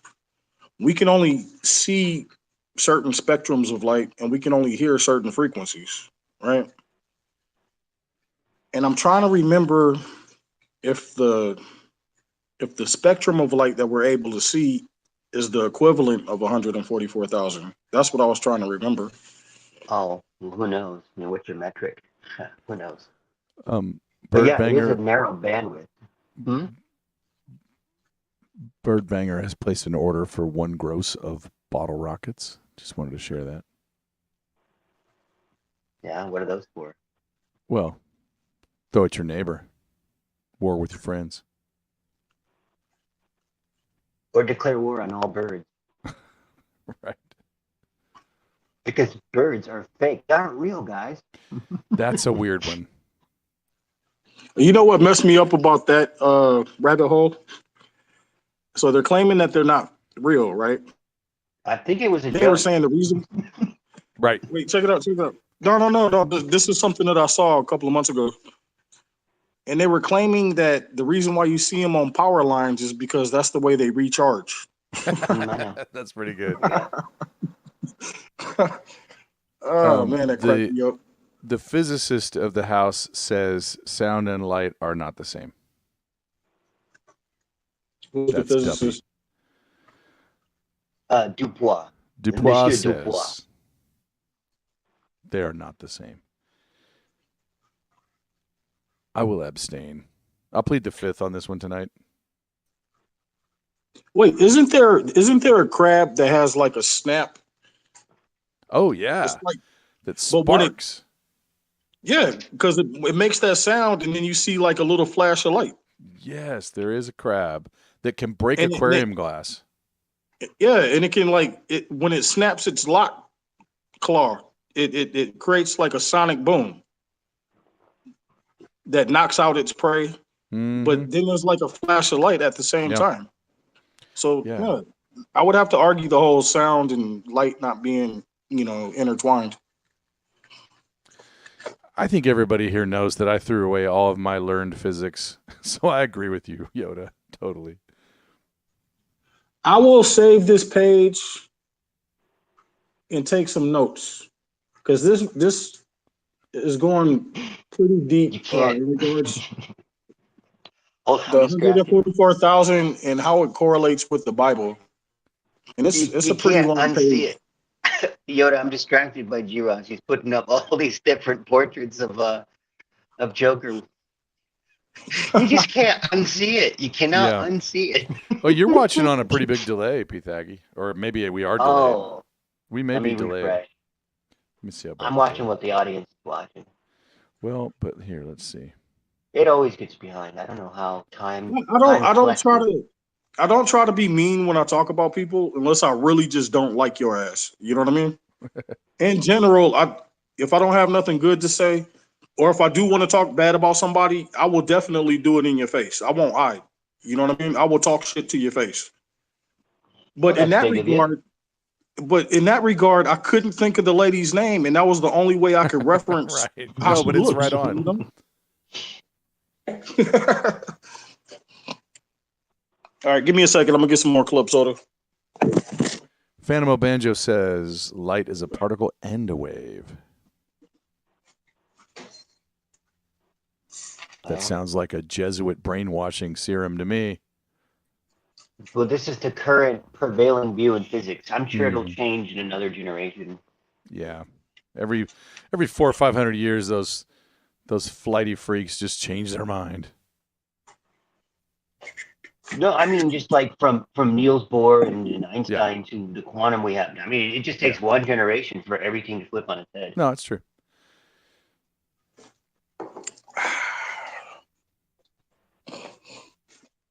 we can only see certain spectrums of light and we can only hear certain frequencies, right? And I'm trying to remember if the if the spectrum of light that we're able to see is the equivalent of 144,000. That's what I was trying to remember. Oh, well, who knows? What's your metric? Who knows? But yeah, it is a Birdbanger, narrow bandwidth. Hmm? Birdbanger has placed an order for 1 gross of bottle rockets. Just wanted to share that. Yeah, what are those for? Well, throw at your neighbor. War with your friends. Or declare war on all birds. Right. Because birds are fake. They aren't real, guys. That's a weird one. You know what messed me up about that rabbit hole? So they're claiming that they're not real, right? I think it was a They were joke. saying the reason. Right. Wait, check it out. Check it out. No. This is something that I saw a couple of months ago. And they were claiming that the reason why you see them on power lines is because that's the way they recharge. I know. That's pretty good. Yeah. Oh, man, that cracked me up. The physicist of the house says sound and light are not the same. Who's the That's physicist? Dubois. Dubois Monsieur says Dubois. they are not the same. I will abstain. I'll plead the fifth on this one tonight. Wait, isn't there a crab that has like a snap? Oh yeah, It's like, that but when it- sparks. yeah, because it makes that sound, and then you see like a little flash of light. Yes, there is a crab that can break And aquarium glass. Yeah, and it can when it snaps its lock claw, it creates like a sonic boom that knocks out its prey. Mhm. But then there's like a flash of light at the same Yeah. time. So Yeah. yeah, I would have to argue the whole sound and light not being intertwined. I think everybody here knows that I threw away all of my learned physics, so I agree with you, Yoda. Totally. I will save this page and take some notes because this is going pretty You deep can't. in regards Oh, the I'm distracted. 144,000 and how it correlates with the Bible. And it's You a pretty can't long unsee page. it. Yoda, I'm distracted by Giros. He's putting up all these different portraits of Joker. You just can't unsee it. You cannot Yeah. unsee it. Oh, you're watching on a pretty big delay, Pythaggy. Or maybe we are delayed. Oh, We may let be me delayed. refresh. Let me see how I'm watching what the audience is watching. Well, but here, let's see. It always gets behind. I don't know how time. I don't try to be mean when I talk about people unless I really just don't like your ass. You know what I mean? In general, if I don't have nothing good to say, or if I do want to talk bad about somebody, I will definitely do it in your face. I won't hide. You know what I mean? I will talk shit to your face. But Well, in that's that big of you. regard, I couldn't think of the lady's name, and that was the only way I could reference Right. how No, she but it's looks, right on. you know? All right, give me a second. I'm gonna get some more club soda. Phantom O'Banjo says light is a particle and a wave. That sounds like a Jesuit brainwashing serum to me. Well, this is the current prevailing view in physics. I'm sure it'll Mhm. change in another generation. Yeah. Every 400 or 500 years, those flighty freaks just change their mind. No, I mean just like from Niels Bohr and Einstein to the quantum we have. I mean, it just takes one generation for everything to flip on its head. No, it's true.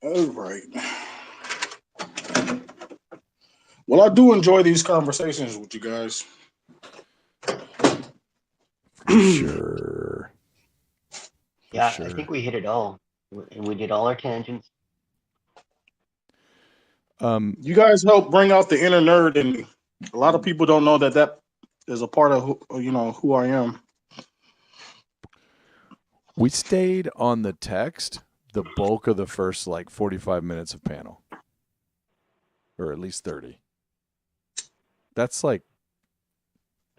All right. Well, I do enjoy these conversations with you guys. Sure. Yeah, sure. I think we hit it all, and we did all our tangents. You guys help bring out the inner nerd in me. A lot of people don't know that is a part of who I am. We stayed on the text the bulk of the first 45 minutes of panel, or at least 30. That's A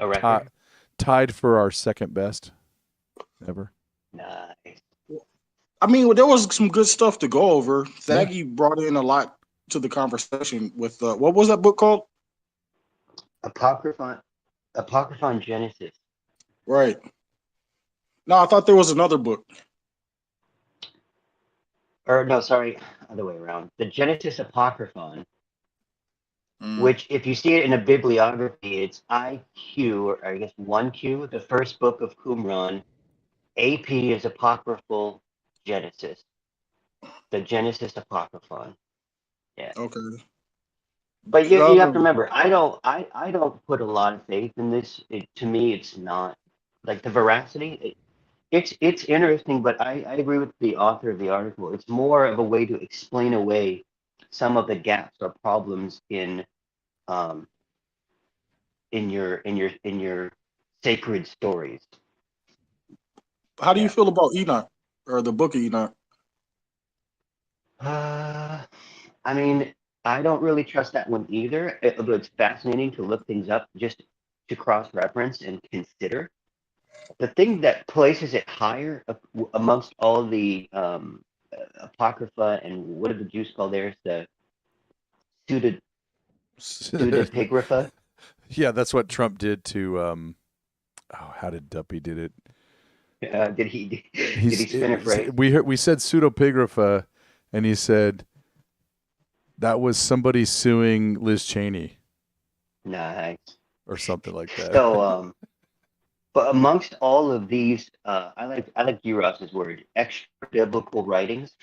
record. Tied for our second best ever. Nice. I mean, there was some good stuff to go over. Thaggy brought in a lot to the conversation with what was that book called? Apocryphon Genesis. Right. No, I thought there was another book. Apocryphon Genesis. Right. No, I thought there was another book. Apocryphon Genesis. Right. No, I thought there was another book. or no, sorry, other way around. The Genesis Apocryphon, Mm, which if you see it in a bibliography, it's IQ, or I guess 1Q, the first book of Qumran. AP is Apocryphal Genesis, the Genesis Apocryphon. Yeah. okay. But you have to Um, remember, I don't put a lot of faith in this. To me, it's not like the veracity. It's interesting, but I agree with the author of the article. It's more of a way to explain away some of the gaps or problems um in your sacred stories. how do you Yeah. feel about Enoch or the book of Enoch? Uh, I mean, I don't really trust that one either. Although it's fascinating to look things up just to cross-reference and consider. The thing that places it higher amongst all the apocrypha and what are the Jews called theirs? The pseudo pseudepigrapha. Yeah, that's what Trump did to how did Duppy did it? Did he spin a phrase? We said pseudopigrapha, and he said that was somebody suing Liz Cheney Nice. or something like that. So but amongst all of these, I like Ross's word, extra biblical writings.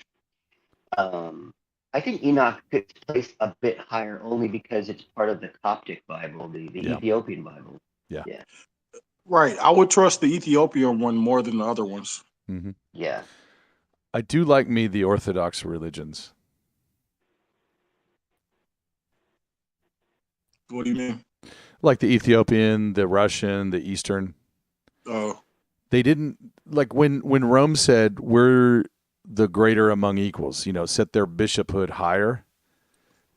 Um, I think Enoch gets placed a bit higher only because it's part of the Coptic Bible, the Yeah. Ethiopian Bible. Yeah. Yeah. Right. I would trust the Ethiopian one more than the other ones. Mm-hmm. Yeah. I do like me the Orthodox religions. What do you mean? Like the Ethiopian, the Russian, the Eastern. Oh, They didn't like when Rome said we're the greater among equals, set their bishophood higher.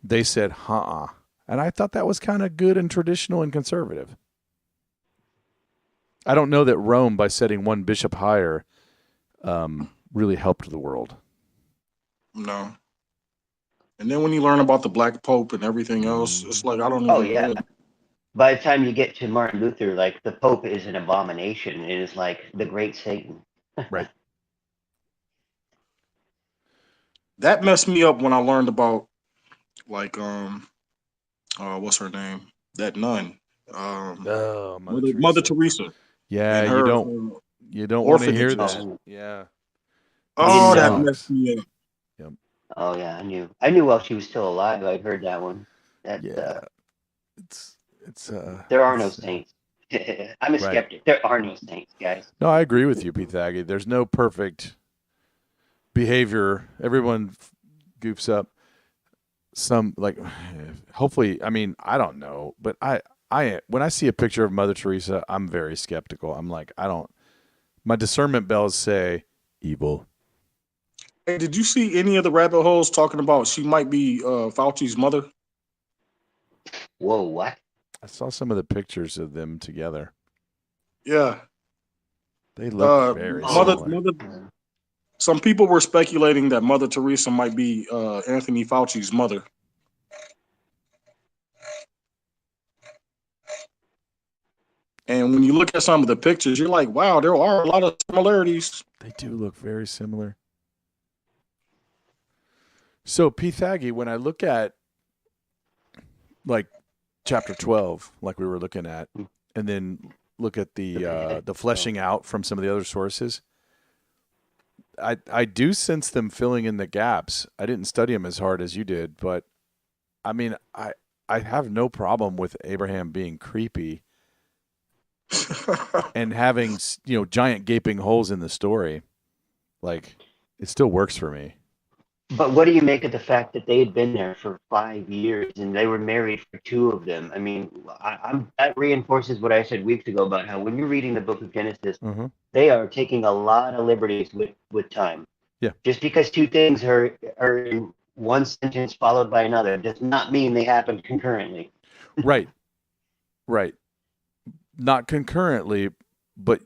They said, "Huh." And I thought that was kind of good and traditional and conservative. I don't know that Rome, by setting one bishop higher, really helped the world. no. And then when you learn about the Black Pope and everything else, it's like I don't Oh even. yeah. By the time you get to Martin Luther, like the Pope is an abomination. It is like the great Satan. Right. That messed me up when I learned about like what's her name? That nun. Oh, Mother Teresa Yeah, and you her don't want to hear orphanages. that. Yeah. Oh, didn't that know. messed me up. Yep. Oh yeah, I knew while she was still alive. I'd heard that one. That Yeah. It's there are no it's, saints. I'm a right. skeptic. There are no saints, guys. No, I agree with you, Pythaggy. There's no perfect behavior. Everyone goofs up. Some like, hopefully, I mean, I don't know, but I when I see a picture of Mother Teresa, I'm very skeptical. I'm like, my discernment bells say evil. Hey, did you see any of the rabbit holes talking about she might be Fauci's mother? Whoa, what? I saw some of the pictures of them together. Yeah. They look very similar. Some people were speculating that Mother Teresa might be Anthony Fauci's mother. And when you look at some of the pictures, you're like, wow, there are a lot of similarities. They do look very similar. So, Pythaggy, when I look at like chapter 12, like we were looking at, and then look at the fleshing out from some of the other sources, I do sense them filling in the gaps. I didn't study them as hard as you did, but I mean, I have no problem with Abraham being creepy and having, giant gaping holes in the story. Like, it still works for me. But what do you make of the fact that they had been there for 5 years and they were married for 2 of them? I mean, that reinforces what I said weeks ago about how when you're reading the book of Genesis, they are taking a lot of liberties with time. Yeah. Just because 2 things are in one sentence followed by another does not mean they happen concurrently. Right. Right. Not concurrently, but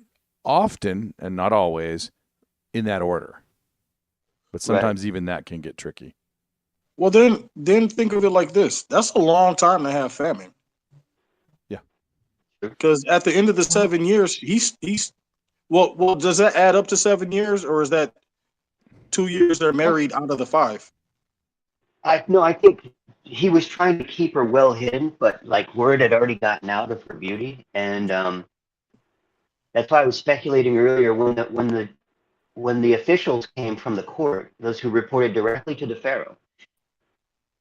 often, and not always, in that order. But sometimes even that can get tricky. Well, then think of it like this. That's a long time to have famine. Yeah. Because at the end of the 7 years, he's well, does that add up to 7 years, or is that 2 years they're married out of the 5? I think he was trying to keep her well hidden, but like word had already gotten out of her beauty, and that's why I was speculating earlier when the officials came from the court, those who reported directly to the pharaoh,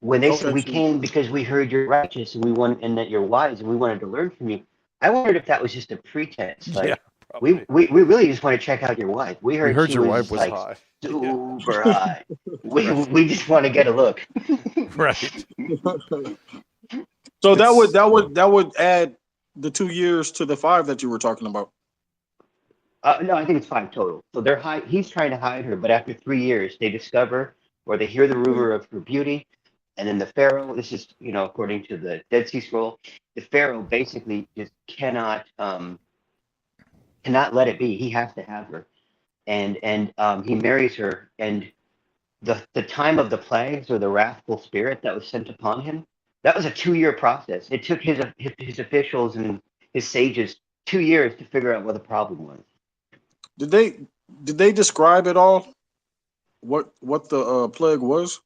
when they said Okay, we so came because we heard you're righteous and we want and that you're wise and we wanted to learn from you. I wondered if that was just a pretense, Yeah, like we probably. we, we really just want to check out your wife. We We heard heard she your wife was was like hot. Yeah, super hot. We right. we just want to get a look. Right. so It's that would add the 2 years to the 5 that you were talking about. No, I think it's 5 total. So he's trying to hide her, but after 3 years, they discover or they hear the rumor of her beauty, and then the pharaoh. This is according to the Dead Sea Scroll, the pharaoh basically just cannot let it be. He has to have her, and he marries her. And the time of the plagues or the wrathful spirit that was sent upon him, that was a 2-year process. It took his officials and his sages 2 years to figure out what the problem was. Did they describe at all what the plague was?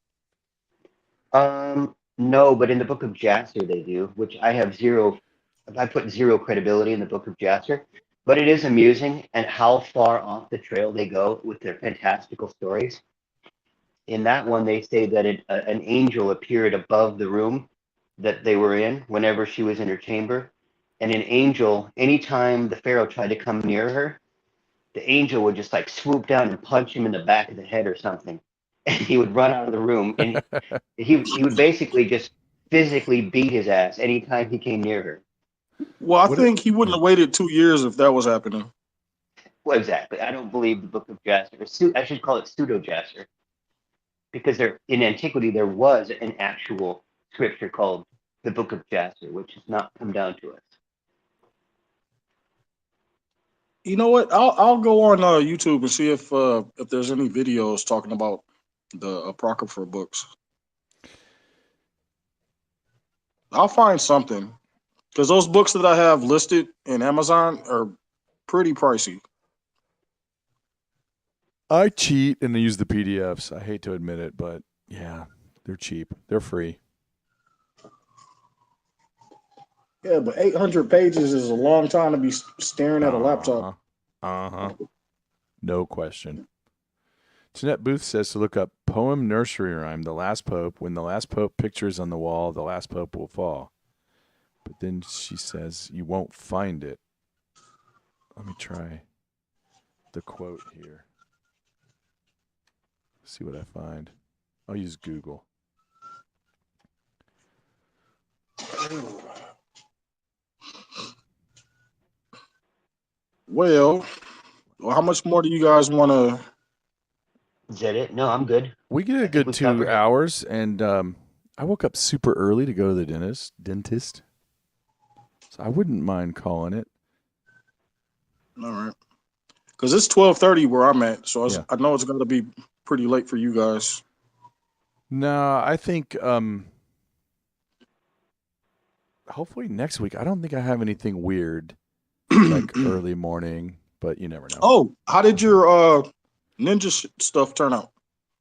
No, but in the book of Jasher they do, which I put zero credibility in the book of Jasher, but it is amusing and how far off the trail they go with their fantastical stories. In that one, they say that an angel appeared above the room that they were in whenever she was in her chamber. And an angel, anytime the Pharaoh tried to come near her, the angel would just like swoop down and punch him in the back of the head or something. And he would run out of the room and he would basically just physically beat his ass anytime he came near her. Well, I what it, think he wouldn't have waited 2 years if that was happening. Well, exactly. I don't believe the book of Jasher. I should call it pseudo Jasher, because in antiquity there was an actual scripture called the book of Jasher, which has not come down to us. You know what? I'll go on YouTube and see if there's any videos talking about the apocryphal books. I'll find something because those books that I have listed in Amazon are pretty pricey. I cheat and use the PDFs. I hate to admit it, but yeah, they're cheap. They're free. Yeah, but 800 pages is a long time to be staring at a laptop. No question. Jeanette Booth says to look up poem nursery rhyme, The Last Pope. When the last pope picture is on the wall, the last pope will fall. But then she says you won't find it. Let me try the quote here. See what I find. I'll use Google. Well, how much more do you guys want to? Is that it? No, I'm good. We get a good 2 hours, and I woke up super early to go to the dentist. So I wouldn't mind calling it. All right, because it's 12:30 where I'm at, so Yeah. I know it's got to be pretty late for you guys. No, I think hopefully next week. I don't think I have anything weird like early morning, but you never know. Oh, how did your ninja stuff turn out?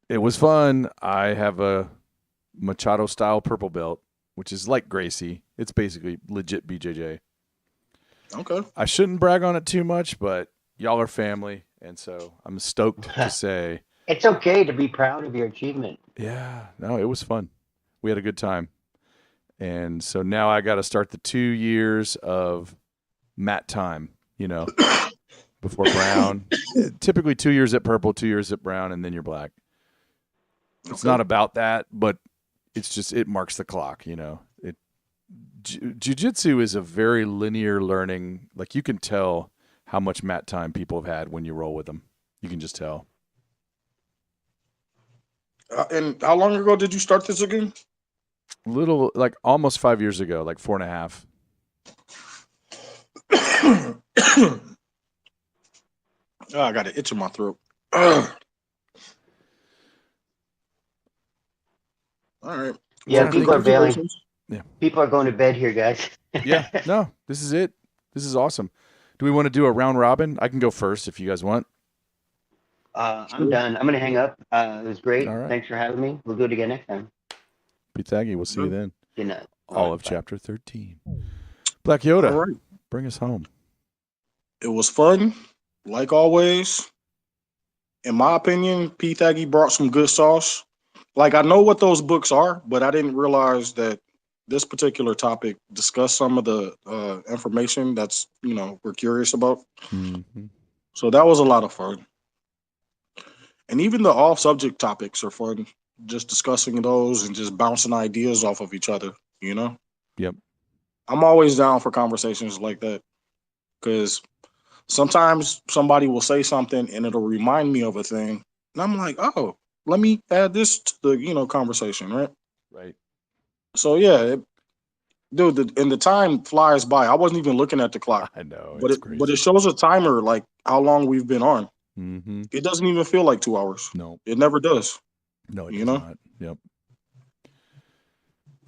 It was fun. I have a Machado style purple belt, which is like Gracie. It's basically legit BJJ. Okay. I shouldn't brag on it too much, but y'all are family, and so I'm stoked to say It's okay to be proud of your achievement. yeah, no, it was fun. We had a good time. And so now I got to start the 2 years of mat time, before brown. Typically 2 years at purple, 2 years at brown, and then you're black. It's not about that, but it's just, it marks the clock, Jiu-jitsu is a very linear learning. Like you can tell how much mat time people have had when you roll with them. You can just tell. And how long ago did you start this again? Little, like almost 5 years ago, like 4.5. Oh, I got an itch in my throat. All right. Yeah, Well, people are bailing. Yeah. People are going to bed here, guys. Yeah. No, this is it. This is awesome. Do we want to do a round robin? I can go first if you guys want. I'm done. I'm going to hang up. It was great. All right. Thanks for having me. We'll do it again next time. Pythagi, we'll see you then. Good night. All of chapter 13. Black Yoda, All right. bring us home. It was fun, like always. In my opinion, Pythagi brought some good sauce. Like, I know what those books are, but I didn't realize that this particular topic discussed some of the information that's, we're curious about. Mm-hmm. So that was a lot of fun. And even the off-subject topics are fun, just discussing those and just bouncing ideas off of each other, Yep. I'm always down for conversations like that because sometimes somebody will say something and it'll remind me of a thing. And I'm like, oh, let me add this to the, conversation, right? Right. So, yeah, the time flies by. I wasn't even looking at the clock. I know. But It's crazy. but it shows a timer, like how long we've been on. Mm-hmm. It doesn't even feel like 2 hours. No. It never does. No, it does not. Yep.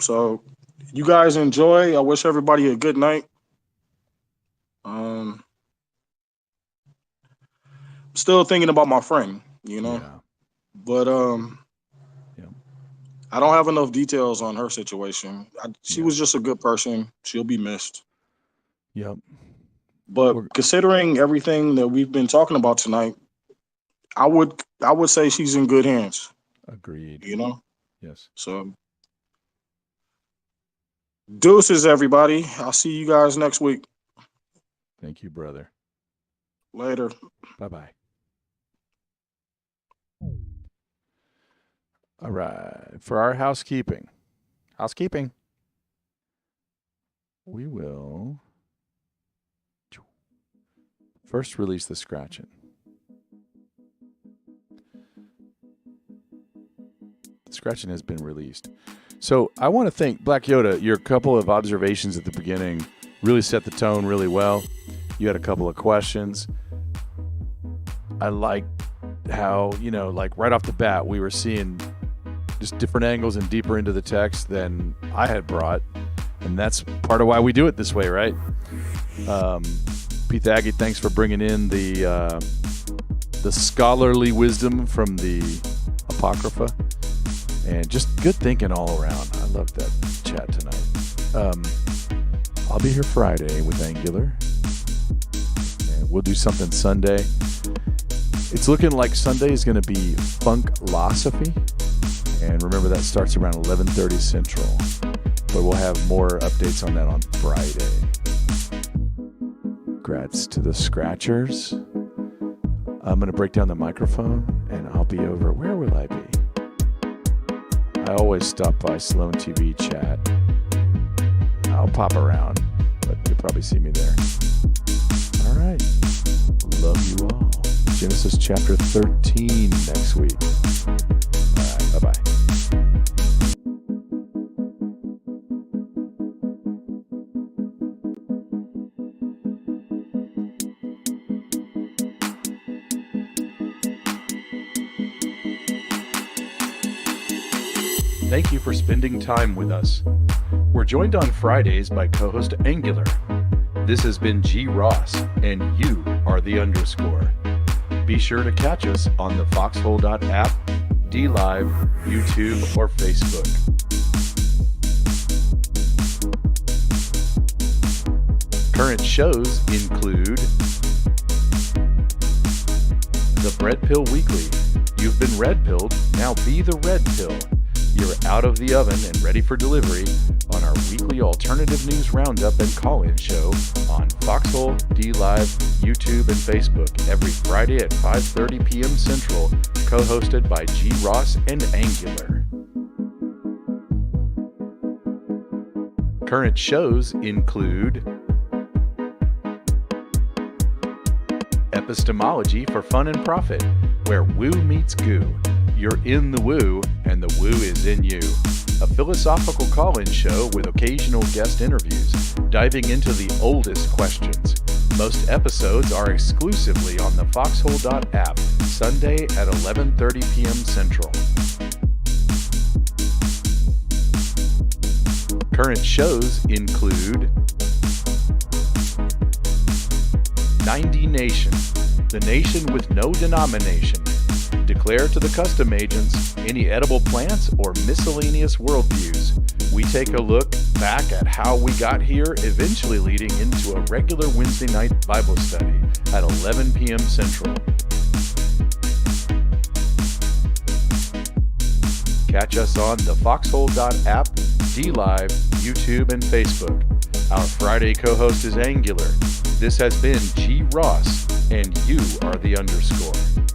So you guys enjoy. I wish everybody a good night. Still thinking about my friend, Yeah. but Yeah. I don't have enough details on her situation. She Yeah. was just a good person. She'll be missed. Yep. But considering everything that we've been talking about tonight, I would say she's in good hands. Agreed. Yes. So deuces, everybody. I'll see you guys next week. Thank you, brother. Later. Bye-bye. All right. For our housekeeping, we will first release the scratching. The scratching has been released. So I want to thank Black Yoda. Your couple of observations at the beginning really set the tone really well. You had a couple of questions. I like how, like right off the bat, we were seeing just different angles and deeper into the text than I had brought. And that's part of why we do it this way, right? Pythagi, thanks for bringing in the scholarly wisdom from the Apocrypha. And just good thinking all around. I loved that chat tonight. I'll be here Friday with Angular. And we'll do something Sunday. It's looking like Sunday is going to be Funklosophy. And remember, that starts around 11:30 Central. But we'll have more updates on that on Friday. Congrats to the Scratchers. I'm going to break down the microphone, and I'll be over. Where will I be? I always stop by Sloan TV chat. I'll pop around, but you'll probably see me there. All right. Love you all. Genesis chapter 13 next week. All right. Bye-bye. Thank you for spending time with us. We're joined on Fridays by co-host Angular. This has been G. Ross, and you are the underscore. Be sure to catch us on the foxhole.app, DLive, YouTube, or Facebook. Current shows include The Bread Pill Weekly. You've been red pilled, now be the red pill. You're out of the oven and ready for delivery on our weekly alternative news roundup and call-in show on Foxhole, DLive, YouTube, and Facebook every Friday at 5:30 p.m. Central, co-hosted by G. Ross and Angular. Current shows include Epistemology for Fun and Profit, where woo meets goo. You're in the woo, and the woo is in you. A philosophical call-in show with occasional guest interviews, diving into the oldest questions. Most episodes are exclusively on the foxhole.app, Sunday at 11:30 p.m. Central. Current shows include 9dNation, the nation with no denomination, Declare to the custom agents any edible plants or miscellaneous worldviews. We take a look back at how we got here, eventually leading into a regular Wednesday night Bible study at 11 p.m. Central. Catch us on the foxhole.app, DLive, YouTube, and Facebook. Our Friday co-host is Angular. This has been G. Ross, and you are the underscore.